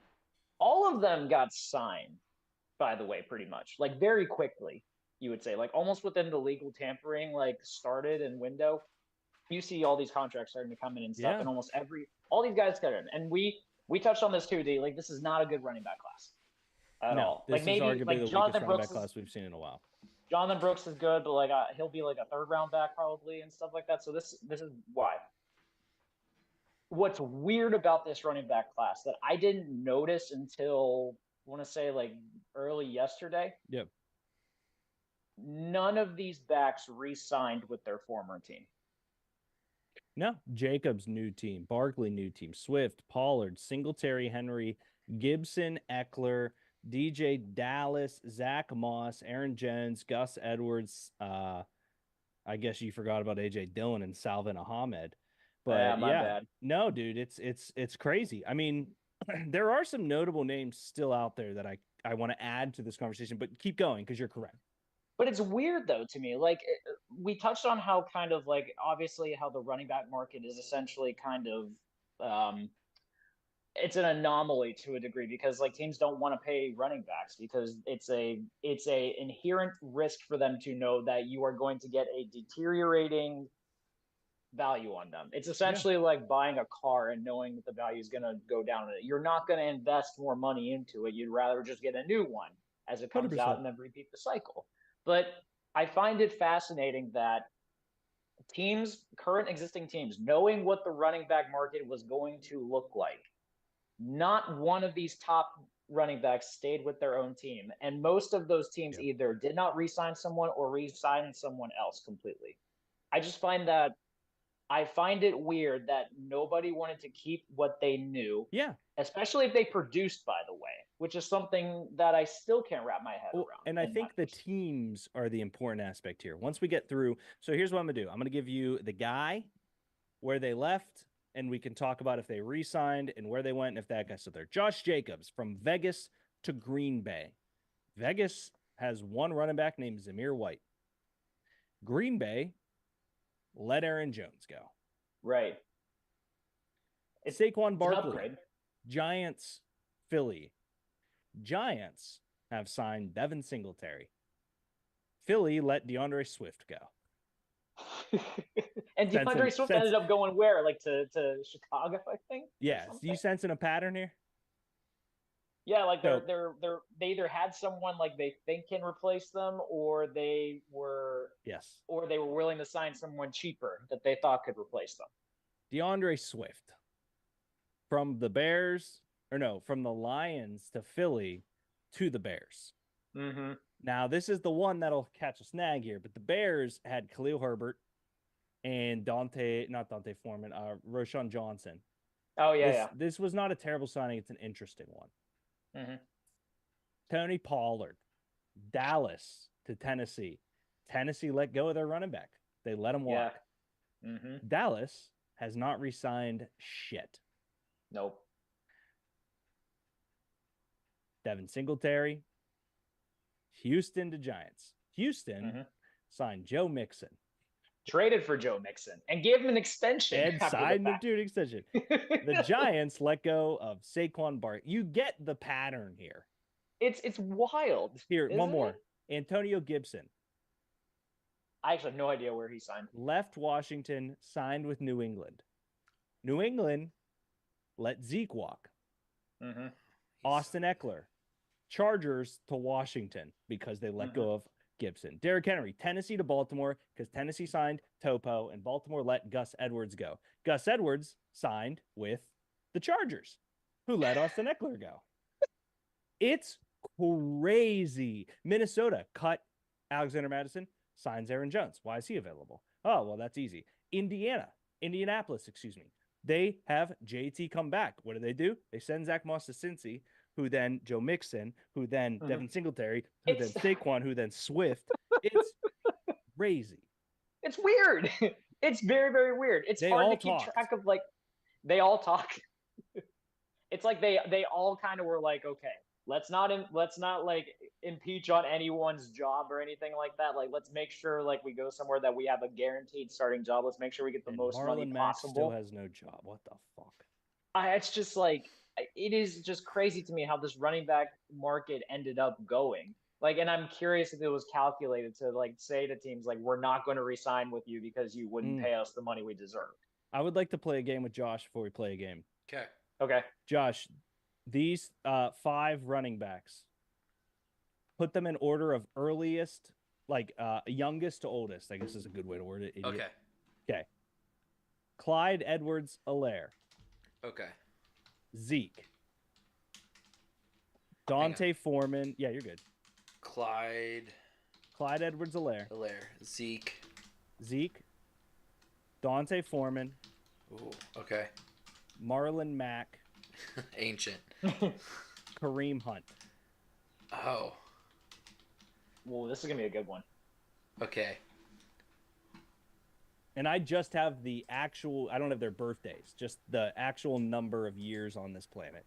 All of them got signed, by the way, pretty much, like very quickly. You would say, like almost within the legal tampering, like started and window. You see all these contracts starting to come in and stuff, Yeah. and all these guys got in, and we touched on this too, D. Like this is not a good running back class at all. This Like is maybe arguably like the Jonathan weakest running Brooks back class we've seen in a while. Jonathan Brooks is good, but like he'll be like a third round back probably and stuff like that. So this is why. What's weird about this running back class that I didn't notice until I want to say like early yesterday. Yep. None of these backs re-signed with their former team. No, Jacobs new team, Barkley new team, Swift, Pollard, Singletary, Henry, Gibson, Eckler, DJ Dallas, Zach Moss, Aaron Jones, Gus Edwards. I guess you forgot about AJ Dillon and Salvin Ahmed. But Yeah, my bad. No, dude, it's crazy. I mean, there are some notable names still out there that I want to add to this conversation, but keep going because you're correct. But it's weird though to me. Like we touched on how kind of like obviously how the running back market is essentially kind of it's an anomaly to a degree because like teams don't want to pay running backs because it's a inherent risk for them to know that you are going to get a deteriorating value on them. It's essentially like buying a car and knowing that the value is going to go down. You're not going to invest more money into it. You'd rather just get a new one as it comes 100%. out and then repeat the cycle. But I find it fascinating that current existing teams, knowing what the running back market was going to look like, not one of these top running backs stayed with their own team, and most of those teams Yep. either did not re-sign someone or re-signed someone else completely. I find it weird that nobody wanted to keep what they knew, Yeah. especially if they produced, by the way, which is something that I still can't wrap my head Well, around. and I in think my the teams are the important aspect here. Once we get through, so here's what I'm gonna do. I'm gonna give you the guy, where they left, and we can talk about if they re-signed and where they went and if that guy. So they're Josh Jacobs from Vegas to Green Bay. Vegas has one running back named Zamir White. Green Bay let Aaron Jones go. right. It's It's Saquon an Barkley. upgrade. Giants, Philly. Giants have signed Devin Singletary. Philly let DeAndre Swift go. And Sensing- DeAndre Swift ended up going where? Like to Chicago, I think. or Yeah, something? you sensing a pattern here? Yeah, like So- they either had someone like they think can replace them, or they were Yes. willing to sign someone cheaper that they thought could replace them. DeAndre Swift from the Bears, or no, from the Lions to Philly to the Bears. Mm-hmm. Now, this is the one that'll catch a snag here, but the Bears had Khalil Herbert and not Dante Foreman, Roshan Johnson. Oh yeah, This was not a terrible signing. It's an interesting one. Mhm. Tony Pollard, Dallas to Tennessee. Tennessee let go of their running back. They let him yeah. walk. Mm-hmm. Dallas has not re-signed shit. Nope. Devin Singletary, Houston to Giants. Houston Mhm. signed Joe Mixon Traded for Joe Mixon and gave him an extension. and after the signed him fact. to an extension. The Giants let go of Saquon Barkley. You get the pattern here. It's wild. Here, one isn't more. it? Antonio Gibson I actually have no idea where he signed. left Washington, signed with New England. New England let Zeke walk. Mm-hmm. Austin Eckler, Chargers to Washington because they let go of Gibson. Derrick Henry, Tennessee to Baltimore because Tennessee signed Topo and Baltimore let Gus Edwards go. Gus Edwards signed with the Chargers, who let Austin Eckler go. It's crazy. Minnesota cut Alexander Madison, signs Aaron Jones. Why is he available? Oh, well, that's easy. Indianapolis, excuse me. They have JT come back. What do? They send Zach Moss to Cincy, who then Joe Mixon, who then Mhm. Devin Singletary, who It's- then Saquon, who then Swift. It's crazy. It's weird. It's very, very weird. It's They hard all to keep talked. track of. Like, they all talk. It's like they all kind of were like, okay, let's not like impeach on anyone's job or anything like that. Like, let's make sure like we go somewhere that we have a guaranteed starting job. Let's make sure we get the And most money Marlon Mack still possible. has no job. What the fuck? It's just like it is just crazy to me how this running back market ended up going. Like, and I'm curious if it was calculated to like say to teams like, we're not going to re-sign with you because you wouldn't pay us the money we deserve. I would like to play a game with Josh before we play a game. Okay. Okay. Josh, these 5 running backs, put them in order of earliest, like youngest to oldest, I guess is a good way to word it. Idiot. Okay. Clyde Edwards-Helaire, Okay. Zeke, Dante Foreman. Yeah, you're good. Clyde, Clyde Edwards-Helaire, Hilaire, Zeke. Zeke, Dante Foreman, Ooh. Okay. Marlon Mack, Ancient. Kareem Hunt. Oh. Well, this is gonna be a good one. Okay. And I just have the actual, I don't have their birthdays, just the actual number of years on this planet.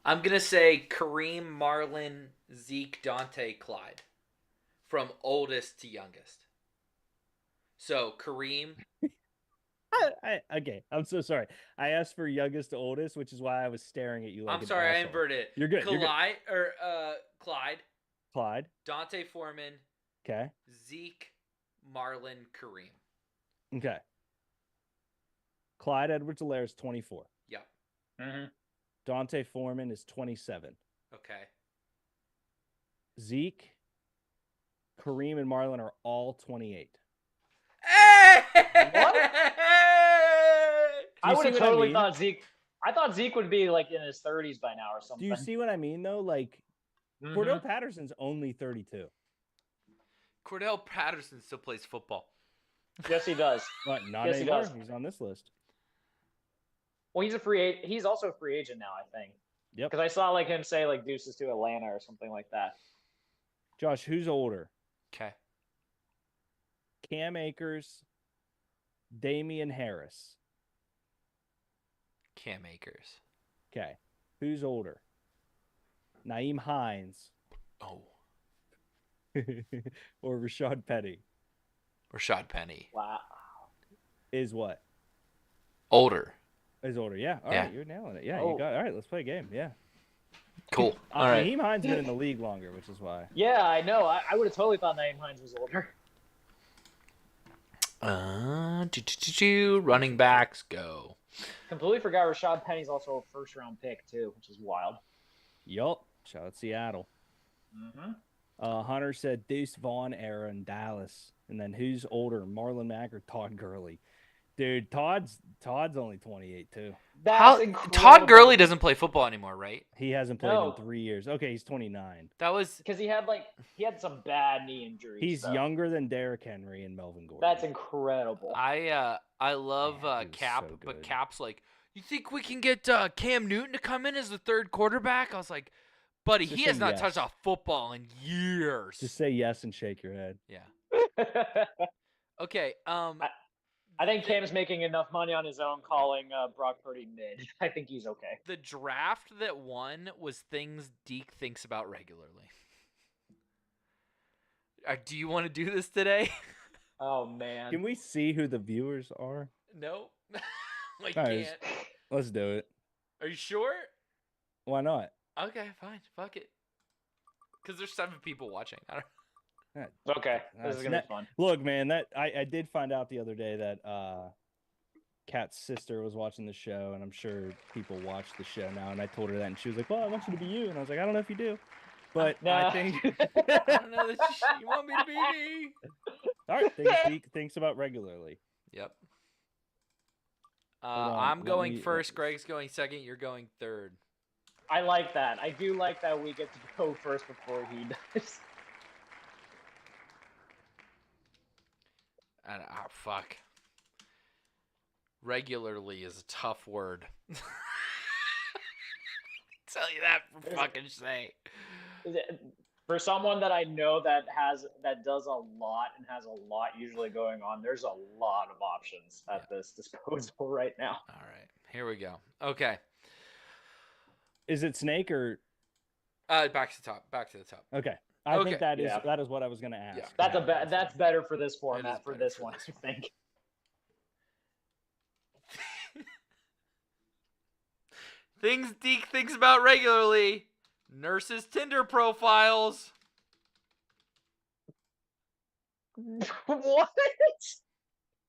I'm gonna say Kareem, Marlon, Zeke, Dante, Clyde, from oldest to youngest. So Kareem. Okay, I'm so sorry. I asked for youngest to oldest, which is why I was staring at you like I'm an sorry, I asshole. inverted it. You're good. You're good. Clyde, Clyde. Dante Foreman, Okay. Zeke, Marlon, Kareem. Okay. Clyde Edwards-Helaire is 24. Yep. Mm-hmm. Dante Foreman is 27. Okay. Zeke, Kareem, and Marlon are all 28. Hey! I You would see have what I totally mean? thought Zeke. I thought Zeke would be like in his 30s by now or Do something. you see what I mean though? Like Mhm. Cordell Patterson's only 32. Cordell Patterson still plays football. Yes, he does. What? Not Yes, he anymore. does. He's on this list. Well, he's a free agent. He's also a free agent now, I think. Yep. Because I saw like him say like deuces to Atlanta or something like that. Josh, who's older? Okay. Cam Akers, Damian Harris. Cam Akers. Okay. Who's older? Naeem Hines Oh. or Rashad Penny Rashad Penny. Wow. is what? Older. Is older. Yeah. All Yeah. right. You're nailing it. Yeah. Oh. You got. All right. Let's play a game. Yeah. Cool. All right. Naeem Hines been in the league longer, which is why. Yeah, I know. I would have totally thought Naeem Hines was older. Running backs go. Completely forgot Rashad Penny's also a first round pick too, which is wild. Yup. Shout out Seattle. Mm-hmm. Hunter said Deuce Vaughn era in Dallas, and then who's older, Marlon Mack or Todd Gurley? Dude, Todd's only 28 too. That's Todd Gurley doesn't play football anymore, right? He hasn't played No. in 3 years. Okay, he's 29. That was because he had some bad knee injuries. He's so younger than Derrick Henry and Melvin Gordon. That's incredible. I love Man, he was Cap, so but good. Cap's like, you think we can get Cam Newton to come in as the third quarterback? I was like, buddy, Just he say has not yes. touched a football in years. Just say yes and shake your head. Yeah. Okay. I think Cam's making enough money on his own calling Brock Purdy mid. I think he's okay. The draft that won was things Deke thinks about regularly. Do you want to do this today? Oh man. Can we see who the viewers are? No. I All right, can't. Let's do it. Are you sure? Why not? Okay, fine. Fuck it. Because there's 7 people watching. I don't. Okay, this is gonna That- be fun. Look, man, that I did find out the other day that Kat's sister was watching the show, and I'm sure people watch the show now. And I told her that, and she was like, "Well, I want you to be you," and I was like, "I don't know if you do, but Nah. I think." I don't know that you want me to be me. All right, things thinks about regularly. Yep. Hold on, I'm let going me- first. Greg's going second. You're going third. I like that. I do like that we get to go first before he does. And fuck. Regularly is a tough word. Tell you that for fucking say. For someone that I know that does a lot and has a lot usually going on, there's a lot of options at this disposal right now. All right, here we go. Okay, Is it Snake or back to the top. Back to the top. okay? I Okay, think that is yeah. that is what I was gonna ask. Yeah. That's better for this It is format for better this for one, this I think. Things Deke thinks about regularly. Nurses' Tinder profiles. What?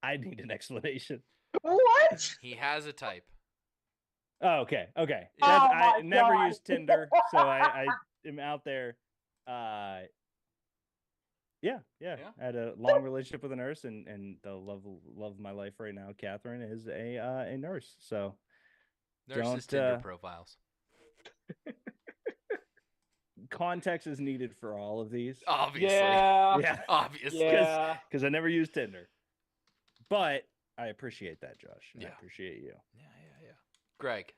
I need an explanation. What? He has a type. Oh, okay, okay. Oh I my never God. used Tinder, so I am out there. Yeah. Yeah. I had a long relationship with a nurse, and the love of my life right now, Catherine, is a nurse. So Nurses' Don't, Tinder profiles. context is needed for all of these. Obviously. Yeah. Yeah, Obviously. Yeah. because I never used Tinder, but I appreciate that, Josh. and I Yeah. appreciate you. Yeah. Greg.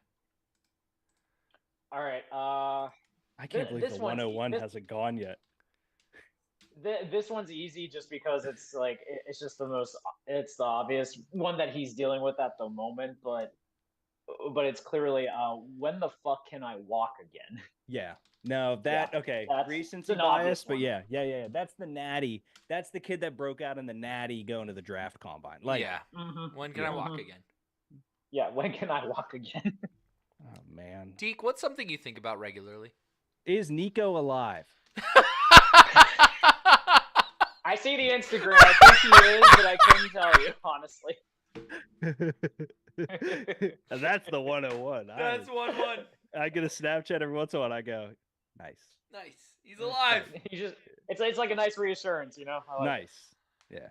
All right. I can't believe This the one's- 101 this- hasn't gone yet. This one's easy just because it's like it's just it's the obvious one that he's dealing with at the moment, but it's clearly when the fuck can I walk again? Yeah. No, that okay. that's Recency an obvious bias, but one. yeah. That's the natty. That's the kid that broke out in the natty going to the draft combine. Like, Yeah. Mhm. When can I walk Mhm. again? Yeah, when can I walk again? oh man, Deke, what's something you think about regularly? is Nico alive? I see the Instagram. I think he is, but I couldn't tell you honestly. And that's the 101. That's 1-1. I get a Snapchat every once in a while. I go, nice, Nice. He's alive. He just it's like a nice reassurance, you know. I like it. nice. Yeah.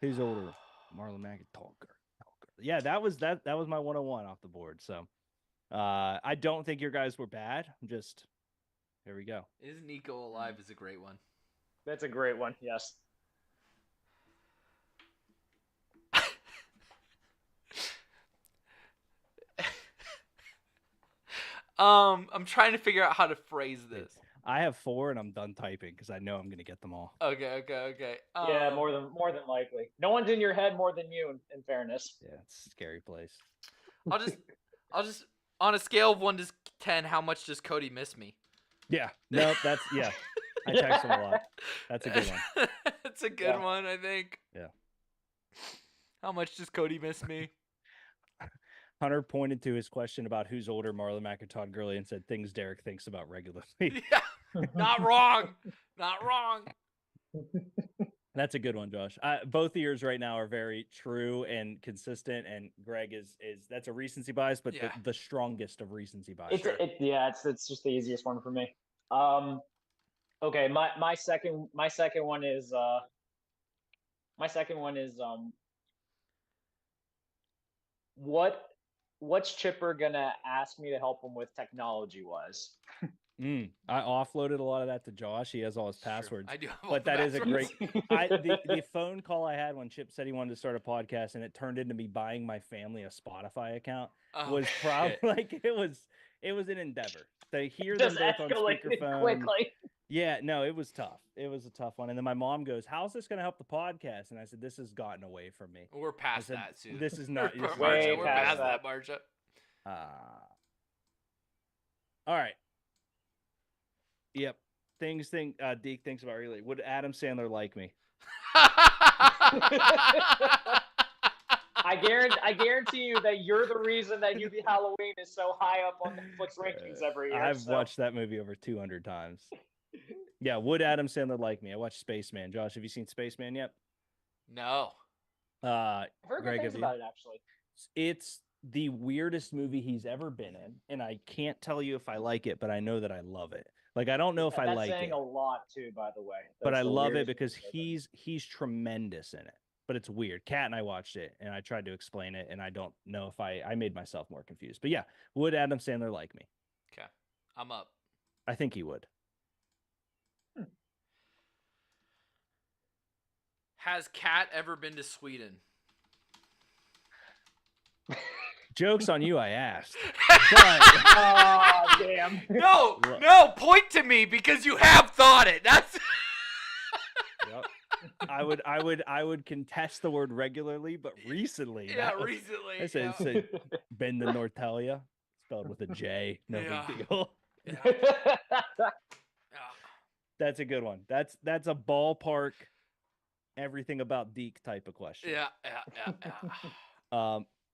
Who's older, Marlon Mack or Talker? yeah, that was my 101 off the board. So I don't think your guys were bad. I'm just here we go. Is Nico alive? Is a great one. That's a great one. Yes. I'm trying to figure out how to phrase this. I have 4 and I'm done typing because I know I'm gonna get them all. Okay. Yeah, more than likely. No one's in your head more than you. In fairness. Yeah, it's a scary place. I'll just on a scale of 1 to 10, how much does Cody miss me? Yeah, no, that's yeah. I text him a lot. That's a good one. That's a good Yeah. one, I think. Yeah. How much does Cody miss me? Hunter pointed to his question about who's older, Marlon Mack or Todd Gurley, and said things Derek thinks about regularly. Yeah, not wrong. Not wrong. That's a good one, Josh. Both of yours right now are very true and consistent, and Greg is that's a recency bias, but Yeah. the strongest of recency bias. Sure. It's just the easiest one for me. Okay, my second one is what's Chipper gonna ask me to help him with technology wise? I offloaded a lot of that to Josh. He has all his It's true. passwords. I do have all But the that is a passwords. great. The phone call I had when Chip said he wanted to start a podcast, and it turned into me buying my family a Spotify account, Oh, was probably shit. like it was an endeavor to hear them Just both on escalated speakerphone. quickly. Yeah, no, it was tough. It was a tough one. And then my mom goes, "How's this going to help the podcast?" And I said, "This has gotten away from me." We're past said, that, Sue. this is not- We're, this is way Marsha, we're past past that. that, Marsha. All right. Yep. Deke thinks about really. Would Adam Sandler like me? I guarantee you that you're the reason that Hubie Halloween is so high up on Netflix rankings every year. I've so. watched that movie over 200 times. Yeah, would Adam Sandler like me? I watched Spaceman. Josh, have you seen Spaceman yet? No. I've heard Greg, good things have you? about it actually. It's the weirdest movie he's ever been in, and I can't tell you if I like it, but I know that I love it. Like I don't know if I That's like saying it, a lot too, by the way. but That's I the love it weirdest because movie I've he's tremendous in it. But it's weird. Kat and I watched it, and I tried to explain it, and I don't know if I made myself more confused. But yeah, would Adam Sandler like me? Okay. I'm up. I think he would. Has Kat ever been to Sweden? Joke's on you, I asked. Oh, damn. No, Look. no, point to me because you have thought it. That's Yep. I would contest the word regularly, but recently. yeah, that was- recently. I said, yeah. said Ben the Nortelia, spelled with a J. No Yeah. big deal. Yeah. That's a good one. That's a ballpark, everything about Deke type of question. Yeah.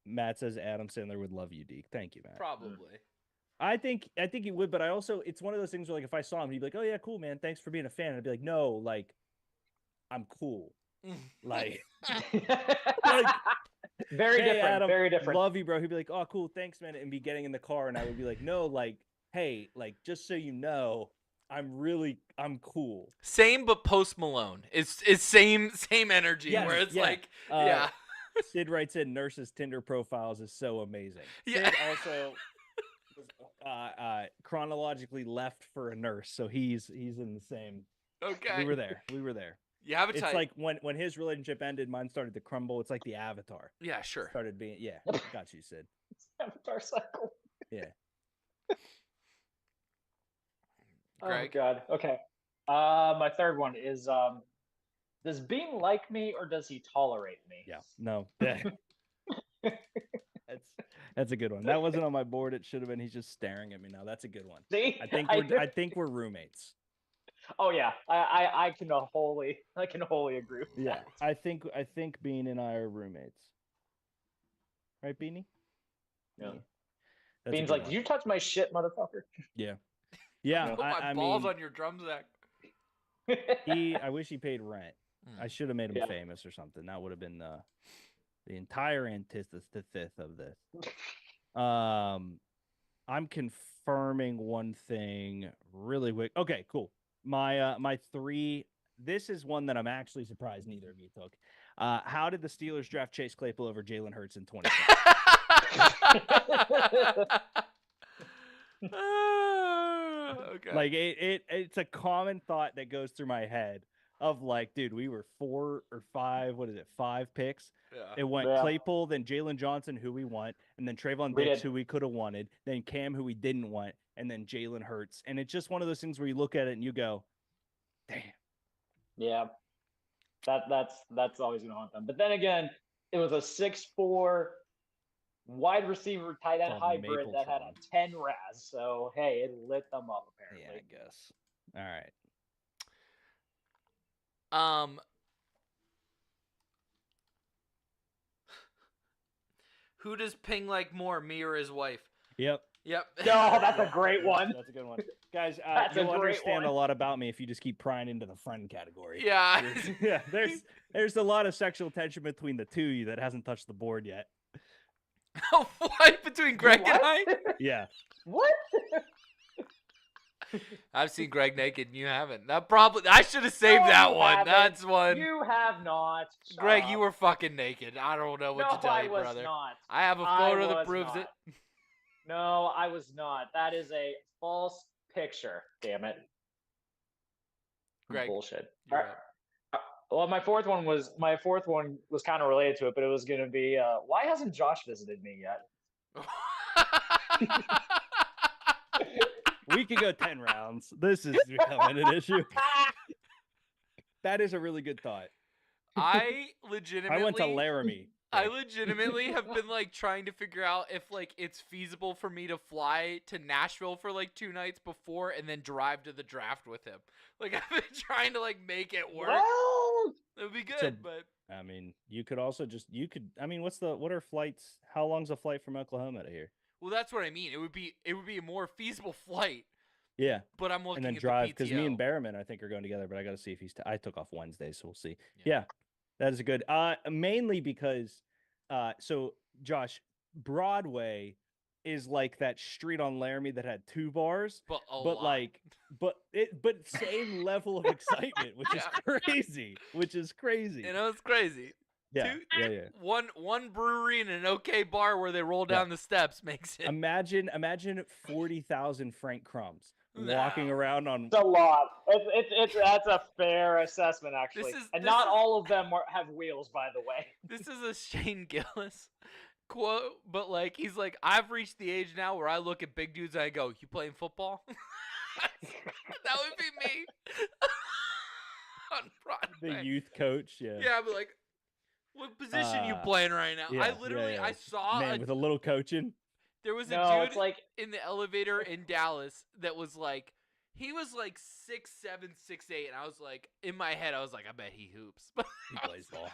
Matt says Adam Sandler would love you, Deke. Thank you, Matt. Probably. I think he would, but I also it's one of those things where like if I saw him, he'd be like, "Oh yeah, cool, man. Thanks for being a fan." I'd be like, "No, like, I'm cool." Like, very "Hey, different. Adam, Very different. love you, bro. He'd be like, "Oh, cool, thanks, man," and be getting in the car, and I would be like, "No, like, hey, like, just so you know, I'm cool." Same, but Post Malone. It's same energy Yes, where it's yeah. like Uh, yeah. Sid writes in nurses Tinder profiles is so amazing. Yeah. Sid also was, chronologically left for a nurse, so he's in the same. Okay. We were there. You have a It's type. like when his relationship ended, mine started to crumble. It's like the Avatar yeah, sure. started being. Yeah, got you, Sid. Avatar cycle. Yeah. Greg? Oh god. Okay. My third one is does Bean like me or does he tolerate me? Yeah. No. That's a good one. That wasn't on my board. It should have been. He's just staring at me now. That's a good one. See? I think we're roommates. Oh yeah. I can wholly agree with Yeah. that. I think Bean and I are roommates. Right, Beanie? Yeah. That's a Bean's good like, one. did you touch my shit, motherfucker? Yeah. Yeah. Put my I balls mean, on your drum sack. I wish he paid rent. I should have made him Yeah. famous or something. That would have been the entire antithesis of this. I'm confirming one thing really quick. Okay, cool. My 3. This is one that I'm actually surprised neither of you took. How did the Steelers draft Chase Claypool over Jalen Hurts in 2020? Okay. Like it's a common thought that goes through my head of like, dude, we were 4 or 5. What is it? 5 picks. Yeah. It went Yeah. Claypool, then Jalen Johnson, who we want, and then Trayvon We Diggs, did. who we could have wanted, then Cam, who we didn't want, and then Jalen Hurts. And it's just one of those things where you look at it and you go, damn. Yeah, that's always gonna haunt them. But then again, it was a 6'4" wide receiver tight end Called hybrid that had a Mapletron. 10 RAS. So hey, it lit them up Yeah, apparently. I guess. All right. Who does Ping like more, me or his wife? Yep. Yep. No, that's a great Yeah, one. That's a good one. Guys, That's a you'll great understand a one. lot about me if you just keep prying into the friend category. Yeah. Yeah, there's a lot of sexual tension between the two of you that hasn't touched the board yet. What between Greg and What? I? Yeah. What? I've seen Greg naked and you haven't. That probably I should have saved No, that you one. haven't. That's one. You have not. Shut Greg, up. you were fucking naked. I don't know what No, to tell I you, was brother. not. I have a I photo that was proves not. it. No, I was not. That is a false picture. Damn it. Greg, Bullshit. you're All right. Well, my fourth one was kind of related to it, but it was gonna be why hasn't Josh visited me yet? We could go 10 rounds. This is becoming an issue. That is a really good thought. I legitimately I went to Laramie. I legitimately have been like trying to figure out if like it's feasible for me to fly to Nashville for like 2 nights before and then drive to the draft with him. Like I've been trying to like make it work. Well, It would be good, So- but I mean, you could also I mean, what are flights? How long's a flight from Oklahoma to here? well, that's what I mean. It would be a more feasible flight, Yeah. but I'm looking And then at drive the because PTO. me and Berriman I think are going together, but I got to see if I took off Wednesday, so we'll see. Yeah. Yeah, that is a good. Mainly because, so Josh, Broadway is like that street on Laramie that had 2 bars, but a but lot. like, but same level of excitement, which is crazy. Which is crazy. you know, it's crazy. Yeah, two- yeah. One brewery and an okay bar where they roll Yeah. down the steps makes it. Imagine 40,000 Frank Crumbs walking No. around on. it's a lot. It's that's a fair assessment actually. And this not is- all of them have wheels, by the way. This is a Shane Gillis quote, but like he's like, I've reached the age now where I look at big dudes and I go, "You playing football?" That would be me on Broadway. The youth coach, yeah. Yeah, I'd be like, "What position you Uh, playing right now?" yeah, I yeah, literally yeah. I saw Man, with a little coaching. there was a No, dude it's like in the elevator in Dallas that was like, he was like 6'7", 6'8", and I was like, in my head, I was like, I bet he hoops. He plays ball.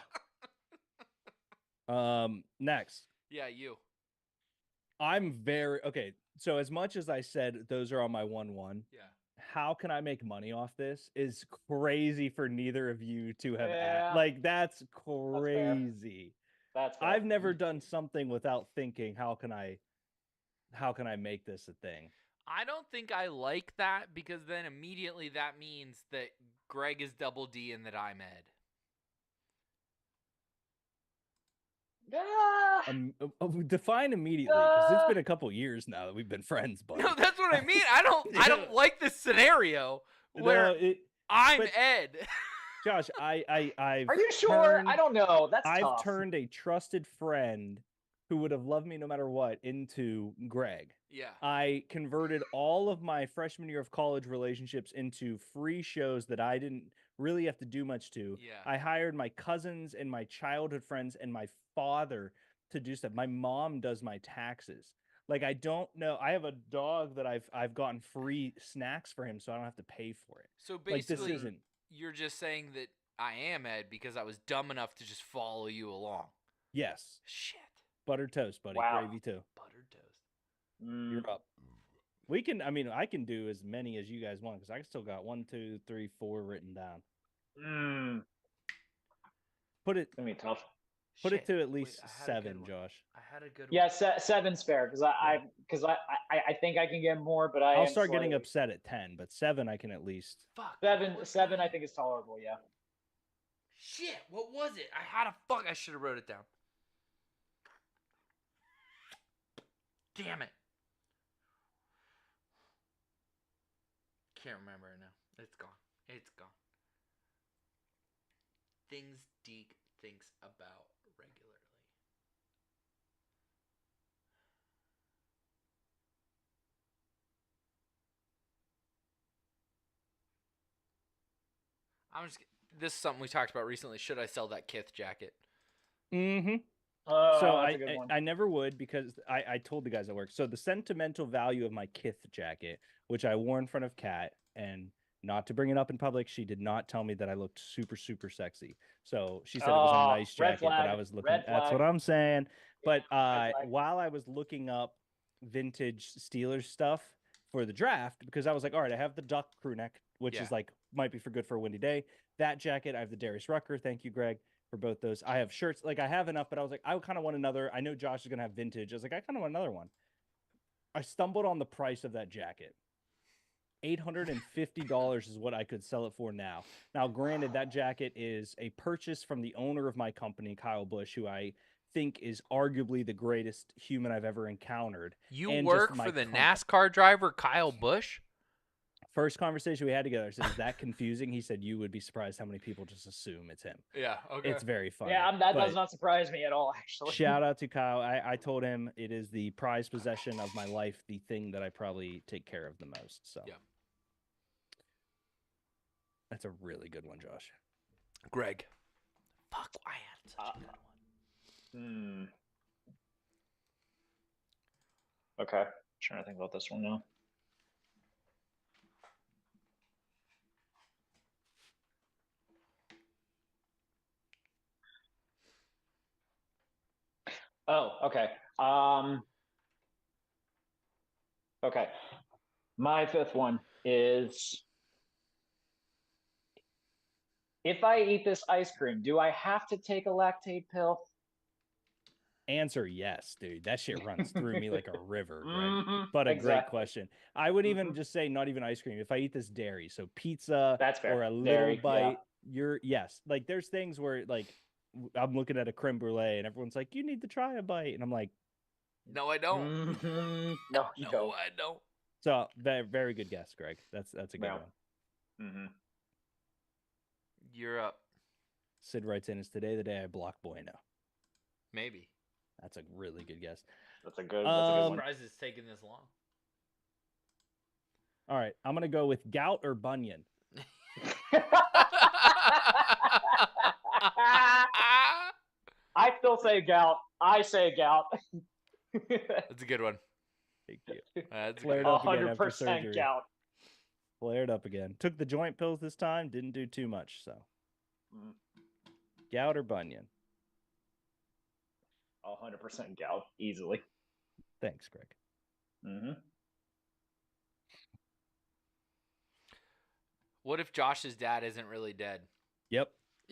Next. Yeah, you. I'm very okay. So as much as I said those are on my 1-1, Yeah. how can I make money off this is crazy for neither of you to have Yeah. like that's fair. crazy. that's fair. I've never done something without thinking how can I make this a thing? I don't think I like that because then immediately that means that Greg is double D and that I'm Ed. Ah, Define immediately because it's been a couple years now that we've been friends, but No, that's what I mean. I don't like this scenario where I'm but- Ed. Josh, I've are you sure? I don't know. That's I've tough. turned a trusted friend who would have loved me no matter what into Greg. Yeah. I converted all of my freshman year of college relationships into free shows that I didn't really have to do much to. Yeah. I hired my cousins and my childhood friends and my father to do stuff. My mom does my taxes. Like I don't know. I have a dog that I've gotten free snacks for him, so I don't have to pay for it. So Like basically, this isn't. you're just saying that I am Ed because I was dumb enough to just follow you along. Yes, Shit. buttered toast, buddy. Wow. Gravy too. Buttered toast. Mm, You're up. We can. I mean, I can do as many as you guys want because I still got 1, 2, 3, 4 written down. mm, Put it. it's gonna be tough. Put it Shit. to at Wait, least I had a good 7, one. Josh. I had a good Yeah, one. 7's fair because I think I can get more, but I'll am start getting slightly- upset at 10, but 7 I can at least. Fuck. Seven what's seven that? I think is tolerable. Yeah. Shit, what was it? I had a fuck. I should have wrote it down. Damn it. Can't remember it now. It's gone. It's gone. Things Deke thinks about regularly. This is something we talked about recently. Should I sell that Kith jacket? Mm-hmm. Oh, So that's a good one. I never would, because I told the guys at work. So the sentimental value of my Kith jacket, which I wore in front of Kat, and not to bring it up in public, she did not tell me that I looked super, super sexy. So she said it was a nice red jacket, but I flag, was looking. red That's what flag. I'm saying. But red flag. while I was looking up vintage Steelers stuff for the draft, because I was like, all right, I have the duck crew neck, which Yeah. is like might be for good for a windy day. That jacket, I have the Darius Rucker. Thank you, Greg, for both those. I have shirts, like I have enough, but I was like, I kind of want another. I know Josh is gonna have vintage. I was like, I kind of want another one. I stumbled on the price of that jacket. $850 is what I could sell it for now. Now, granted, that jacket is a purchase from the owner of my company, Kyle Busch, who I think is arguably the greatest human I've ever encountered. You And work just my for the company. NASCAR driver Kyle Busch? First conversation we had together, I said, is that confusing? He said, you would be surprised how many people just assume it's him. Yeah, okay. It's very funny. Yeah, that but does not surprise me at all, actually. shout out to Kyle. I told him it is the prized possession of my life, the thing that I probably take care of the most. So Yeah. That's a really good one, Josh. Greg. Fuck, I had such a good one. Okay. Trying to think about this one now. Oh, okay. Okay. My fifth one is, if I eat this ice cream, do I have to take a lactate pill? Answer yes, dude. That shit runs through me like a river, Greg. Mhm, But a great exactly. question. I would even just say not even ice cream. If I eat this dairy, so pizza That's fair. or a little Dairy, yeah. bite, yes. Like there's things where like I'm looking at a creme brulee and everyone's like, you need to try a bite. And I'm like, No, I don't. Mhm. No, you No, don't. I don't. so very good guess, Greg. That's a good Yeah. one. Mm-hmm. You're up. Sid writes in, is today the day I block Bueno? Maybe. That's a really good guess. That's a good I'm one. surprised it's taking this long. All right, I'm gonna go with gout or bunion. I still say gout. I say gout. That's a good one. Thank you. That's a Flared good one. up again after 100% surgery. gout. Flared up again. Took the joint pills this time. Didn't do too much. So, Mm. gout or bunion? 100% gout, easily. Thanks, Greg. Mm-hmm. What if Josh's dad isn't really dead? Yep.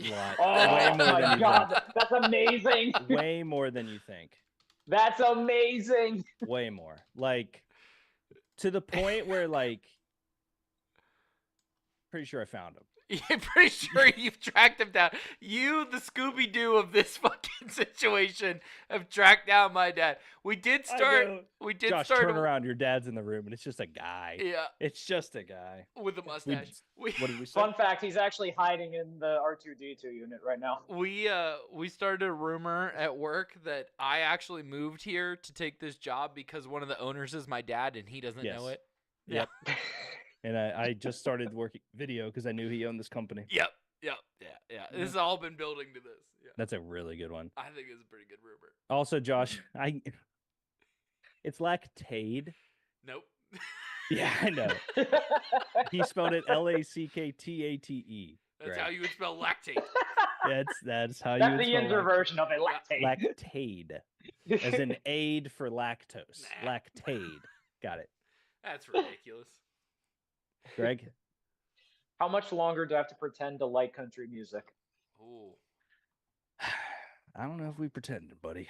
Lot. Oh Way more than my you god, that's amazing. think. Way more than you think. That's amazing. Way more. Like to the point where like pretty sure I found him. You're pretty sure you've tracked him down. You, the Scooby Doo of this fucking situation, have tracked down my dad. We did start. We did Josh, start. turn around. Your dad's in the room, and it's just a guy. Yeah, It's just a guy. with a mustache. What did we say? Fun fact, he's actually hiding in the R2D2 unit right now. We started a rumor at work that I actually moved here to take this job because one of the owners is my dad and he doesn't know Yes. it. Yep. And I just started working video because I knew he owned this company. Yep. Yeah. This has all been building to this. Yeah. That's a really good one. I think it's a pretty good rumor. Also, Josh, it's Lactaid. Nope. Yeah, I know. He spelled it Lacktate. That's how you would spell lactate. That's how That's you would the spell inversion of it, lactate. Lactaid, as in aid for lactose. Nah. Lactaid. Got it. That's ridiculous. Greg? How much longer do I have to pretend to like country music? Ooh. I don't know if we pretended, buddy.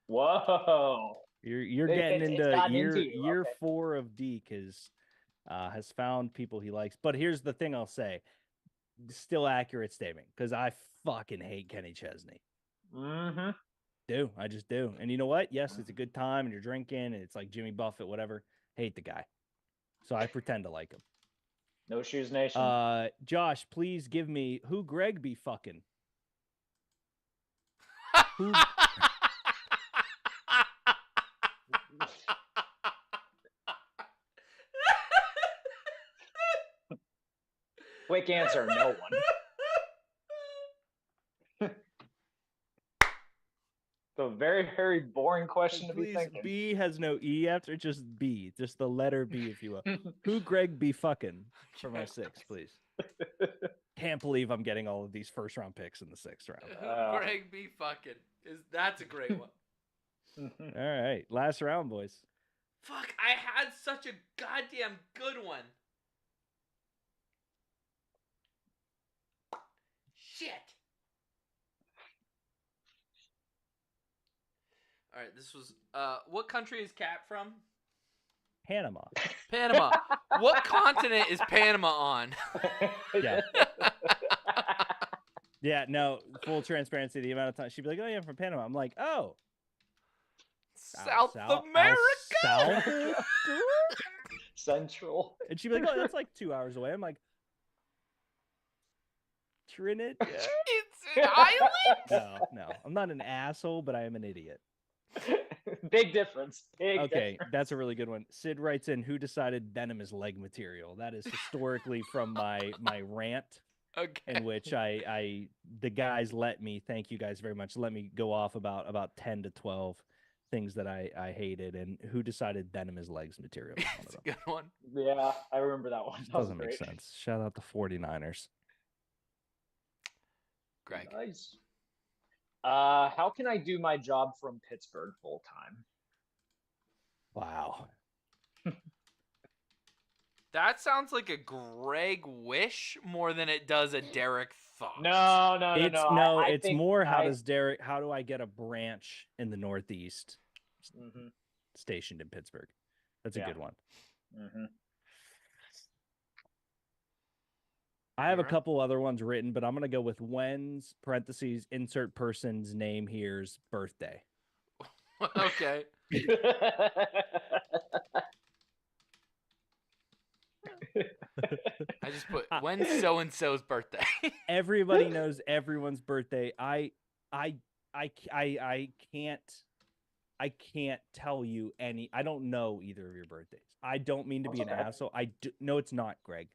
Whoa. You're It- getting it's into gotten year into you, year okay. 4 of Deke has found people he likes. But here's the thing I'll say. still accurate statement because I fucking hate Kenny Chesney. Mm-hmm. I just do. And you know what? Yes, it's a good time and you're drinking and it's like Jimmy Buffett, whatever. Hate the guy. So I pretend to like him. No Shoes Nation. Josh, please give me who Greg be fucking. Who Quick answer, no one. So very, very boring question to be please, thinking. B has no E after, just B. Just the letter B, if you will. Who Greg be fucking for my 6, please. Can't believe I'm getting all of these first round picks in the 6th round. Greg B. fucking that's a great one. All right, last round, boys. Fuck, I had such a goddamn good one. Shit. All right, this was what country is Cat from? Panama. Panama. What continent is Panama on? Yeah. Yeah, no, full transparency. The amount of time she'd be like, "Oh yeah, I'm from Panama." I'm like, "Oh, South America. South? Central. And she'd be like, "Oh, that's like 2 hours away." I'm like, Trinidad? It's an island. No, I'm not an asshole, but I am an idiot. Big difference. Big Okay, difference. that's a really good one. Sid writes in, "Who decided venom is leg material?" That is historically from my rant, Okay. in which the guys let me, thank you guys very much, let me go off about 10 to 12 things that I hated, and who decided venom is legs material was one That's of a them. good one. Yeah, I remember that one. That was Doesn't make great. sense. Shout out the 49ers. Greg. Nice. How can I do my job from Pittsburgh full time? Wow. That sounds like a Greg wish more than it does a Derek thought. No. It's think more how do I get a branch in the Northeast Mm-hmm, stationed in Pittsburgh? That's a Yeah. good one. mm-hmm. I have a Alright. couple other ones written, but I'm gonna go with when's parentheses insert person's name here's birthday. Okay. I just put when's so and so's birthday. Everybody knows everyone's birthday. I can't tell you any. I don't know either of your birthdays. I don't mean to be an That's okay. asshole. No, it's not, Greg.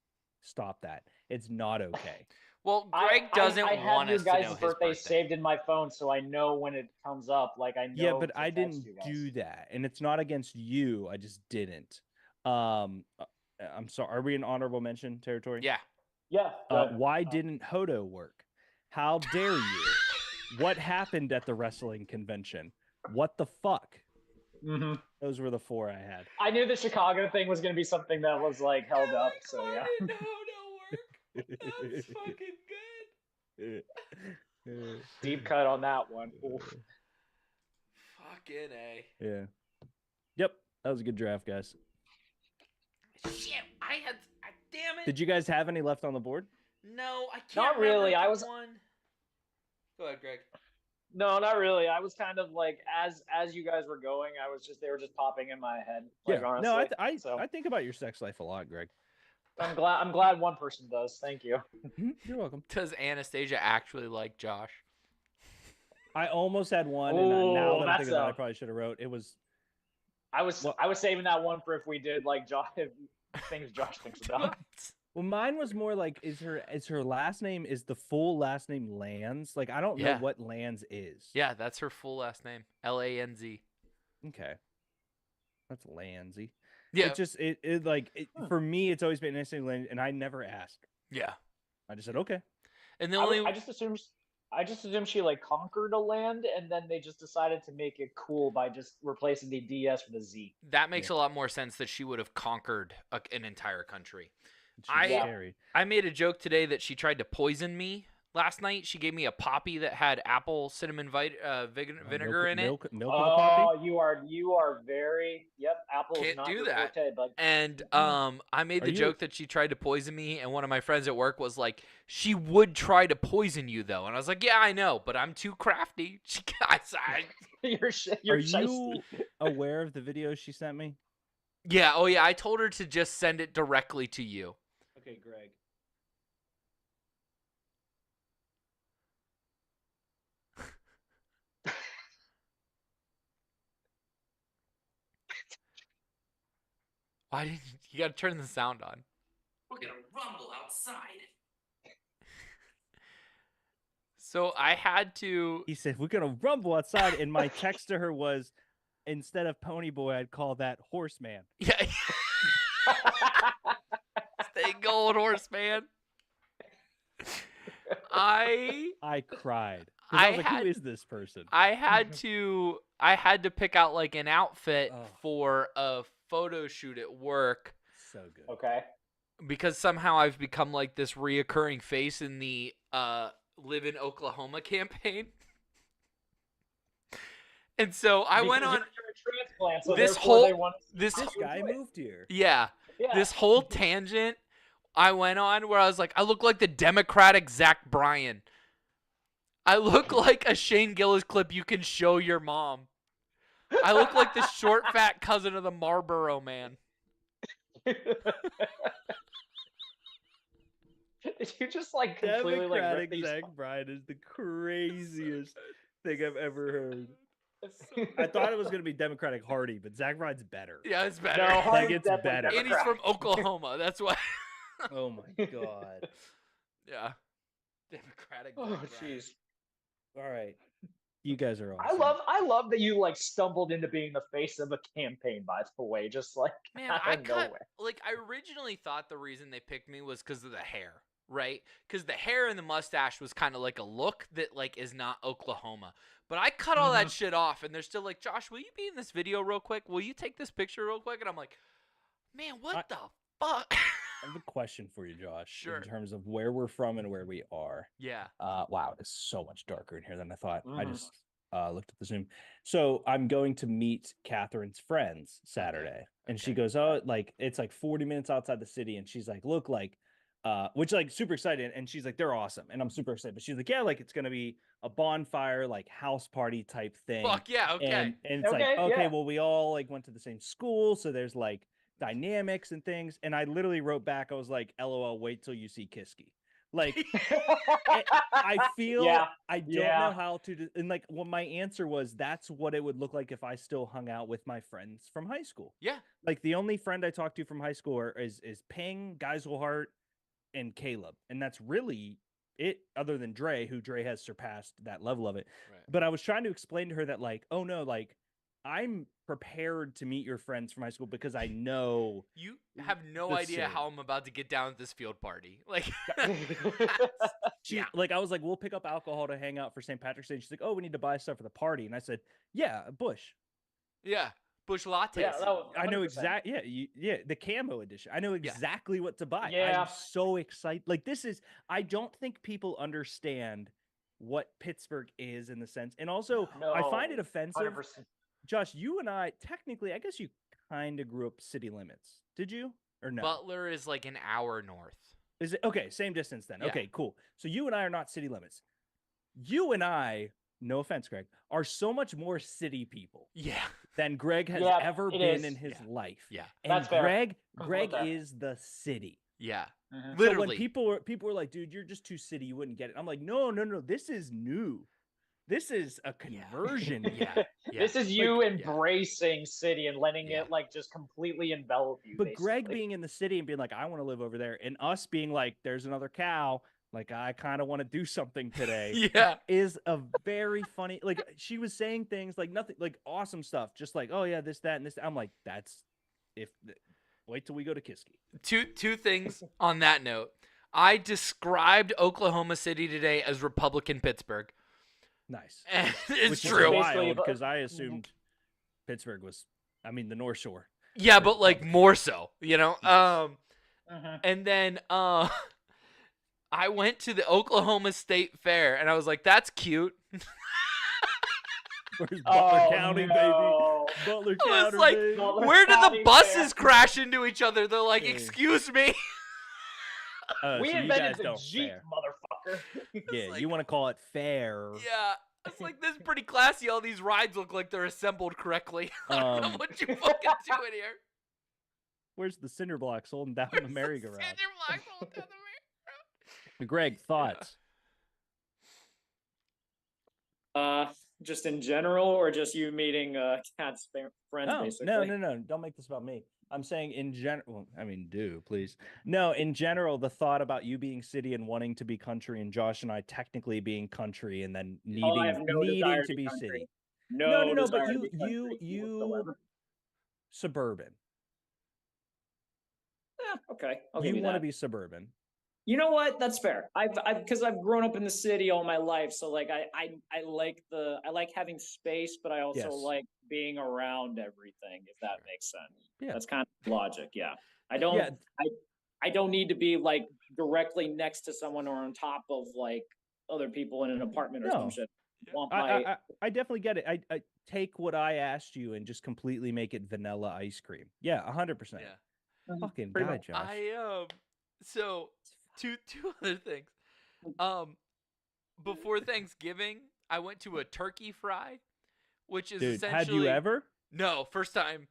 Stop that. It's not okay. Well, Greg doesn't I want have us your to guys' know his birthday birthday. saved in my phone, so I know when it comes up. Like I know. Yeah, but to I text didn't you guys. do that, and it's not against you. I just didn't. I'm sorry. Are we in honorable mention territory? Yeah. Yeah. good. Why didn't Hodo work? How dare you? What happened at the wrestling convention? What the fuck? Mhm. Those were the 4 I had. I knew the Chicago thing was going to be something that was like held up. So yeah. Why didn't Hodo work? That's fucking good. Deep cut on that one. Oof. Fucking A. Yeah. Yep. That was a good draft, guys. Shit, damn it. Did you guys have any left on the board? No, I can't. Not really, remember I the was- one. Go ahead, Greg. No, not really. I was kind of like as you guys were going, they were just popping in my head. Like, Yeah. honestly. No, so I think about your sex life a lot, Greg. I'm glad one person does. Thank you. You're welcome. Does Anastasia actually like Josh? I almost had one, and Ooh, now that I'm that's thinking about it, I a- probably should have wrote. It was I was What? I was saving that one for if we did like Josh things Josh thinks about. What? well, mine was more like is her last name is the full last name Lanz? Like I don't know Yeah. what Lanz is. Yeah, that's her full last name. Lanz. Okay. That's Lanzy. Yeah. It just for me it's always been interesting, and I never asked. Yeah. I just said okay. And the I only just assumed she like conquered a land, and then they just decided to make it cool by just replacing the DS with a Z. that makes a lot more sense that she would have conquered an entire country. She's I- scary. I made a joke today that she tried to poison me last night she gave me a poppy that had apple cinnamon vinegar in it. Milk of the poppy. Oh, you are very Apple's Can't not do your that. forte, but And I made Are the you- joke that she tried to poison me, and one of my friends at work was like, "She would try to poison you, though." And I was like, "Yeah, I know, but I'm too crafty." you're Are shiesty. you aware of the video she sent me? Yeah, oh yeah, I told her to just send it directly to you. Okay, Greg. Why didn't you got to turn the sound on? We're gonna rumble outside. So I had to. He said we're gonna rumble outside, and my text to her was, instead of Pony Boy, I'd call that Horseman. Yeah. Stay gold, horse man. I I cried. 'Cause I was like, had- who is this person? I had to pick out like an outfit Oh. for a photo shoot at work So good. Okay. because somehow I've become like this reoccurring face in the Live in Oklahoma campaign. And so I went Because on you're a transplant, so this therefore they whole- want this This guy moved here. yeah, yeah. this whole tangent I went on where I was like, I look like the Democratic Zach Bryan. I look like a Shane Gillis clip you can show your mom. I look like the short, fat cousin of the Marlboro Man. Did you just like completely like rip Democratic these? Zach Bryan is the craziest thing I've ever heard. I thought it was gonna be Democratic Hardy, but Zach Bryan's better. Yeah, it's better. No, Hardy's gets definitely better. And he's from Oklahoma. That's why. Oh my god. Yeah. Democratic. Oh Zach Bryan. jeez. All right. You guys are awesome. I love that you like stumbled into being the face of a campaign, by the way, just like Man, out I of cut nowhere. like I originally thought the reason they picked me was because of the hair, right? Because the hair and the mustache was kind of like a look that like is not Oklahoma. But I cut all that shit off, and they're still like, Josh, will you be in this video real quick? Will you take this picture real quick? And I'm like, man, what the fuck? I have a question for you, Josh. Sure. In terms of where we're from and where we are. Yeah. Wow, it's so much darker in here than I thought. I Mhm. just looked at the Zoom. So I'm going to meet Catherine's friends Saturday, and she okay. goes, "Oh, like it's like 40 minutes outside the city," and she's like, "Look, like." Which like super excited, and she's like, they're awesome, and I'm super excited. But she's like, yeah, like it's gonna be a bonfire, like house party type thing. Fuck yeah. Okay. And it's like, Okay, okay, yeah. well, we all like went to the same school, so there's like dynamics and things. And I literally wrote back, I was like, LOL, wait till you see Kiski. Like I feel Yeah, I don't yeah. know how to and like well, my answer was that's what it would look like if I still hung out with my friends from high school. Yeah. Like the only friend I talked to from high school is Ping, Geiselhart, and Caleb. And that's really it, other than Dre, who Dre has surpassed that level of it. Right. But I was trying to explain to her that, like, oh no, like I'm prepared to meet your friends from high school because I know You have no the idea same. how I'm about to get down at this field party. Like, she Yeah. like I was like, we'll pick up alcohol to hang out for St. Patrick's Day. And she's like, oh, we need to buy stuff for the party. And I said, yeah, Bush. yeah, bush lattes. Yeah, that was I know 100%. exactly. Yeah, the camo edition. I know Yeah. exactly what to buy. Yeah. I'm so excited. Like this is. I don't think people understand what Pittsburgh is in the sense, and also I find it No, offensive. 100%. Josh, you and I technically, I guess you kind of grew up city limits. Did you or no? Butler is like an hour north. Is it okay? Same distance then. Yeah. Okay, cool. So you and I are not city limits. You and I, no offense, Greg, are so much more city people Yeah. than Greg has Yeah, ever it been is. in his Yeah. life. Yeah. And That's fair. Greg I'm cool with that. is the city. Yeah. Mhm. So Literally. when people were like, dude, you're just too city, you wouldn't get it. I'm like, no, this is new. This is a Yeah. conversion. Yeah. Yeah. This is you yeah. embracing city and letting Yeah. it like just completely envelop you. But Greg basically. being in the city and being like, I want to live over there, and us being like, there's another cow, like I kind of want to do something today. Yeah. Is a very funny, like she was saying things like nothing, like awesome stuff, just like, oh yeah, this, that, and this. I'm like, that's wait till we go to Kiski. Two things on that note. I described Oklahoma City today as Republican Pittsburgh. Nice. And it's Which true. is Basically, wild but- because I assumed Pittsburgh was, I mean, the North Shore. Yeah, but like more so, you know. Mhm. And then I went to the Oklahoma State Fair and I was like, that's cute. Where's Butler Oh, County, no. baby? Butler I was County, like, baby. Butler where did the County buses Fair. crash into each other? They're like, Yeah. excuse me. We So you invented guys the don't Jeep, fair. motherfucker. Yeah, like- you want to call it fair. Yeah. It's like, this is pretty classy. All these rides look like they're assembled correctly. I don't know what you fucking doing here. Where's the cinder blocks holding down Where's the the merry-go-round? cinder blocks holding down the merry-go-round? Greg, thoughts? Just in general, or just you meeting Cat's friends, No, basically? no. Don't make this about me. I'm saying in general. I mean, do please. No, in general, the thought about you being city and wanting to be country, and Josh and I technically being country, and then Oh, I have no needing desire to to be be country. city. No, No. But desire to be country you whatsoever. suburban. Okay, I'll give You you want to that. be suburban. You know what? That's fair. Because I've grown up in the city all my life, so like I like having space, but I also Yes. like being around everything. If that makes sense. Yeah. That's kind of logic. Yeah. I don't. Yeah. I don't need to be like directly next to someone or on top of like other people in an apartment or No. some shit. I want my I definitely get it. I take what I asked you and just completely make it vanilla ice cream. Yeah, 100%. Yeah. Fucking Pretty guy, much. Josh. So two other things. Before Thanksgiving, I went to a turkey fry, which is Dude, essentially had you ever? No, first time.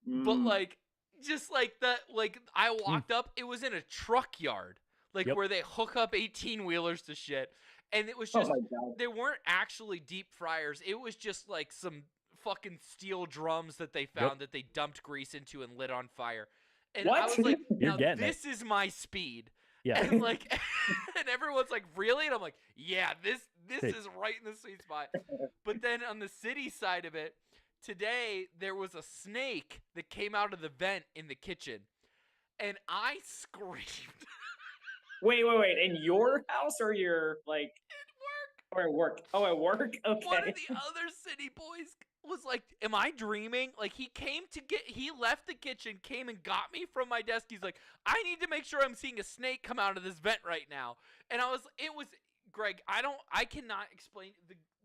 But Mm. like just like that, like I walked up, it was in a truck yard. Like Yep. where they hook up 18-wheelers to shit. And it was Oh just my god. they weren't actually deep fryers. It was just like some fucking steel drums that they found that they dumped grease into and lit on fire. And I What? was like, You're now getting it. this is my speed. Yeah. And like and everyone's like, really? And I'm like, yeah, this Hey. is right in the sweet spot. But then on the city side of it, today there was a snake that came out of the vent in the kitchen. And I screamed. Wait. In your house or your like? Or at work? Oh, at work. Okay. One of the other city boys was like, am I dreaming? Like he left the kitchen, came and got me from my desk. He's like, I need to make sure I'm seeing a snake come out of this vent right now. And Greg, I cannot explain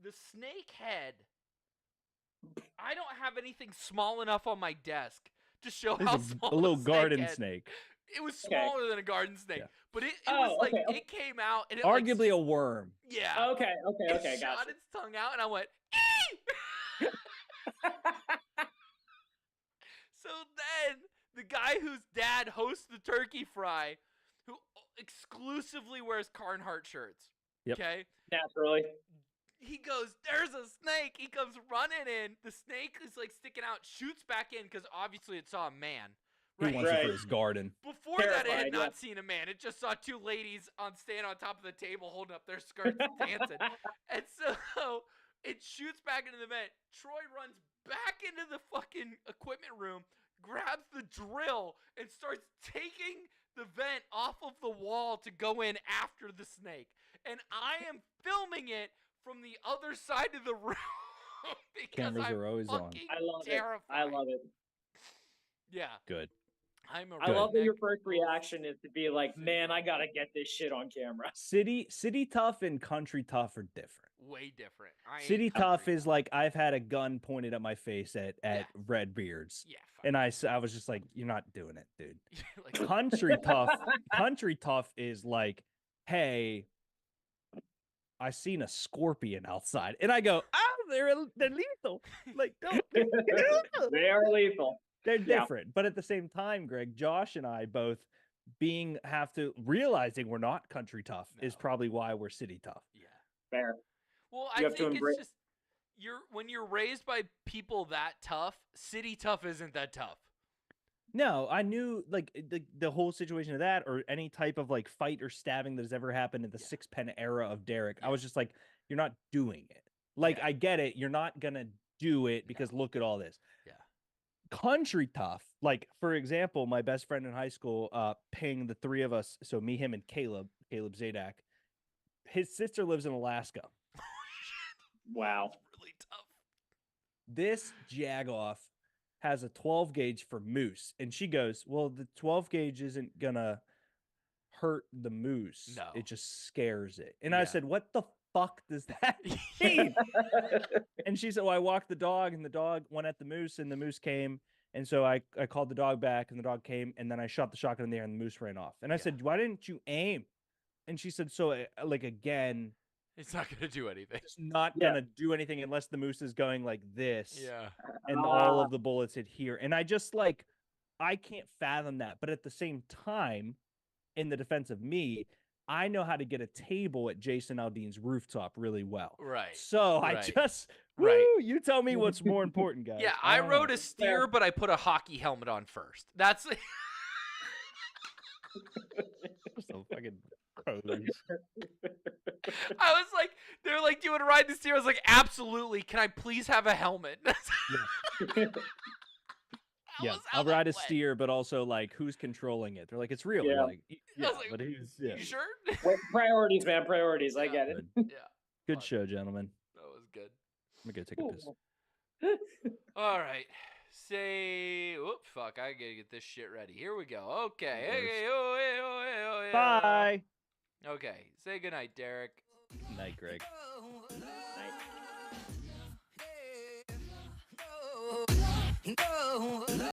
the snake head. I don't have anything small enough on my desk to show how There's small a little the garden head. snake. It was Okay. smaller than a garden snake, Yeah. but it Oh, was like okay. it came out and it Arguably a worm. yeah. Okay. It shot Gotcha. its tongue out, and I went, "Ee!" So then the guy whose dad hosts the turkey fry, who exclusively wears Carhartt shirts, Yep. okay, Naturally. he goes, "There's a snake." He comes running in. The snake is like sticking out, shoots back in because obviously it saw a man. He Right. wants it Right. for his garden. Before that, it had Terrified, yeah. not seen a man. It just saw two ladies standing on top of the table holding up their skirts and dancing. And so it shoots back into the vent. Troy runs back into the fucking equipment room, grabs the drill, and starts taking the vent off of the wall to go in after the snake. And I am filming it from the other side of the room because Cameras I'm are always on. fucking I love terrified. it. I love it. Yeah, Good. I'm a I love that your redneck. first reaction is to be like, "Man, I gotta get this shit on camera." City tough and country tough are different. Way different. I ain't City tough country is like I've had a gun pointed at my face at Yeah. Redbeards, Yeah, and I was just like, "You're not doing it, dude." like, Country tough is like, "Hey, I seen a scorpion outside," and I go, they're lethal." Like, don't. They are lethal. They're Yeah. different, but at the same time, Greg, Josh, and I both realizing we're not country tough is No. probably why we're city tough. yeah. Fair. Well, You I have to think it's embrace- just when you're raised by people that tough, city tough isn't that tough. No, I knew like the whole situation of that or any type of like fight or stabbing that has ever happened in the Yeah. 6 pen era of Derek. I Yeah. was just like, you're not doing it. Like, Yeah. I get it. You're not gonna do it because look at all this. Yeah. Country tough. Like, for example, my best friend in high school, ping the three of us. So me, him, and Caleb Zadak. His sister lives in Alaska. Wow. Really tough. This jagoff has a 12 gauge for moose, and she goes, well, the 12 gauge isn't gonna hurt the moose. No. It just scares it. And I Yeah. said, "What the fuck does that mean?" And she said, "Well, I walked the dog, and the dog went at the moose, and the moose came." And so I called the dog back, and the dog came, and then I shot the shotgun in the air, and the moose ran off. And I Yeah. said, "Why didn't you aim?" And she said, "So, like, again, It's not gonna do anything. it's not Yeah. gonna do anything unless the moose is going like this, Yeah. and all of the bullets hit here." And I just like, I can't fathom that. But at the same time, in the defense of me, I know how to get a table at Jason Aldean's rooftop really well. Right. So I right, just, right. woo, you tell me what's more important, guys. Yeah, I don't rode know. a steer, but I put a hockey helmet on first. That's So fucking pros. I was like, they're like, "Do you want to ride the steer?" I was like, "Absolutely. Can I please have a helmet?" That Yeah, was how I'll that ride a went. steer, but also like, who's contring it? They're like, it's real. Yeah. You're like, I yeah, was like, but who's yeah. You sure? Wait, priorities, man, priorities. I Yeah. get it. Good, Yeah, good Fun. show, gentlemen. that was good. I'm gonna go take a piss. All right. Say, whoop, fuck, I gotta get this shit ready. Here we go. Okay. Of course. Hey, oh, hey, oh, hey, oh, hey, Bye. Okay. Say goodnight, Derek. Night, Greg. No.